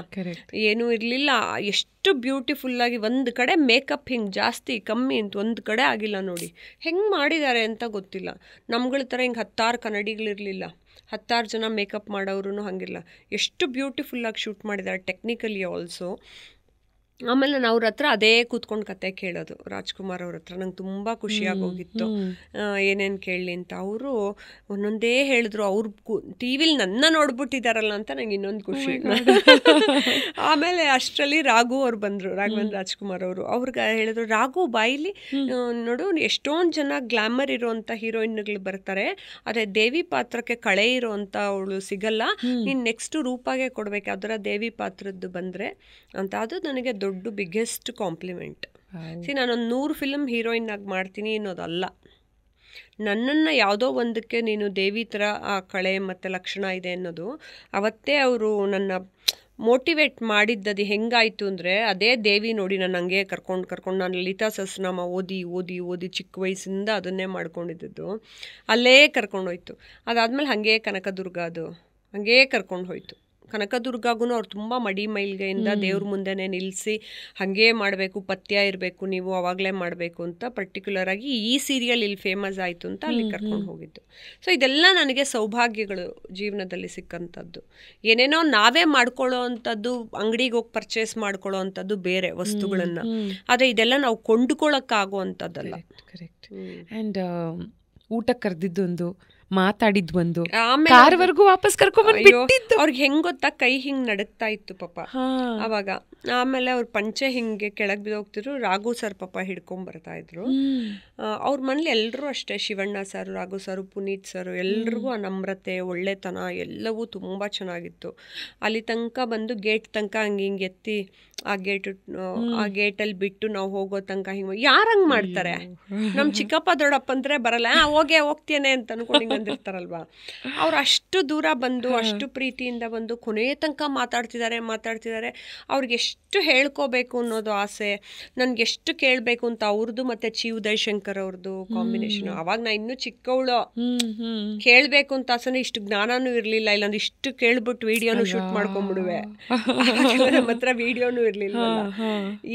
ಏನೂ ಇರಲಿಲ್ಲ. ಎಷ್ಟು ಬ್ಯೂಟಿಫುಲ್ಲಾಗಿ ಒಂದು ಕಡೆ ಮೇಕಪ್ ಹಿಂಗೆ ಜಾಸ್ತಿ ಕಮ್ಮಿ ಅಂತ ಒಂದು ಕಡೆ ಆಗಿಲ್ಲ ನೋಡಿ. ಹೆಂಗೆ ಮಾಡಿದ್ದಾರೆ ಅಂತ ಗೊತ್ತಿಲ್ಲ. ನಮ್ಗಳ ಥರ ಹಿಂಗೆ 10 ಕನ್ನಡಿಗಳಿರಲಿಲ್ಲ, 10 ಜನ ಮೇಕಪ್ ಮಾಡೋರು ಹಂಗಿಲ್ಲ. ಎಷ್ಟು ಬ್ಯೂಟಿಫುಲ್ಲಾಗಿ ಶೂಟ್ ಮಾಡಿದ್ದಾರೆ ಟೆಕ್ನಿಕಲಿ ಆಲ್ಸೋ. ಆಮೇಲೆ ನಾನು ಅವ್ರ ಹತ್ರ ಅದೇ ಕೂತ್ಕೊಂಡು ಕತೆ ಕೇಳೋದು, ರಾಜ್ಕುಮಾರ್ ಅವ್ರ ಹತ್ರ. ನಂಗೆ ತುಂಬ ಖುಷಿಯಾಗಿ ಹೋಗಿತ್ತು ಏನೇನು ಕೇಳಲಿ ಅಂತ. ಅವರು ಒಂದೊಂದೇ ಹೇಳಿದ್ರು. ಅವ್ರು ಟಿ ವಿಲಿ ನನ್ನ ನೋಡ್ಬಿಟ್ಟಿದ್ದಾರಲ್ಲ ಅಂತ ನಂಗೆ ಇನ್ನೊಂದು ಖುಷಿ. ಆಮೇಲೆ ಅಷ್ಟರಲ್ಲಿ ರಾಘು ಅವ್ರು ಬಂದರು, ರಾಘವೇಂದ್ರ ರಾಜ್ಕುಮಾರ್ ಅವರು. ಅವ್ರಿಗೆ ಹೇಳಿದ್ರು, ರಾಘು ಬಾಯಿಲಿ ನೋಡು ಎಷ್ಟೊಂದು ಜನ ಗ್ಲಾಮರ್ ಇರೋವಂಥ ಹೀರೋಯಿನ್ಗಳು ಬರ್ತಾರೆ, ಆದರೆ ದೇವಿ ಪಾತ್ರಕ್ಕೆ ಕಳೆ ಇರೋವಂಥ ಅವಳು ಸಿಗಲ್ಲ, ನೀನು ನೆಕ್ಸ್ಟ್ ರೂಪಾಗೆ ಕೊಡ್ಬೇಕು ಅದರ ದೇವಿ ಪಾತ್ರದ್ದು ಬಂದರೆ ಅಂತ. ಅದು ನನಗೆ ದೊಡ್ಡ ಬಿಗ್ಗೆಸ್ಟ್ ಕಾಂಪ್ಲಿಮೆಂಟ್. ನಾನೊಂದು 100 ಫಿಲ್ಮ್ ಹೀರೋಯಿನ್ ಆಗಿ ಮಾಡ್ತೀನಿ ಅನ್ನೋದಲ್ಲ, ನನ್ನನ್ನು ಯಾವುದೋ ಒಂದಕ್ಕೆ ನೀನು ದೇವಿ ಥರ ಆ ಕಳೆ ಮತ್ತು ಲಕ್ಷಣ ಇದೆ ಅನ್ನೋದು ಅವತ್ತೇ ಅವರು ನನ್ನ ಮೋಟಿವೇಟ್ ಮಾಡಿದ್ದದು. ಹೆಂಗಾಯಿತು ಅಂದರೆ ಅದೇ ದೇವಿ ನೋಡಿ ನಾನು ಹಂಗೆ ಕರ್ಕೊಂಡು ನಾನು ಲಲಿತಾ ಸಹಸ್ರನಾಮ ಓದಿ ಚಿಕ್ಕ ವಯಸ್ಸಿಂದ ಅದನ್ನೇ ಮಾಡ್ಕೊಂಡಿದ್ದು. ಅಲ್ಲೇ ಕರ್ಕೊಂಡೋಯ್ತು. ಅದಾದಮೇಲೆ ಹಾಗೇ ಕನಕದುರ್ಗ ಅದು ಹಾಗೇ ಕರ್ಕೊಂಡು ಹೋಯ್ತು. ಕನಕದುರ್ಗಾಗೂ ಅವ್ರು ತುಂಬ ಮಡಿ ಮೈಲ್ಗೆಯಿಂದ ದೇವ್ರ ಮುಂದೆನೇ ನಿಲ್ಲಿಸಿ ಹಾಗೇ ಮಾಡಬೇಕು, ಪಥ್ಯ ಇರಬೇಕು ನೀವು, ಅವಾಗಲೇ ಮಾಡಬೇಕು ಅಂತ ಪರ್ಟಿಕ್ಯುಲರಾಗಿ ಈ ಸೀರಿಯಲ್ ಇಲ್ಲಿ ಫೇಮಸ್ ಆಯಿತು ಅಂತ ಅಲ್ಲಿ ಕರ್ಕೊಂಡು ಹೋಗಿದ್ದು. ಸೊ ಇದೆಲ್ಲ ನನಗೆ ಸೌಭಾಗ್ಯಗಳು ಜೀವನದಲ್ಲಿ ಸಿಕ್ಕಂಥದ್ದು. ಏನೇನೋ ನಾವೇ ಮಾಡ್ಕೊಳ್ಳೋ ಅಂಥದ್ದು, ಅಂಗಡಿಗೆ ಹೋಗಿ ಪರ್ಚೇಸ್ ಮಾಡ್ಕೊಳ್ಳೋ ಅಂಥದ್ದು ಬೇರೆ ವಸ್ತುಗಳನ್ನು, ಆದರೆ ಇದೆಲ್ಲ ನಾವು ಕೊಂಡುಕೊಳ್ಳೋಕ್ಕಾಗೋ ಅಂಥದ್ದಲ್ಲ. ಕರೆಕ್ಟ್. ಆ್ಯಂಡ್ ಊಟ ಕರೆದಿದ್ದೊಂದು, ಮಾತಾಡಿದ್ವೊಂದು, ಕಾರ್ವರೆಗೂ ವಾಪಸ್ ಕರ್ಕೊಂಡ್ಬಂದ್ಬಿಟ್ಟಿದ್ದು. ಅವ್ರಿಗೆ ಹೆಂಗ್ ಗೊತ್ತಾ, ಕೈ ಹಿಂಗ್ ನಡುಗ್ತಾ ಇತ್ತು ಪಾಪ ಅವಾಗ. ಆಮೇಲೆ ಅವ್ರ ಪಂಚೆ ಹಿಂಗೆ ಕೆಳಗೆ ಬಿದ್ದೋಗ್ತಿದ್ರು. ರಾಘು ಸರ್ ಪಾಪ ಹಿಡ್ಕೊಂಡ್ ಬರ್ತಾ ಇದ್ರು. ಅವ್ರ ಮನೇಲಿ ಎಲ್ಲರೂ ಅಷ್ಟೇ, Shivanna sir, Raghu sir, Puneeth sir, ಎಲ್ರಿಗೂ ಆ ನಮ್ರತೆ, ಒಳ್ಳೆತನ ಎಲ್ಲವೂ ತುಂಬ ಚೆನ್ನಾಗಿತ್ತು. ಅಲ್ಲಿ ತನಕ ಬಂದು ಗೇಟ್ ತನಕ ಹಿಂಗೆ ಎತ್ತಿ ಆ ಗೇಟಲ್ಲಿ ಬಿಟ್ಟು ನಾವು ಹೋಗೋ ತನಕ ಹಿಂಗೆ ಯಾರಂಗೆ ಮಾಡ್ತಾರೆ. ನಮ್ಮ ಚಿಕ್ಕಪ್ಪ ದೊಡ್ಡಪ್ಪ ಅಂದರೆ ಬರಲ್ಲ, ಹೋಗ್ತೇನೆ ಅಂತ ಅನ್ಕೊಂಡು ಅಂದಿರ್ತಾರಲ್ವಾ. ಅವ್ರು ಅಷ್ಟು ದೂರ ಬಂದು ಅಷ್ಟು ಪ್ರೀತಿಯಿಂದ ಬಂದು ಕೊನೆ ತನಕ ಮಾತಾಡ್ತಿದ್ದಾರೆ. ಅವ್ರಿಗೆ ಎಷ್ಟು ಹೇಳ್ಕೋಬೇಕು ಅನ್ನೋದು ಆಸೆ, ನನ್ಗೆ ಎಷ್ಟು ಕೇಳಬೇಕು ಅಂತ. ಅವ್ರದ್ದು ಮತ್ತೆ ಚಿ ಉದಯಶಂಕರ್ ಅವ್ರದ್ದು ಕಾಂಬಿನೇಷನ್. ಅವಾಗ ನಾ ಇನ್ನೂ ಚಿಕ್ಕವಳು, ಕೇಳಬೇಕು ಅಂತ ಆಸನೆ, ಇಷ್ಟು ಜ್ಞಾನನೂ ಇರಲಿಲ್ಲ. ಇಲ್ಲಾಂದ್ರೆ ಇಷ್ಟು ಕೇಳ್ಬಿಟ್ಟು ವಿಡಿಯೋನು ಶೂಟ್ ಮಾಡ್ಕೊಂಡ್ಬಿಡುವೆ. ನಮ್ಮ ಹತ್ರ ವಿಡಿಯೋನು ಇರಲಿಲ್ಲ.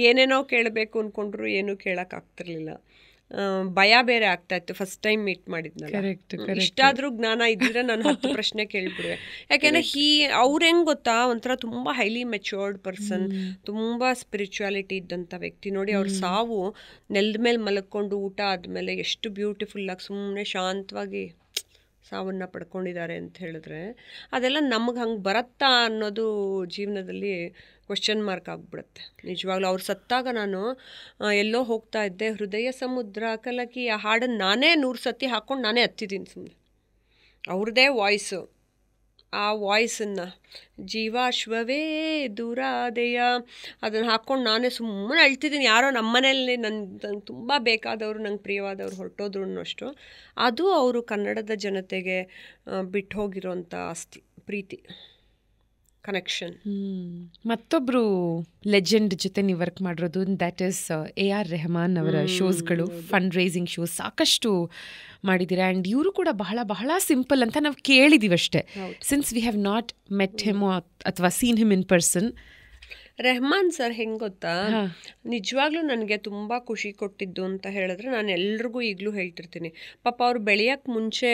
ಏನೇನೋ ಕೇಳಬೇಕು ಅನ್ಕೊಂಡ್ರು ಏನೂ ಕೇಳಕ್ ಆಗ್ತಿರ್ಲಿಲ್ಲ. ಭಯ ಬೇರೆ ಆಗ್ತಾ ಇತ್ತು, ಫಸ್ಟ್ ಟೈಮ್ ಮೀಟ್ ಮಾಡಿದ್ನಲ್ಲ. ಇಷ್ಟಾದ್ರೂ ಜ್ಞಾನ ಇದ್ದಿದ್ರೆ ನಾನು 10 ಪ್ರಶ್ನೆ ಕೇಳ್ಬಿಡುವೆ. ಯಾಕೆಂದ್ರೆ ಅವ್ರ ಹೆಂಗ್ ಗೊತ್ತಾ, ಒಂಥರ ತುಂಬಾ ಹೈಲಿ ಮೆಚೂರ್ಡ್ ಪರ್ಸನ್, ತುಂಬಾ ಸ್ಪಿರಿಚುಯಾಲಿಟಿ ಇದ್ದಂಥ ವ್ಯಕ್ತಿ. ನೋಡಿ ಅವ್ರ ಸಾವು ನೆಲದ ಮೇಲೆ ಮಲ್ಕೊಂಡು ಊಟ ಆದ್ಮೇಲೆ ಎಷ್ಟು ಬ್ಯೂಟಿಫುಲ್ ಆಗಿ ಸುಮ್ಮನೆ ಶಾಂತವಾಗಿ ಸಾವನ್ನ ಪಡ್ಕೊಂಡಿದ್ದಾರೆ ಅಂತ ಹೇಳಿದ್ರೆ, ಅದೆಲ್ಲ ನಮಗೆ ಹಂಗೆ ಬರತ್ತಾ ಅನ್ನೋದು ಜೀವನದಲ್ಲಿ ಕ್ವಶನ್ ಮಾರ್ಕ್ ಆಗಿಬಿಡುತ್ತೆ ನಿಜವಾಗ್ಲೂ. ಅವ್ರು ಸತ್ತಾಗ ನಾನು ಎಲ್ಲೋ ಹೋಗ್ತಾ ಇದ್ದೆ, ಹೃದಯ ಸಮುದ್ರ ಕಲಕಿ ಆ ಹಾಡನ್ನು ನಾನೇ 100 ಸತಿ ಹಾಕ್ಕೊಂಡು ನಾನೇ ಹತ್ತಿದ್ದೀನಿ ಸುಮ್ಮನೆ. ಅವ್ರದ್ದೇ ವಾಯ್ಸು, ಆ ವಾಯ್ಸನ್ನು ಜೀವಾಶ್ವವೇ ದೂರಾದೆಯ ಅದನ್ನು ಹಾಕ್ಕೊಂಡು ನಾನೇ ಸುಮ್ಮನೆ ಅಳ್ತಿದ್ದೀನಿ. ಯಾರೋ ನಮ್ಮ ಮನೆಯಲ್ಲಿ ನಂಗೆ ತುಂಬ ಬೇಕಾದವರು, ನಂಗೆ ಪ್ರಿಯವಾದವರು ಹೊರಟೋದ್ರು ಅನ್ನೋಷ್ಟು. ಅದು ಅವರು ಕನ್ನಡದ ಜನತೆಗೆ ಬಿಟ್ಟು ಹೋಗಿರೋಂಥ ಆಸ್ತಿ, ಪ್ರೀತಿ. ಕನೆಕ್ಷನ್. ಮತ್ತೊಬ್ರು ಲೆಜೆಂಡ್ ಜೊತೆ ನೀವು ವರ್ಕ್ ಮಾಡಿರೋದು ದ್ಯಾಟ್ ಇಸ್ AR ರೆಹಮಾನ್ ಅವರ ಶೋಸ್ಗಳು, ಫಂಡ್ ರೈಸಿಂಗ್ ಶೋಸ್ ಸಾಕಷ್ಟು ಮಾಡಿದ್ದೀರಾ. ಆ್ಯಂಡ್ ಇವರು ಕೂಡ ಬಹಳ ಬಹಳ ಸಿಂಪಲ್ ಅಂತ ನಾವು ಕೇಳಿದ್ದೀವಿ ಅಷ್ಟೇ, since we have not met him ಅಥವಾ seen him in person. Rahman sir ಹೆಂಗೆ ಗೊತ್ತಾ, ನಿಜವಾಗ್ಲೂ ನನಗೆ ತುಂಬ ಖುಷಿ ಕೊಟ್ಟಿದ್ದು ಅಂತ ಹೇಳಿದ್ರೆ, ನಾನು ಎಲ್ರಿಗೂ ಈಗಲೂ ಹೇಳ್ತಿರ್ತೀನಿ, ಪಾಪ ಅವ್ರು ಬೆಳೆಯೋಕ್ಕೆ ಮುಂಚೆ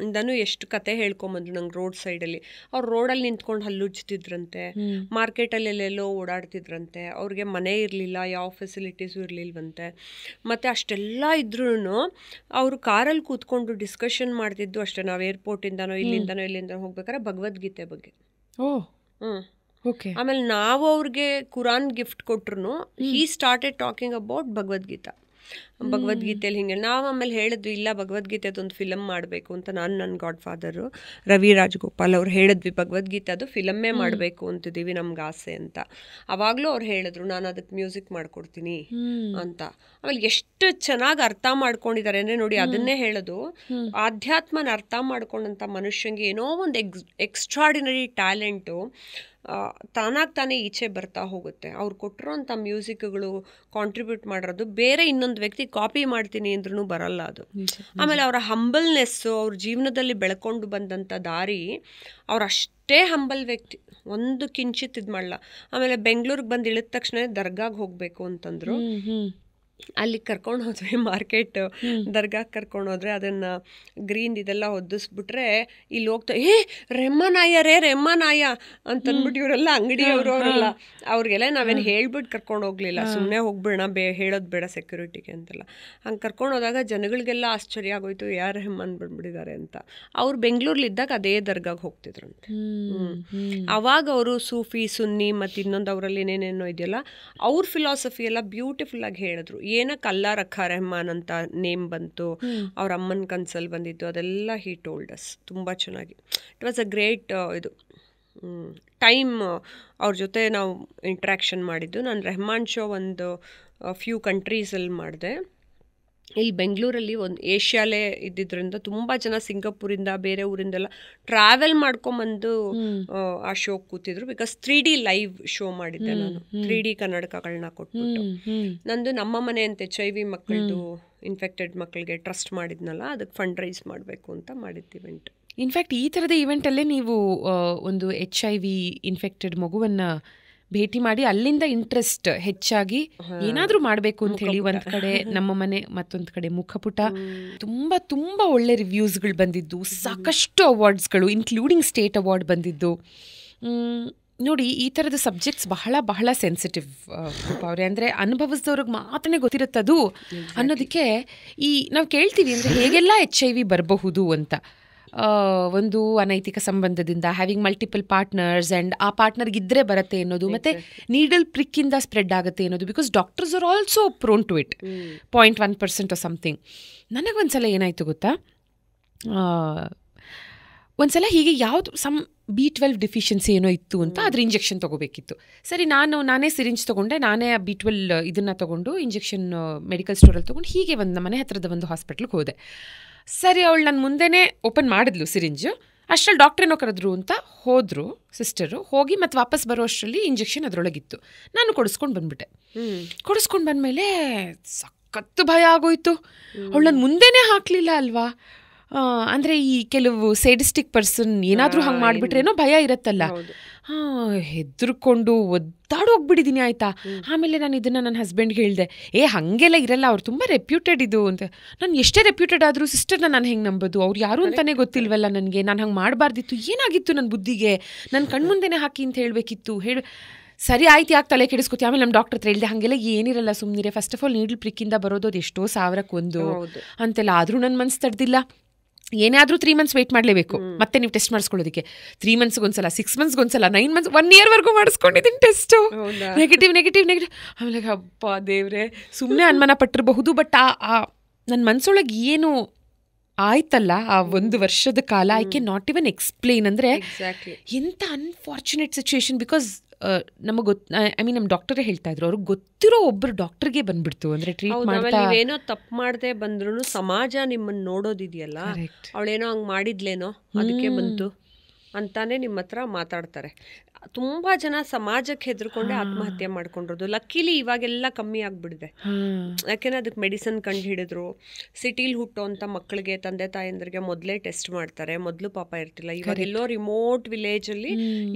ಇಂದನೂ ಎಷ್ಟು ಕತೆ ಹೇಳ್ಕೊಂಬಂದ್ರು ನಂಗೆ ರೋಡ್ ಸೈಡಲ್ಲಿ. ಅವ್ರು ರೋಡಲ್ಲಿ ನಿಂತ್ಕೊಂಡು ಹಲ್ಲುಜ್ತಿದ್ರಂತೆ, ಮಾರ್ಕೆಟಲ್ಲಿ ಎಲ್ಲೆಲ್ಲೋ ಓಡಾಡ್ತಿದ್ರಂತೆ, ಅವ್ರಿಗೆ ಮನೆ ಇರಲಿಲ್ಲ, ಯಾವ ಫೆಸಿಲಿಟೀಸು ಇರಲಿಲ್ವಂತೆ. ಮತ್ತು ಅಷ್ಟೆಲ್ಲ ಇದ್ರೂ ಅವರು ಕಾರಲ್ಲಿ ಕೂತ್ಕೊಂಡು ಡಿಸ್ಕಷನ್ ಮಾಡ್ತಿದ್ದು ಅಷ್ಟೇ. ನಾವು ಏರ್ಪೋರ್ಟಿಂದನೋ ಇಲ್ಲಿಂದನೋ ಹೋಗ್ಬೇಕಾದ್ರೆ ಭಗವದ್ಗೀತೆ ಬಗ್ಗೆ. ಆಮೇಲೆ ನಾವು ಅವ್ರಿಗೆ ಕುರಾನ್ ಗಿಫ್ಟ್ ಕೊಟ್ರು, ಹೀ ಸ್ಟಾರ್ಟೆಡ್ ಟಾಕಿಂಗ್ ಅಬೌಟ್ ಭಗವದ್ಗೀತೆಯಲ್ಲಿ ಹಿಂಗೆ. ನಾವು ಆಮೇಲೆ ಹೇಳಿದ್ವಿ, ಇಲ್ಲ ಭಗವದ್ಗೀತೆ ಅದೊಂದು ಫಿಲಮ್ ಮಾಡಬೇಕು ಅಂತ. ನನ್ನ ಗಾಡ್ ಫಾದರು ರವಿ ರಾಜಗೋಪಾಲ್ ಅವ್ರು ಹೇಳಿದ್ವಿ, ಭಗವದ್ಗೀತೆ ಅದು ಫಿಲಮ್ಮೇ ಮಾಡಬೇಕು ಅಂತಿದ್ದೀವಿ, ನಮ್ಗೆ ಆಸೆ ಅಂತ. ಅವಾಗಲೂ ಅವ್ರು ಹೇಳಿದ್ರು, ನಾನು ಅದಕ್ಕೆ ಮ್ಯೂಸಿಕ್ ಮಾಡ್ಕೊಡ್ತೀನಿ ಅಂತ. ಆಮೇಲೆ ಎಷ್ಟು ಚೆನ್ನಾಗಿ ಅರ್ಥ ಮಾಡ್ಕೊಂಡಿದ್ದಾರೆ ಅಂದರೆ ನೋಡಿ, ಅದನ್ನೇ ಹೇಳೋದು, ಆಧ್ಯಾತ್ಮನ ಅರ್ಥ ಮಾಡ್ಕೊಂಡಂಥ ಮನುಷ್ಯಂಗೆ ಏನೋ ಒಂದು ಎಕ್ಸ್ಟ್ರಾಡಿನರಿ ಟ್ಯಾಲೆಂಟು ತಾನೇ ಈಚೆ ಬರ್ತಾ ಹೋಗುತ್ತೆ. ಅವ್ರು ಕೊಟ್ಟಿರೋಂಥ ಮ್ಯೂಸಿಕ್ಗಳು ಕಾಂಟ್ರಿಬ್ಯೂಟ್ ಮಾಡಿರೋದು ಬೇರೆ ಇನ್ನೊಂದು ವ್ಯಕ್ತಿ ಕಾಪಿ ಮಾಡ್ತೀನಿ ಅಂದ್ರೂ ಬರಲ್ಲ ಅದು. ಆಮೇಲೆ ಅವರ ಹಂಬಲ್ನೆಸ್ಸು, ಅವ್ರ ಜೀವನದಲ್ಲಿ ಬೆಳ್ಕೊಂಡು ಬಂದಂಥ ದಾರಿ, ಅವ್ರು ಅಷ್ಟೇ ಹಂಬಲ್ ವ್ಯಕ್ತಿ, ಒಂದು ಕಿಂಚಿತ್ ಇದು ಮಾಡಲ್ಲ. ಆಮೇಲೆ ಬೆಂಗಳೂರಿಗೆ ಬಂದು ಇಳಿದ ತಕ್ಷಣ ದರ್ಗಾಗೆ ಹೋಗಬೇಕು ಅಂತಂದರು. ಅಲ್ಲಿ ಕರ್ಕೊಂಡು ಹೋದ್ವಿ, ಮಾರ್ಕೆಟ್ ದರ್ಗಾಕ್ಕೆ ಕರ್ಕೊಂಡು ಹೋದ್ರೆ ಅದನ್ನು ಗ್ರೀನ್ ಇದೆಲ್ಲ ಹೊದಿಸ್ಬಿಟ್ರೆ ಇಲ್ಲಿ ಹೋಗ್ತಾ ರೆಮ್ಮನಾಯ ಅಂತಂದ್ಬಿಟ್ಟು ಇವರೆಲ್ಲ ಅಂಗಡಿಯವರು ಅವರೆಲ್ಲ, ಅವ್ರಿಗೆಲ್ಲ ನಾವೇನು ಹೇಳ್ಬಿಟ್ಟು ಕರ್ಕೊಂಡು ಹೋಗ್ಲಿಲ್ಲ, ಸುಮ್ಮನೆ ಹೋಗ್ಬಿಡೋಣ, ಹೇಳೋದು ಬೇಡ ಸೆಕ್ಯೂರಿಟಿಗೆ ಅಂತೆಲ್ಲ. ಹಂಗೆ ಕರ್ಕೊಂಡು ಹೋದಾಗ ಜನಗಳಿಗೆಲ್ಲ ಆಶ್ಚರ್ಯ ಆಗೋಯ್ತು, ಯಾರು ರೆಹಮಾನ್ ಬಂದ್ಬಿಟ್ಟಿದ್ದಾರೆ ಅಂತ. ಅವ್ರು ಬೆಂಗಳೂರಲ್ಲಿದ್ದಾಗ ಅದೇ ದರ್ಗಾಗೆ ಹೋಗ್ತಿದ್ರಂತೆ. ಅವಾಗ ಅವರು ಸೂಫಿ, ಸುನ್ನಿ ಮತ್ತು ಇನ್ನೊಂದು ಅವರಲ್ಲಿ ಏನೇನೇನೋ ಇದೆಯಲ್ಲ, ಅವ್ರ ಫಿಲಾಸಫಿ ಎಲ್ಲ ಬ್ಯೂಟಿಫುಲ್ಲಾಗಿ ಹೇಳಿದ್ರು. ಏನಕ್ಕೆ ಅಲ್ಲಾ ರಖಾ ರೆಹಮಾನ್ ಅಂತ ನೇಮ್ ಬಂತು, ಅವ್ರ ಅಮ್ಮನ ಕನ್ಸಲ್ಲಿ ಬಂದಿತ್ತು, ಅದೆಲ್ಲ ಹೀ ಟೋಲ್ಡ್ ಅಸ್ ತುಂಬ ಚೆನ್ನಾಗಿ. ಇಟ್ ವಾಸ್ ಅ ಗ್ರೇಟ್ ಇದು ಟೈಮ್ ಅವ್ರ ಜೊತೆ ನಾವು ಇಂಟ್ರ್ಯಾಕ್ಷನ್ ಮಾಡಿದ್ದು. ನಾನು ರೆಹಮಾನ್ ಶೋ ಒಂದು ಫ್ಯೂ ಕಂಟ್ರೀಸಲ್ಲಿ ಮಾಡಿದೆ. ಇಲ್ಲಿ ಬೆಂಗಳೂರಲ್ಲಿ ಒಂದು ಏಷ್ಯಾಲೇ ಇದ್ದಿದ್ದರಿಂದ ತುಂಬ ಜನ ಸಿಂಗಾಪುರಿಂದ ಬೇರೆ ಊರಿಂದೆಲ್ಲ ಟ್ರಾವೆಲ್ ಮಾಡ್ಕೊಂಬಂದು ಆ ಶೋ ಕೂತಿದ್ರು. ಬಿಕಾಸ್ 3D ಲೈವ್ ಶೋ ಮಾಡಿದ್ದೆ ನಾನು, 3D ಕನ್ನಡಕಗಳನ್ನ ಕೊಟ್ಬಿಟ್ಟು. ನಂದು ನಮ್ಮ ಮನೆ ಅಂತ HIV ಮಕ್ಕಳದು, ಇನ್ಫೆಕ್ಟೆಡ್ ಮಕ್ಕಳಿಗೆ ಟ್ರಸ್ಟ್ ಮಾಡಿದ್ನಲ್ಲ, ಅದಕ್ಕೆ ಫಂಡ್ ರೈಸ್ ಮಾಡಬೇಕು ಅಂತ ಮಾಡಿದ್ದು ಇವೆಂಟ್. ಇನ್ಫ್ಯಾಕ್ಟ್ ಈ ಥರದ ಇವೆಂಟಲ್ಲೇ ನೀವು ಒಂದು HIV ಇನ್ಫೆಕ್ಟೆಡ್ ಮಗುವನ್ನು ಭೇಟಿ ಮಾಡಿ ಅಲ್ಲಿಂದ ಇಂಟ್ರೆಸ್ಟ್ ಹೆಚ್ಚಾಗಿ ಏನಾದರೂ ಮಾಡಬೇಕು ಅಂತ ಹೇಳಿ, ಒಂದು ಕಡೆ ನಮ್ಮ ಮನೆ, ಮತ್ತೊಂದು ಕಡೆ ಮುಖಪುಟ, ತುಂಬ ತುಂಬ ಒಳ್ಳೆ ರಿವ್ಯೂಸ್ಗಳು ಬಂದಿದ್ದು, ಸಾಕಷ್ಟು ಅವಾರ್ಡ್ಸ್ಗಳು ಇನ್ಕ್ಲೂಡಿಂಗ್ ಸ್ಟೇಟ್ ಅವಾರ್ಡ್ ಬಂದಿದ್ದು. ನೋಡಿ, ಈ ಥರದ ಸಬ್ಜೆಕ್ಟ್ಸ್ ಬಹಳ ಬಹಳ ಸೆನ್ಸಿಟಿವ್ ಅವರೇ, ಅಂದರೆ ಅನುಭವಿಸಿದವ್ರಿಗೆ ಮಾತ್ರನೇ ಗೊತ್ತಿರುತ್ತದು ಅನ್ನೋದಕ್ಕೆ. ನಾವು ಕೇಳ್ತೀವಿ ಅಂದರೆ ಹೇಗೆಲ್ಲ HIV ಬರಬಹುದು ಅಂತ. ಒಂದು ಅನೈತಿಕ ಸಂಬಂಧದಿಂದ, ಹ್ಯಾವಿಂಗ್ ಮಲ್ಟಿಪಲ್ ಪಾರ್ಟ್ನರ್ಸ್ ಆ್ಯಂಡ್ ಆ ಪಾರ್ಟ್ನರ್ಗಿದ್ದರೆ ಬರುತ್ತೆ ಅನ್ನೋದು, ಮತ್ತು ನೀಡಲ್ ಪ್ರಿಕ್ಕಿಂದ ಸ್ಪ್ರೆಡ್ ಆಗುತ್ತೆ ಅನ್ನೋದು. Because doctors are also prone to it, 0.1% or something. ನನಗೊಂದ್ಸಲ ಏನಾಯಿತು ಗೊತ್ತಾ, ಒಂದ್ಸಲ ಹೀಗೆ ಯಾವುದು B12 ಡೆಫಿಷಿಯನ್ಸಿ ಏನೋ ಇತ್ತು ಅಂತ ಅದ್ರ ಇಂಜೆಕ್ಷನ್ ತೊಗೋಬೇಕಿತ್ತು. ಸರಿ, ನಾನೇ ಸಿರಿಂಜ್ ತೊಗೊಂಡೆ, ನಾನೇ ಆ B12 ಇದನ್ನು ತೊಗೊಂಡು ಇಂಜೆಕ್ಷನ್ ಮೆಡಿಕಲ್ ಸ್ಟೋರಲ್ಲಿ ತೊಗೊಂಡು ಹೀಗೆ ನಮ್ಮ ಮನೆ ಹತ್ತಿರದ ಒಂದು ಹಾಸ್ಪಿಟ್ಲಿಗೆ ಹೋದೆ. ಸರಿ, ಅವಳು ನನ್ನ ಮುಂದೆನೇ ಓಪನ್ ಮಾಡಿದ್ಲು ಸಿರಿಂಜು. ಅಷ್ಟರಲ್ಲಿ ಡಾಕ್ಟ್ರೇನೋ ಕರೆದ್ರು ಅಂತ ಹೋದರು ಸಿಸ್ಟರು. ಹೋಗಿ ಮತ್ತು ವಾಪಸ್ ಬರೋ ಅಷ್ಟರಲ್ಲಿ ಇಂಜೆಕ್ಷನ್ ಅದರೊಳಗಿತ್ತು. ನಾನು ಕೊಡಿಸ್ಕೊಂಡು ಬಂದುಬಿಟ್ಟೆ. ಕೊಡಿಸ್ಕೊಂಡು ಬಂದಮೇಲೆ ಸಖತ್ತು ಭಯ ಆಗೋಯ್ತು. ಅವಳು ನನ್ನ ಮುಂದೆನೇ ಹಾಕಲಿಲ್ಲ ಅಲ್ವಾ. ಅಂದರೆ ಈ ಕೆಲವು ಸೇಡಿಸ್ಟಿಕ್ ಪರ್ಸನ್ ಏನಾದರೂ ಹಂಗೆ ಮಾಡಿಬಿಟ್ರೇನೋ ಭಯ ಇರುತ್ತಲ್ಲ. ಹೆದರ್ಕೊಂಡು ಒದ್ದಾಡೋಗ್ಬಿಟ್ಟಿದ್ದೀನಿ ಆಯಿತಾ. ಆಮೇಲೆ ನಾನು ಇದನ್ನು ನನ್ನ ಹಸ್ಬೆಂಡ್ಗೆ ಹೇಳಿದೆ, ಹಾಗೆಲ್ಲ ಇರಲ್ಲ, ಅವ್ರು ತುಂಬ ರೆಪ್ಯೂಟೆಡ್ ಇದು ಅಂತ. ನಾನು ಎಷ್ಟೇ ರೆಪ್ಯೂಟೆಡ್ ಆದರೂ ಸಿಸ್ಟರ್ನ ನಾನು ಹೆಂಗೆ ನಂಬೋದು, ಅವ್ರು ಯಾರು ಅಂತಲೇ ಗೊತ್ತಿಲ್ವಲ್ಲ ನನಗೆ. ನಾನು ಹಂಗೆ ಮಾಡಬಾರ್ದಿತ್ತು, ಏನಾಗಿತ್ತು ನನ್ನ ಬುದ್ಧಿಗೆ, ನನ್ನ ಕಣ್ಮುಂದೆನೇ ಹಾಕಿ ಅಂತ ಹೇಳಬೇಕಿತ್ತು. ಸರಿ ಆಯ್ತು, ಯಾಕೆ ತಲೆ ಕೆಡಿಸ್ಕೊತಿ. ಆಮೇಲೆ ನಮ್ಮ ಡಾಕ್ಟರ್ ಹತ್ರ ಹೇಳಿದೆ, ಹಾಗೆಲ್ಲ ಏನಿರಲ್ಲ, ಸುಮ್ಮನಿರೆ. ಫಸ್ಟ್ ಆಫ್ ಆಲ್ ನೀಡಲ್ ಪ್ರಿಕ್ಕಿಂದ ಬರೋದು ಅದು ಎಷ್ಟೋ ಸಾವಿರಕ್ಕೊಂದು ಅಂತೆಲ್ಲ. ಆದರೂ ನನ್ನ ಮನಸ್ಸು ತಡೆದಿಲ್ಲ. ಏನಾದರೂ 3 ಮಂತ್ಸ್ ವೆಯ್ಟ್ ಮಾಡಲೇಬೇಕು ಮತ್ತೆ ನೀವು ಟೆಸ್ಟ್ ಮಾಡಿಸ್ಕೊಳ್ಳೋದಕ್ಕೆ. 3 ಮಂತ್ಸ್ಗೊಂದ್ಸಲ, 6 ಮಂತ್ಸ್ಗೊಂದ್ಸಲ, 9 ಮಂತ್ಸ್, 1 ಇಯರ್ವರೆಗೂ ಮಾಡಿಸ್ಕೊಂಡಿದ್ದೀನಿ ಟೆಸ್ಟು. ನೆಗೆಟಿವ್. ಆಮೇಲೆ ಹಬ್ಬ ದೇವ್ರೆ, ಸುಮ್ಮನೆ ಅನುಮಾನ ಪಟ್ಟಿರಬಹುದು. ಬಟ್ ನನ್ನ ಮನಸ್ಸೊಳಗೆ ಏನು ಆಯ್ತಲ್ಲ ಆ 1 ವರ್ಷದ ಕಾಲ, I can not even explain. ಅಂದರೆ ಎಂಥ ಅನ್ಫಾರ್ಚುನೇಟ್ ಸಿಚುವೇಶನ್. ಬಿಕಾಸ್ ನಮಗೆ ನಮ್ಮ ಡಾಕ್ಟರೇ ಹೇಳ್ತಾ ಇದ್ರು, ಅವ್ರಿಗೆ ಗೊತ್ತಿರೋ ಒಬ್ಬರು ಡಾಕ್ಟರ್ಗೆ ಬಂದ್ಬಿಡ್ತು. ಅಂದರೆ ಟ್ರೀಟ್ ಮಾಡ್ತಾ ನೀವೇನೋ ತಪ್ಪು ಮಾಡದೆ ಬಂದ್ರು ಸಮಾಜ ನಿಮ್ಮನ್ನು ನೋಡೋದಿದೆಯಲ್ಲ, ಅವಳೇನೋ ಹಂಗೆ ಮಾಡಿದ್ಲೇನೋ ಅದಕ್ಕೆ ಬಂತು. ಅಂತಾನೆ ನಿಮ್ಮ ಹತ್ರ ಮಾತಾಡ್ತಾರೆ. ತುಂಬ ಜನ ಸಮಾಜಕ್ಕೆ ಹೆದರ್ಕೊಂಡೆ ಆತ್ಮಹತ್ಯೆ ಮಾಡ್ಕೊಂಡಿರೋದು. ಲಕ್ಕಿಲಿ ಇವಾಗೆಲ್ಲ ಕಮ್ಮಿ ಆಗಿಬಿಡಿದೆ. ಯಾಕೆಂದರೆ ಅದಕ್ಕೆ ಮೆಡಿಸನ್ ಕಂಡು ಹಿಡಿದ್ರು. ಸಿಟೀಲಿ ಹುಟ್ಟೋಂಥ ಮಕ್ಕಳಿಗೆ ತಂದೆ ತಾಯಂದ್ರಿಗೆ ಮೊದಲೇ ಟೆಸ್ಟ್ ಮಾಡ್ತಾರೆ. ಮೊದಲು ಪಾಪ ಇರ್ತಿಲ್ಲ. ಇವಾಗ ಎಲ್ಲೋ ರಿಮೋಟ್ ವಿಲೇಜಲ್ಲಿ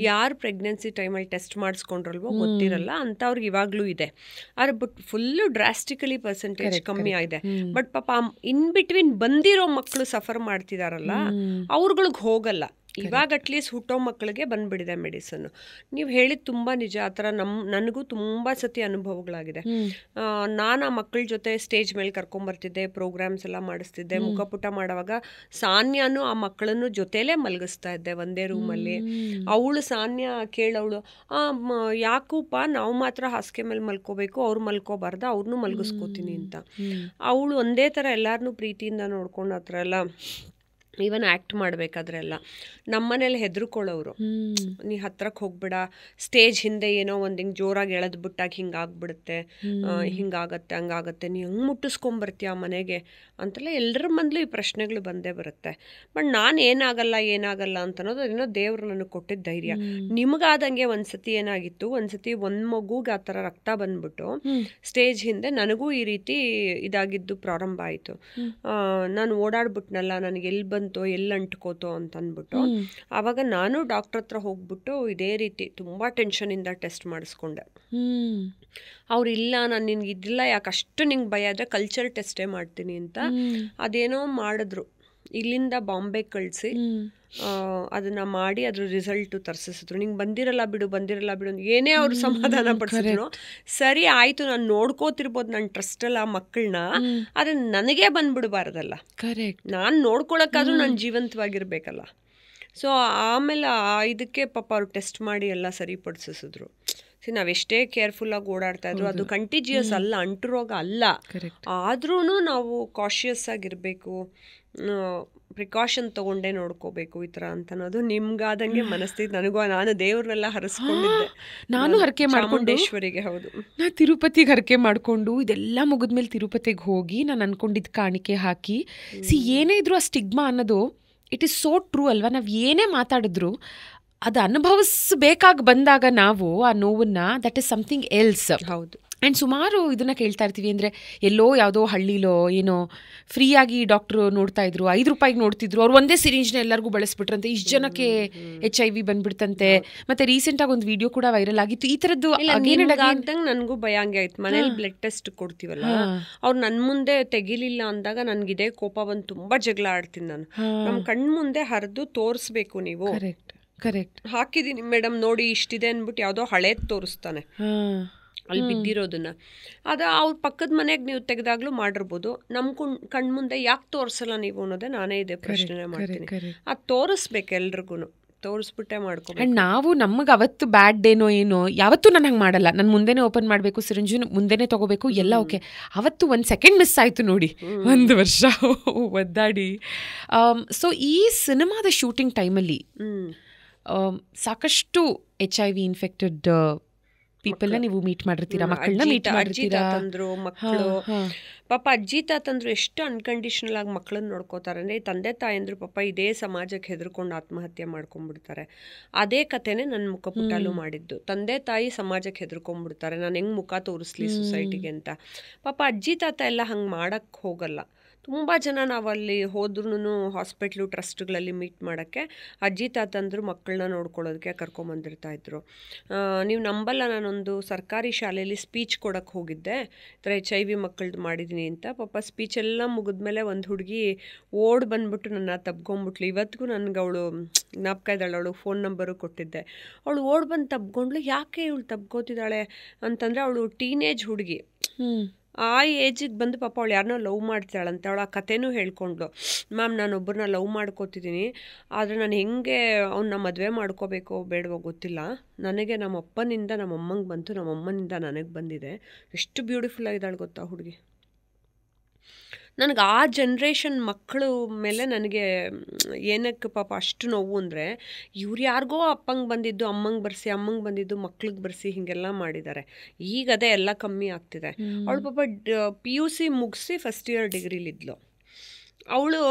ಯಾರು ಪ್ರೆಗ್ನೆನ್ಸಿ ಟೈಮಲ್ಲಿ ಟೆಸ್ಟ್ ಮಾಡಿಸ್ಕೊಂಡ್ರಲ್ವೋ ಗೊತ್ತಿರಲ್ಲ, ಅಂಥವ್ರಿಗೆ ಇವಾಗಲೂ ಇದೆ. ಆದರೆ ಬಟ್ ಫುಲ್ಲು ಡ್ರಾಸ್ಟಿಕಲಿ ಪರ್ಸೆಂಟೇಜ್ ಕಮ್ಮಿ ಆಗಿದೆ. ಬಟ್ ಪಾಪ ಇನ್ ಬಿಟ್ವೀನ್ ಬಂದಿರೋ ಮಕ್ಕಳು ಸಫರ್ ಮಾಡ್ತಿದಾರಲ್ಲ, ಅವ್ರುಗಳಿಗೆ ಹೋಗಲ್ಲ. ಇವಾಗ ಅಟ್ಲೀಸ್ಟ್ ಹುಟ್ಟೋ ಮಕ್ಕಳಿಗೆ ಬಂದ್ಬಿಡಿದೆ ಮೆಡಿಸನ್. ನೀವು ಹೇಳಿದ ತುಂಬ ನಿಜ. ಆ ಥರ ನನಗೂ ತುಂಬ ಸತಿ ಅನುಭವಗಳಾಗಿದೆ. ನಾನು ಆ ಮಕ್ಕಳ ಜೊತೆ ಸ್ಟೇಜ್ ಮೇಲೆ ಕರ್ಕೊಂಬರ್ತಿದ್ದೆ, ಪ್ರೋಗ್ರಾಮ್ಸ್ ಎಲ್ಲ ಮಾಡಿಸ್ತಿದ್ದೆ. ಮುಖಪುಟ ಮಾಡೋವಾಗ ಸಾನ್ಯಾನು ಆ ಮಕ್ಕಳನ್ನು ಜೊತೆಲೇ ಮಲಗಿಸ್ತಾ ಇದ್ದೆ ಒಂದೇ ರೂಮಲ್ಲಿ. ಅವಳು ಸಾನ್ಯ ಕೇಳವಳು, ಯಾಕೂಪ ನಾವು ಮಾತ್ರ ಹಾಸಿಗೆ ಮೇಲೆ ಮಲ್ಕೋಬೇಕು, ಅವ್ರು ಮಲ್ಕೋಬಾರ್ದು, ಅವ್ರನ್ನೂ ಮಲಗಿಸ್ಕೋತೀನಿ ಅಂತ. ಅವಳು ಒಂದೇ ಥರ ಎಲ್ಲರನ್ನೂ ಪ್ರೀತಿಯಿಂದ ನೋಡ್ಕೊಂಡು ಆ ಥರ ಎಲ್ಲ ಈವನ್ ಆ್ಯಕ್ಟ್ ಮಾಡಬೇಕಾದ್ರೆ ಎಲ್ಲ ನಮ್ಮನೇಲಿ ಹೆದರ್ಕೊಳ್ಳೋರು. ನೀ ಹತ್ರಕ್ಕೆ ಹೋಗ್ಬೇಡ, ಸ್ಟೇಜ್ ಹಿಂದೆ ಏನೋ ಒಂದು ಹಿಂಗೆ ಜೋರಾಗಿ ಎಳೆದ್ಬಿಟ್ಟಾಗ ಹಿಂಗಾಗ್ಬಿಡುತ್ತೆ, ಹಿಂಗಾಗತ್ತೆ ಹಂಗಾಗತ್ತೆ, ನೀ ಹಂಗೆ ಮುಟ್ಟಿಸ್ಕೊಂಬರ್ತೀಯ ಮನೆಗೆ ಅಂತೆಲ್ಲ ಎಲ್ಲರ ಮಂದಲೂ ಈ ಪ್ರಶ್ನೆಗಳು ಬಂದೇ ಬರುತ್ತೆ. ಬಟ್ ನಾನು ಏನಾಗಲ್ಲ ಅಂತ ಅನ್ನೋದು ಏನೋ ದೇವ್ರು ನನಗೆ ಕೊಟ್ಟಿದ್ದ ಧೈರ್ಯ. ನಿಮಗಾದಂಗೆ ಒಂದ್ಸತಿ ಏನಾಗಿತ್ತು, ಒಂದ್ಸತಿ ಒಂದು ಮಗುಗೆ ಆ ಥರ ರಕ್ತ ಬಂದ್ಬಿಟ್ಟು ಸ್ಟೇಜ್ ಹಿಂದೆ ನನಗೂ ಈ ರೀತಿ ಇದಾಗಿದ್ದು ಪ್ರಾರಂಭ ಆಯಿತು. ನಾನು ಓಡಾಡ್ಬಿಟ್ನಲ್ಲ, ನನಗೆ ಎಲ್ಲಿ ಬಂತೋ ಎಲ್ಲಿ ಅಂಟ್ಕೋತೋ ಅಂತ ಅಂದ್ಬಿಟ್ಟು ಆವಾಗ ನಾನು ಡಾಕ್ಟ್ರ್ ಹತ್ರ ಹೋಗ್ಬಿಟ್ಟು ಇದೇ ರೀತಿ ತುಂಬ ಟೆನ್ಷನಿಂದ ಟೆಸ್ಟ್ ಮಾಡಿಸ್ಕೊಂಡೆ. ಅವ್ರಿಲ್ಲ, ನಾನು ನಿನ್ಗೆ ಇದಿಲ್ಲ, ಯಾಕಷ್ಟು ನಿಂಗೆ ಭಯ ಆದರೆ ಕಲ್ಚರ್ ಟೆಸ್ಟೇ ಮಾಡ್ತೀನಿ ಅಂತ ಅದೇನೋ ಮಾಡಿದ್ರು. ಇಲ್ಲಿಂದ ಬಾಂಬೆ ಕಳಿಸಿ ಅದನ್ನ ಮಾಡಿ ಅದ್ರ ರಿಸಲ್ಟು ತರಿಸಿದ್ರು. ನಿಂಗೆ ಬಂದಿರಲ್ಲ ಬಿಡು ಏನೇ ಅವ್ರು ಸಮಾಧಾನ ಪಡಿಸಿದ್ರು. ಸರಿ ಆಯಿತು, ನಾನು ನೋಡ್ಕೋತಿರ್ಬೋದು ನನ್ನ ಟ್ರಸ್ಟಲ್ಲ ಮಕ್ಕಳನ್ನ, ಆದರೆ ನನಗೆ ಬಂದ್ಬಿಡ್ಬಾರ್ದಲ್ಲ. ಕರೆಕ್ಟ್, ನಾನು ನೋಡ್ಕೊಳಕ್ಕಾದ್ರೂ ನಾನು ಜೀವಂತವಾಗಿರ್ಬೇಕಲ್ಲ. ಸೊ ಆಮೇಲೆ ಇದಕ್ಕೆ ಪಾಪ ಅವ್ರು ಟೆಸ್ಟ್ ಮಾಡಿ ಎಲ್ಲ ಸರಿಪಡಿಸಿದ್ರು. ನಾವೆಷ್ಟೇ ಕೇರ್ಫುಲ್ಲಾಗಿ ಓಡಾಡ್ತಾ ಇದ್ರು, ಅದು ಕಂಟಿಜಿಯಸ್ ಅಲ್ಲ, ಅಂಟು ರೋಗ ಅಲ್ಲ. ಆದ್ರೂ ನಾವು ಕಾಶಿಯಸ್ ಆಗಿರಬೇಕು, ಪ್ರಿಕಾಷನ್ ತಗೊಂಡೇ ನೋಡ್ಕೋಬೇಕು ಈ ಥರ ಅಂತ ಅನ್ನೋದು ನಿಮ್ಗಾದಂಗೆ ಮನಸ್ಥಿತಿ. ನಾನು ದೇವ್ರನ್ನೆಲ್ಲ ಹರಿಸ್ಕೊಂಡಿದ್ದೆ. ನಾನು ಹರಕೆ ಚಾಮುಂಡೇಶ್ವರಿಗೆ. ಹೌದು, ನಾ ತಿರುಪತಿಗೆ ಹರಕೆ ಮಾಡಿಕೊಂಡು ಇದೆಲ್ಲ ಮುಗಿದ್ಮೇಲೆ ತಿರುಪತಿಗೆ ಹೋಗಿ ನಾನು ಅನ್ಕೊಂಡಿದ್ದು ಕಾಣಿಕೆ ಹಾಕಿ ಏನೇ ಇದ್ರು ಆ ಸ್ಟಿಗ್ಮಾ ಅನ್ನೋದು ಇಟ್ ಈಸ್ ಸೋ ಟ್ರೂ ಅಲ್ವಾ. ನಾವು ಏನೇ ಮಾತಾಡಿದ್ರು ಅದು ಅನುಭವಿಸ್ಬೇಕಾಗಿ ಬಂದಾಗ ನಾವು ಆ ನೋವನ್ನ ದಟ್ ಇಸ್ ಸಮಥಿಂಗ್ ಎಲ್ಸ್. ಹೌದು. ಆ್ಯಂಡ್ ಸುಮಾರು ಇದನ್ನು ಕೇಳ್ತಾ ಇರ್ತೀವಿ. ಅಂದರೆ ಎಲ್ಲೋ ಯಾವುದೋ ಹಳ್ಳಿಲೋ ಏನೋ ಫ್ರೀಯಾಗಿ ಡಾಕ್ಟ್ರು ನೋಡ್ತಾ ಇದ್ರು, 5 ರೂಪಾಯಿಗೆ ನೋಡ್ತಿದ್ರು, ಅವ್ರು ಒಂದೇ ಸಿರಿಂಜ್ನ ಎಲ್ಲರಿಗೂ ಬಳಸ್ಬಿಟ್ರಂತೆ, ಇಷ್ಟು ಜನಕ್ಕೆ HIV ಬಂದ್ಬಿಡ್ತಂತೆ. ಮತ್ತೆ ರೀಸೆಂಟಾಗಿ ಒಂದು ವಿಡಿಯೋ ಕೂಡ ವೈರಲ್ ಆಗಿತ್ತು ಈ ಥರದ್ದು. ನನಗೂ ಭಯ ಹಂಗೆ ಆಯ್ತು. ಮನೇಲಿ ಬ್ಲಡ್ ಟೆಸ್ಟ್ ಕೊಡ್ತೀವಲ್ಲ, ಅವ್ರು ನನ್ನ ಮುಂದೆ ತೆಗಿಲಿಲ್ಲ ಅಂದಾಗ ನನಗಿದೇ ಕೋಪ ಬಂದು ತುಂಬ ಜಗಳ ಆಡ್ತೀನಿ ನಾನು. ನಮ್ಮ ಕಣ್ಣು ಮುಂದೆ ಹರಿದು ತೋರಿಸ್ಬೇಕು ನೀವು. ಕರೆಕ್ಟ್ ಹಾಕಿದ್ದೀನಿ ಮೇಡಮ್ ನೋಡಿ ಇಷ್ಟಿದೆ ಅಂದ್ಬಿಟ್ಟು ಯಾವುದೋ ಹಳೇದು ತೋರಿಸ್ತಾನೆ ಅಲ್ಲಿ ಬಿದ್ದಿರೋದನ್ನ. ಅವ್ರ ಪಕ್ಕದ ಮನೆಗೆ ನೀವು ತೆಗೆದಾಗ್ಲೂ ಮಾಡಿರ್ಬೋದು. ನಮ್ಮ ಕಣ್ಮುಂದೆ ಯಾಕೆ ತೋರಿಸಲ್ಲ ನೀವು ಅನ್ನೋದೇ ನಾನೇ ಇದೆ ಪ್ರಶ್ನೆ ಮಾಡ್ತೀನಿ. ಅದು ತೋರಿಸ್ಬೇಕು ಎಲ್ರಿಗೂ, ತೋರಿಸ್ಬಿಟ್ಟೆ ಮಾಡ್ಕೊ. ಆ್ಯಂಡ್ ನಾವು ನಮಗೆ ಅವತ್ತು ಬ್ಯಾಡ್ ಡೇನೋ ಏನೋ ಯಾವತ್ತೂ ನಾನು ಹಂಗೆ ಮಾಡಲ್ಲ. ನಾನು ಮುಂದೆನೇ ಓಪನ್ ಮಾಡಬೇಕು, ಸಿರಿಂಜು ಮುಂದೆನೇ ತೊಗೋಬೇಕು, ಎಲ್ಲ ಓಕೆ. ಅವತ್ತು 1 ಸೆಕೆಂಡ್ ಮಿಸ್ ಆಯಿತು ನೋಡಿ, 1 ವರ್ಷ ಒದ್ದಾಡಿ. ಸೊ ಈ ಸಿನಿಮಾದ ಶೂಟಿಂಗ್ ಟೈಮಲ್ಲಿ ಸಾಕಷ್ಟು HIV ಇನ್ಫೆಕ್ಟೆಡ್ ಪೀಪಲ್ನ ನೀವು ಮೀಟ್ ಮಾಡಿರ್ತೀರಾ, ಮಕ್ಕಳನ್ನ ಮೀಟ್ ಮಾಡಿರ್ತೀರಾ. ಮಕ್ಕಳು ಪಾಪ ಅಜ್ಜಿ ತಾತಂದ್ರು ಎಷ್ಟು ಅನ್ಕಂಡೀಷನಲ್ ಆಗಿ ಮಕ್ಕಳನ್ನ ನೋಡ್ಕೋತಾರೆ ಅಂದರೆ, ತಂದೆ ತಾಯಂದ್ರು ಪಾಪ ಇದೇ ಸಮಾಜಕ್ಕೆ ಹೆದರ್ಕೊಂಡು ಆತ್ಮಹತ್ಯೆ ಮಾಡ್ಕೊಂಡ್ಬಿಡ್ತಾರೆ. ಅದೇ ಕಥೆನೇ ನನ್ನ ಮುಖಪುಟಲ್ಲೂ ಮಾಡಿದ್ದು. ತಂದೆ ತಾಯಿ ಸಮಾಜಕ್ಕೆ ಹೆದರ್ಕೊಂಡ್ಬಿಡ್ತಾರೆ, ನಾನು ಹೆಂಗೆ ಮುಖ ತೋರಿಸ್ಲಿ ಸೊಸೈಟಿಗೆ ಅಂತ. ಪಾಪ ಅಜ್ಜಿ ತಾತ ಎಲ್ಲ ಹಂಗೆ ಮಾಡೋಕ್ಕೆ ಹೋಗಲ್ಲ. ತುಂಬ ಜನ ನಾವಲ್ಲಿ ಹೋದ್ರೂ ಹಾಸ್ಪಿಟ್ಲು ಟ್ರಸ್ಟ್ಗಳಲ್ಲಿ ಮೀಟ್ ಮಾಡೋಕ್ಕೆ ಅಜ್ಜಿ ತಾತಂದ್ರು ಮಕ್ಕಳನ್ನ ನೋಡ್ಕೊಳ್ಳೋದಕ್ಕೆ ಕರ್ಕೊಂಬಂದಿರ್ತಾಯಿದ್ರು. ನೀವು ನಂಬಲ್ಲ, ನಾನೊಂದು ಸರ್ಕಾರಿ ಶಾಲೆಯಲ್ಲಿ ಸ್ಪೀಚ್ ಕೊಡೋಕ್ಕೆ ಹೋಗಿದ್ದೆ, ಈ ಥರ HIV ಮಕ್ಕಳದ್ದು ಮಾಡಿದ್ದೀನಿ ಅಂತ. ಪಾಪ ಸ್ಪೀಚ್ ಎಲ್ಲ ಮುಗಿದ್ಮೇಲೆ ಒಂದು ಹುಡುಗಿ ಓಡ್ ಬಂದ್ಬಿಟ್ಟು ನನ್ನ ತಬ್ಕೊಂಬಿಟ್ಲು. ಇವತ್ತಿಗೂ ನನಗೆ ಅವಳು ಜ್ಞಾಪಕ ಇದ್ದಾಳೆ, ಅವಳು ಫೋನ್ ನಂಬರು ಕೊಟ್ಟಿದ್ದೆ. ಅವಳು ಓಡ್ ಬಂದು ತಬ್ಕೊಂಡ್ಲು. ಯಾಕೆ ಇವಳು ತಬ್ಕೋತಿದ್ದಾಳೆ ಅಂತಂದರೆ, ಅವಳು ಟೀನೇಜ್ ಹುಡುಗಿ, ಆ ಏಜಿಗೆ ಬಂದು ಪಾಪ ಅವಳು ಯಾರನ್ನೋ ಲವ್ ಮಾಡ್ತಾಳಂತೆ. ಅವಳು ಆ ಕಥೆನೂ ಹೇಳ್ಕೊಂಡ್ಳು. ಮ್ಯಾಮ್ ನಾನೊಬ್ಬರನ್ನ ಲವ್ ಮಾಡ್ಕೋತಿದ್ದೀನಿ, ಆದರೆ ನಾನು ಹೆಂಗೆ ಅವನ್ನ ಮದುವೆ ಮಾಡ್ಕೋಬೇಕೋ ಬೇಡವೋ ಗೊತ್ತಿಲ್ಲ. ನನಗೆ ನಮ್ಮ ಅಪ್ಪನಿಂದ ನಮ್ಮ ಅಮ್ಮಂಗೆ ಬಂತು, ನಮ್ಮ ಅಮ್ಮನಿಂದ ನನಗೆ ಬಂದಿದೆ. ಎಷ್ಟು ಬ್ಯೂಟಿಫುಲ್ ಆಗಿದ್ದಾಳೆ ಗೊತ್ತಾ ಹುಡುಗಿ. ನನಗೆ ಆ ಜನ್ರೇಷನ್ ಮಕ್ಕಳು ಮೇಲೆ ನನಗೆ ಏನಕ್ಕೆ ಪಾಪ ಅಷ್ಟು ನೋವು ಅಂದರೆ, ಇವ್ರು ಯಾರಿಗೋ ಅಪ್ಪಂಗೆ ಬಂದಿದ್ದು ಅಮ್ಮಂಗೆ ಬರ್ಸಿ, ಅಮ್ಮಂಗೆ ಬಂದಿದ್ದು ಮಕ್ಳಿಗೆ ಬರ್ಸಿ, ಹೀಗೆಲ್ಲ ಮಾಡಿದ್ದಾರೆ. ಈಗ ಅದೇ ಎಲ್ಲ ಕಮ್ಮಿ ಆಗ್ತಿದೆ. ಅವಳು ಪಾಪ PUC ಮುಗಿಸಿ ಫಸ್ಟ್ ಇಯರ್ ಡಿಗ್ರಿಲಿದ್ಲು. ಅವಳು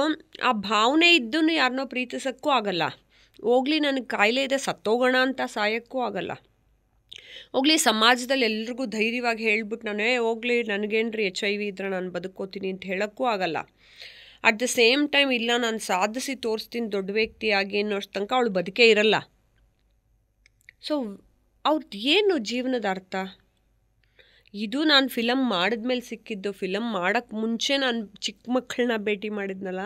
ಆ ಭಾವನೆ ಇದ್ದೂ ಯಾರನ್ನೋ ಪ್ರೀತಿಸೋಕ್ಕೂ ಆಗಲ್ಲ. ಹೋಗ್ಲಿ ನನಗೆ ಕಾಯಿಲೆ ಇದೆ ಸತ್ತೋಗೋಣ ಅಂತ ಸಾಯೋಕ್ಕೂ ಆಗಲ್ಲ. ಹೋಗ್ಲಿ ಸಮಾಜದಲ್ಲಿ ಎಲ್ರಿಗೂ ಧೈರ್ಯವಾಗಿ ಹೇಳ್ಬಿಟ್ಟು ನಾನು ಹೋಗ್ಲಿ ನನಗೇನ್ರಿ HIV ಇದ್ರೆ ನಾನು ಬದುಕೋತೀನಿ ಅಂತ ಹೇಳೋಕ್ಕೂ ಆಗಲ್ಲ. ಅಟ್ ದ ಸೇಮ್ ಟೈಮ್ ಇಲ್ಲ ನಾನು ಸಾಧಿಸಿ ತೋರಿಸ್ತೀನಿ ದೊಡ್ಡ ವ್ಯಕ್ತಿಯಾಗಿ ಅನ್ನೋಷ್ಟು ತನಕ ಅವಳು ಬದುಕೇ ಇರಲ್ಲ. ಸೊ ಅವ್ರದ್ದು ಏನು ಜೀವನದ ಅರ್ಥ? ಇದು ನಾನು ಫಿಲಮ್ ಮಾಡಿದ್ಮೇಲೆ ಸಿಕ್ಕಿದ್ದು. ಫಿಲಮ್ ಮಾಡೋಕ್ಕೆ ಮುಂಚೆ ನಾನು ಚಿಕ್ಕ ಮಕ್ಕಳನ್ನ ಭೇಟಿ ಮಾಡಿದ್ನಲ್ಲ,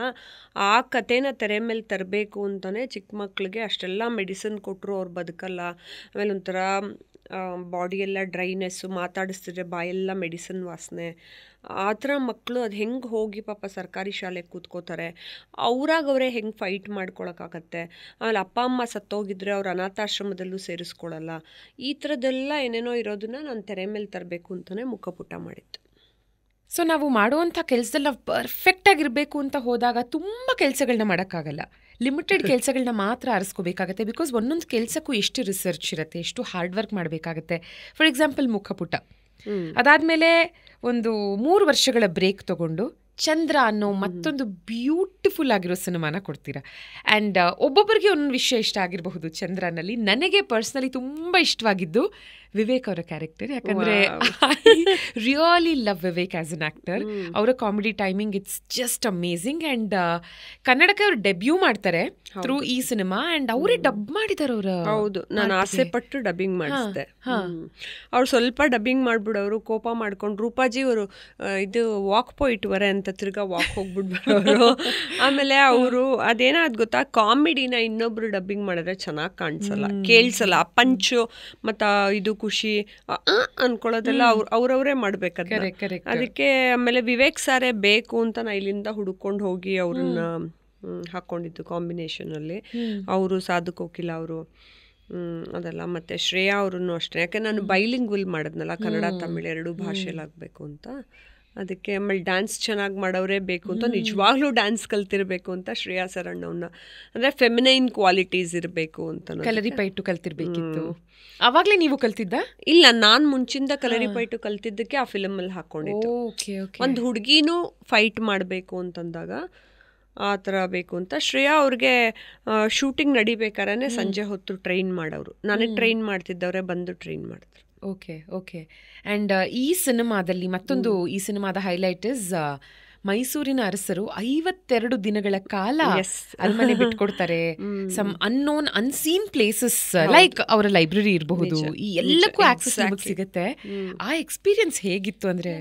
ಆ ಕಥೆನ ತೆರೆ ಮೇಲೆ ತರಬೇಕು ಅಂತಲೇ ಚಿಕ್ಕ ಮಕ್ಕಳಿಗೆ ಅಷ್ಟೆಲ್ಲ ಮೆಡಿಸಿನ್ ಕೊಟ್ಟರು, ಅವ್ರು ಬದುಕಲ್ಲ. ಆಮೇಲೆ ಒಂಥರ ಬಾಡಿಯೆಲ್ಲ ಡ್ರೈನೆಸ್ಸು, ಮಾತಾಡಿಸ್ತಿದ್ರೆ ಬಾಯೆಲ್ಲ ಮೆಡಿಸಿನ್ ವಾಸನೆ, ಆ ಥರ ಮಕ್ಕಳು ಅದು ಹೆಂಗೆ ಹೋಗಿ ಪಾಪ ಸರ್ಕಾರಿ ಶಾಲೆಗೆ ಕೂತ್ಕೋತಾರೆ? ಅವರೇ ಹೆಂಗೆ ಫೈಟ್ ಮಾಡ್ಕೊಳಕ್ಕಾಗತ್ತೆ? ಆಮೇಲೆ ಅಪ್ಪ ಅಮ್ಮ ಸತ್ತೋಗಿದ್ರೆ ಅವ್ರು ಅನಾಥಾಶ್ರಮದಲ್ಲೂ ಸೇರಿಸ್ಕೊಳ್ಳಲ್ಲ. ಈ ಥರದ್ದೆಲ್ಲ ಏನೇನೋ ಇರೋದನ್ನ ನಾನು ತೆರೆ ಮೇಲೆ ತರಬೇಕು ಅಂತಲೇ ಮುಖಪುಟ ಮಾಡಿದ್ದು. ಸೊ ನಾವು ಮಾಡುವಂಥ ಕೆಲಸದಲ್ಲಿ ನಾವು ಪರ್ಫೆಕ್ಟಾಗಿರಬೇಕು ಅಂತ ಹೋದಾಗ ತುಂಬ ಕೆಲಸಗಳನ್ನ ಮಾಡೋಕ್ಕಾಗಲ್ಲ. ಲಿಮಿಟೆಡ್ ಕೆಲಸಗಳನ್ನ ಮಾತ್ರ ಆರಿಸ್ಕೋಬೇಕಾಗತ್ತೆ. ಬಿಕಾಸ್ ಒಂದೊಂದು ಕೆಲಸಕ್ಕೂ ಎಷ್ಟು ರಿಸರ್ಚ್ ಇರುತ್ತೆ, ಎಷ್ಟು ಹಾರ್ಡ್ ವರ್ಕ್ ಮಾಡಬೇಕಾಗತ್ತೆ. ಫಾರ್ ಎಕ್ಸಾಂಪಲ್ ಮುಖಪುಟ ಅದಾದಮೇಲೆ ಒಂದು 3 ವರ್ಷಗಳ ಬ್ರೇಕ್ ತೊಗೊಂಡು ಚಂದ್ರ ಅನ್ನೋ ಮತ್ತೊಂದು ಬ್ಯೂಟಿಫುಲ್ ಆಗಿರೋ ಸಿನಿಮಾನ ಕೊಡ್ತೀರಾ. ಆ್ಯಂಡ್ ಒಬ್ಬೊಬ್ಬರಿಗೆ ಒಂದೊಂದು ವಿಷಯ ಇಷ್ಟ ಆಗಿರಬಹುದು ಚಂದ್ರನಲ್ಲಿ. ನನಗೆ ಪರ್ಸ್ನಲಿ ತುಂಬ ಇಷ್ಟವಾಗಿದ್ದು ವಿವೇಕ್ ಅವರ ಕ್ಯಾರೆಕ್ಟರ್. ಯಾಕಂದರೆ I really love Vivek as an actor. ಅವರ comedy timing it's just amazing. And ಕನ್ನಡಕ್ಕೆ ಅವ್ರು ಡೆಬ್ಯೂ ಮಾಡ್ತಾರೆ ಥ್ರೂ ಈ ಸಿನಿಮಾ. ಆ್ಯಂಡ್ ಅವರೇ ಡಬ್ ಮಾಡಿದ್ದಾರೆ ಅವರು. ಹೌದು, ನಾನು ಆಸೆ ಪಟ್ಟು ಡಬ್ಬಿಂಗ್ ಮಾಡಿಸಿದೆ. ಅವ್ರು ಸ್ವಲ್ಪ ಡಬ್ಬಿಂಗ್ ಮಾಡ್ಬಿಡೋರು, ಕೋಪ ಮಾಡ್ಕೊಂಡು ರೂಪಾಜಿ ಅವರು ಇದು ವಾಕ್ ಪೋಯಿಟ್ವರೆ ಅಂತ ತಿರ್ಗಾ ವಾಕ್ ಹೋಗ್ಬಿಡ್ಬರೋರು. ಆಮೇಲೆ ಅವರು ಅದೇನಾದ್ ಗೊತ್ತಾ, ಕಾಮಿಡಿನ ಇನ್ನೊಬ್ರು ಡಬ್ಬಿಂಗ್ ಮಾಡಿದ್ರೆ ಚೆನ್ನಾಗಿ ಕಾಣಿಸಲ್ಲ, ಕೇಳಿಸಲ್ಲ. ಆ ಪಂಚು ಮತ್ತು ಇದು ಖುಷಿ ಅನ್ಕೊಳ್ಳೋದೆಲ್ಲ ಅವ್ರವರೇ ಮಾಡ್ಬೇಕದ. ಅದಕ್ಕೆ ಆಮೇಲೆ ವಿವೇಕ್ ಸಾರೇ ಬೇಕು ಅಂತ ನಾ ಇಲ್ಲಿಂದ ಹುಡುಕೊಂಡು ಹೋಗಿ ಅವ್ರನ್ನ ಹಾಕ್ಕೊಂಡಿದ್ದು ಕಾಂಬಿನೇಷನಲ್ಲಿ. ಅವರು ಸಾಧು ಕೋಕಿಲ ಅವರು ಅದೆಲ್ಲ. ಮತ್ತು ಶ್ರೇಯಾ ಅವ್ರನ್ನು ಅಷ್ಟೇ, ಯಾಕೆ ನಾನು ಬೈಲಿಂಗ್ವಲ್ ಮಾಡಿದ್ನಲ್ಲ, ಕನ್ನಡ ತಮಿಳು 2 ಭಾಷೆಯಲ್ಲಿ ಆಗಬೇಕು ಅಂತ. ಅದಕ್ಕೆ ಆಮೇಲೆ ಡ್ಯಾನ್ಸ್ ಚೆನ್ನಾಗಿ ಮಾಡೋರೇ ಬೇಕು ಅಂತ, ನಿಜವಾಗ್ಲೂ ಡ್ಯಾನ್ಸ್ ಕಲ್ತಿರ್ಬೇಕು ಅಂತ ಶ್ರೇಯಾ ಸರಣ್ಣವ್ನ, ಅಂದರೆ ಫೆಮಿನೈನ್ ಕ್ವಾಲಿಟೀಸ್ ಇರಬೇಕು ಅಂತ. ಕಲರಿ ಪೈಟು ಕಲ್ತಿರ್ಬೇಕಿತ್ತು. ಅವಾಗಲೇ ನೀವು ಕಲ್ತಿದ್ದ? ಇಲ್ಲ, ನಾನು ಮುಂಚಿಂದ ಕಲರಿ ಪೈಟು ಕಲ್ತಿದ್ದಕ್ಕೆ ಆ ಫಿಲಮಲ್ಲಿ ಹಾಕ್ಕೊಂಡಿದ್ದು. ಒಂದು ಹುಡುಗಿನೂ ಫೈಟ್ ಮಾಡಬೇಕು ಅಂತಂದಾಗ ಆ ಥರ ಬೇಕು ಅಂತ. ಶ್ರೇಯಾ ಅವ್ರಿಗೆ ಶೂಟಿಂಗ್ ನಡಿಬೇಕಾದ್ರೆ ಸಂಜೆ ಹೊತ್ತು ಟ್ರೈನ್ ಮಾಡೋರು, ನನಗೆ ಟ್ರೈನ್ ಮಾಡ್ತಿದ್ದವರೇ ಬಂದು ಟ್ರೈನ್ ಮಾಡಿದ್ರು. Okay okay. ಆ್ಯಂಡ್ ಈ ಸಿನಿಮಾದಲ್ಲಿ ಮತ್ತೊಂದು, ಈ ಸಿನಿಮಾದ ಹೈಲೈಟ್ ಇಸ್ ಮೈಸೂರಿನ ಅರಸರು 52 ದಿನಗಳ ಕಾಲ ಅರಮನೆ ಬಿಟ್ಕೊಡ್ತಾರೆ. Some unknown unseen places like ಅವರ ಲೈಬ್ರರಿ ಇರಬಹುದು, ಈ ಎಲ್ಲಕ್ಕೂ ಆಕ್ಸೆಸ್ ನಿಮಗೆ ಸಿಗುತ್ತೆ. ಆ ಎಕ್ಸ್ಪೀರಿಯನ್ಸ್ ಹೇಗಿತ್ತು? ಅಂದರೆ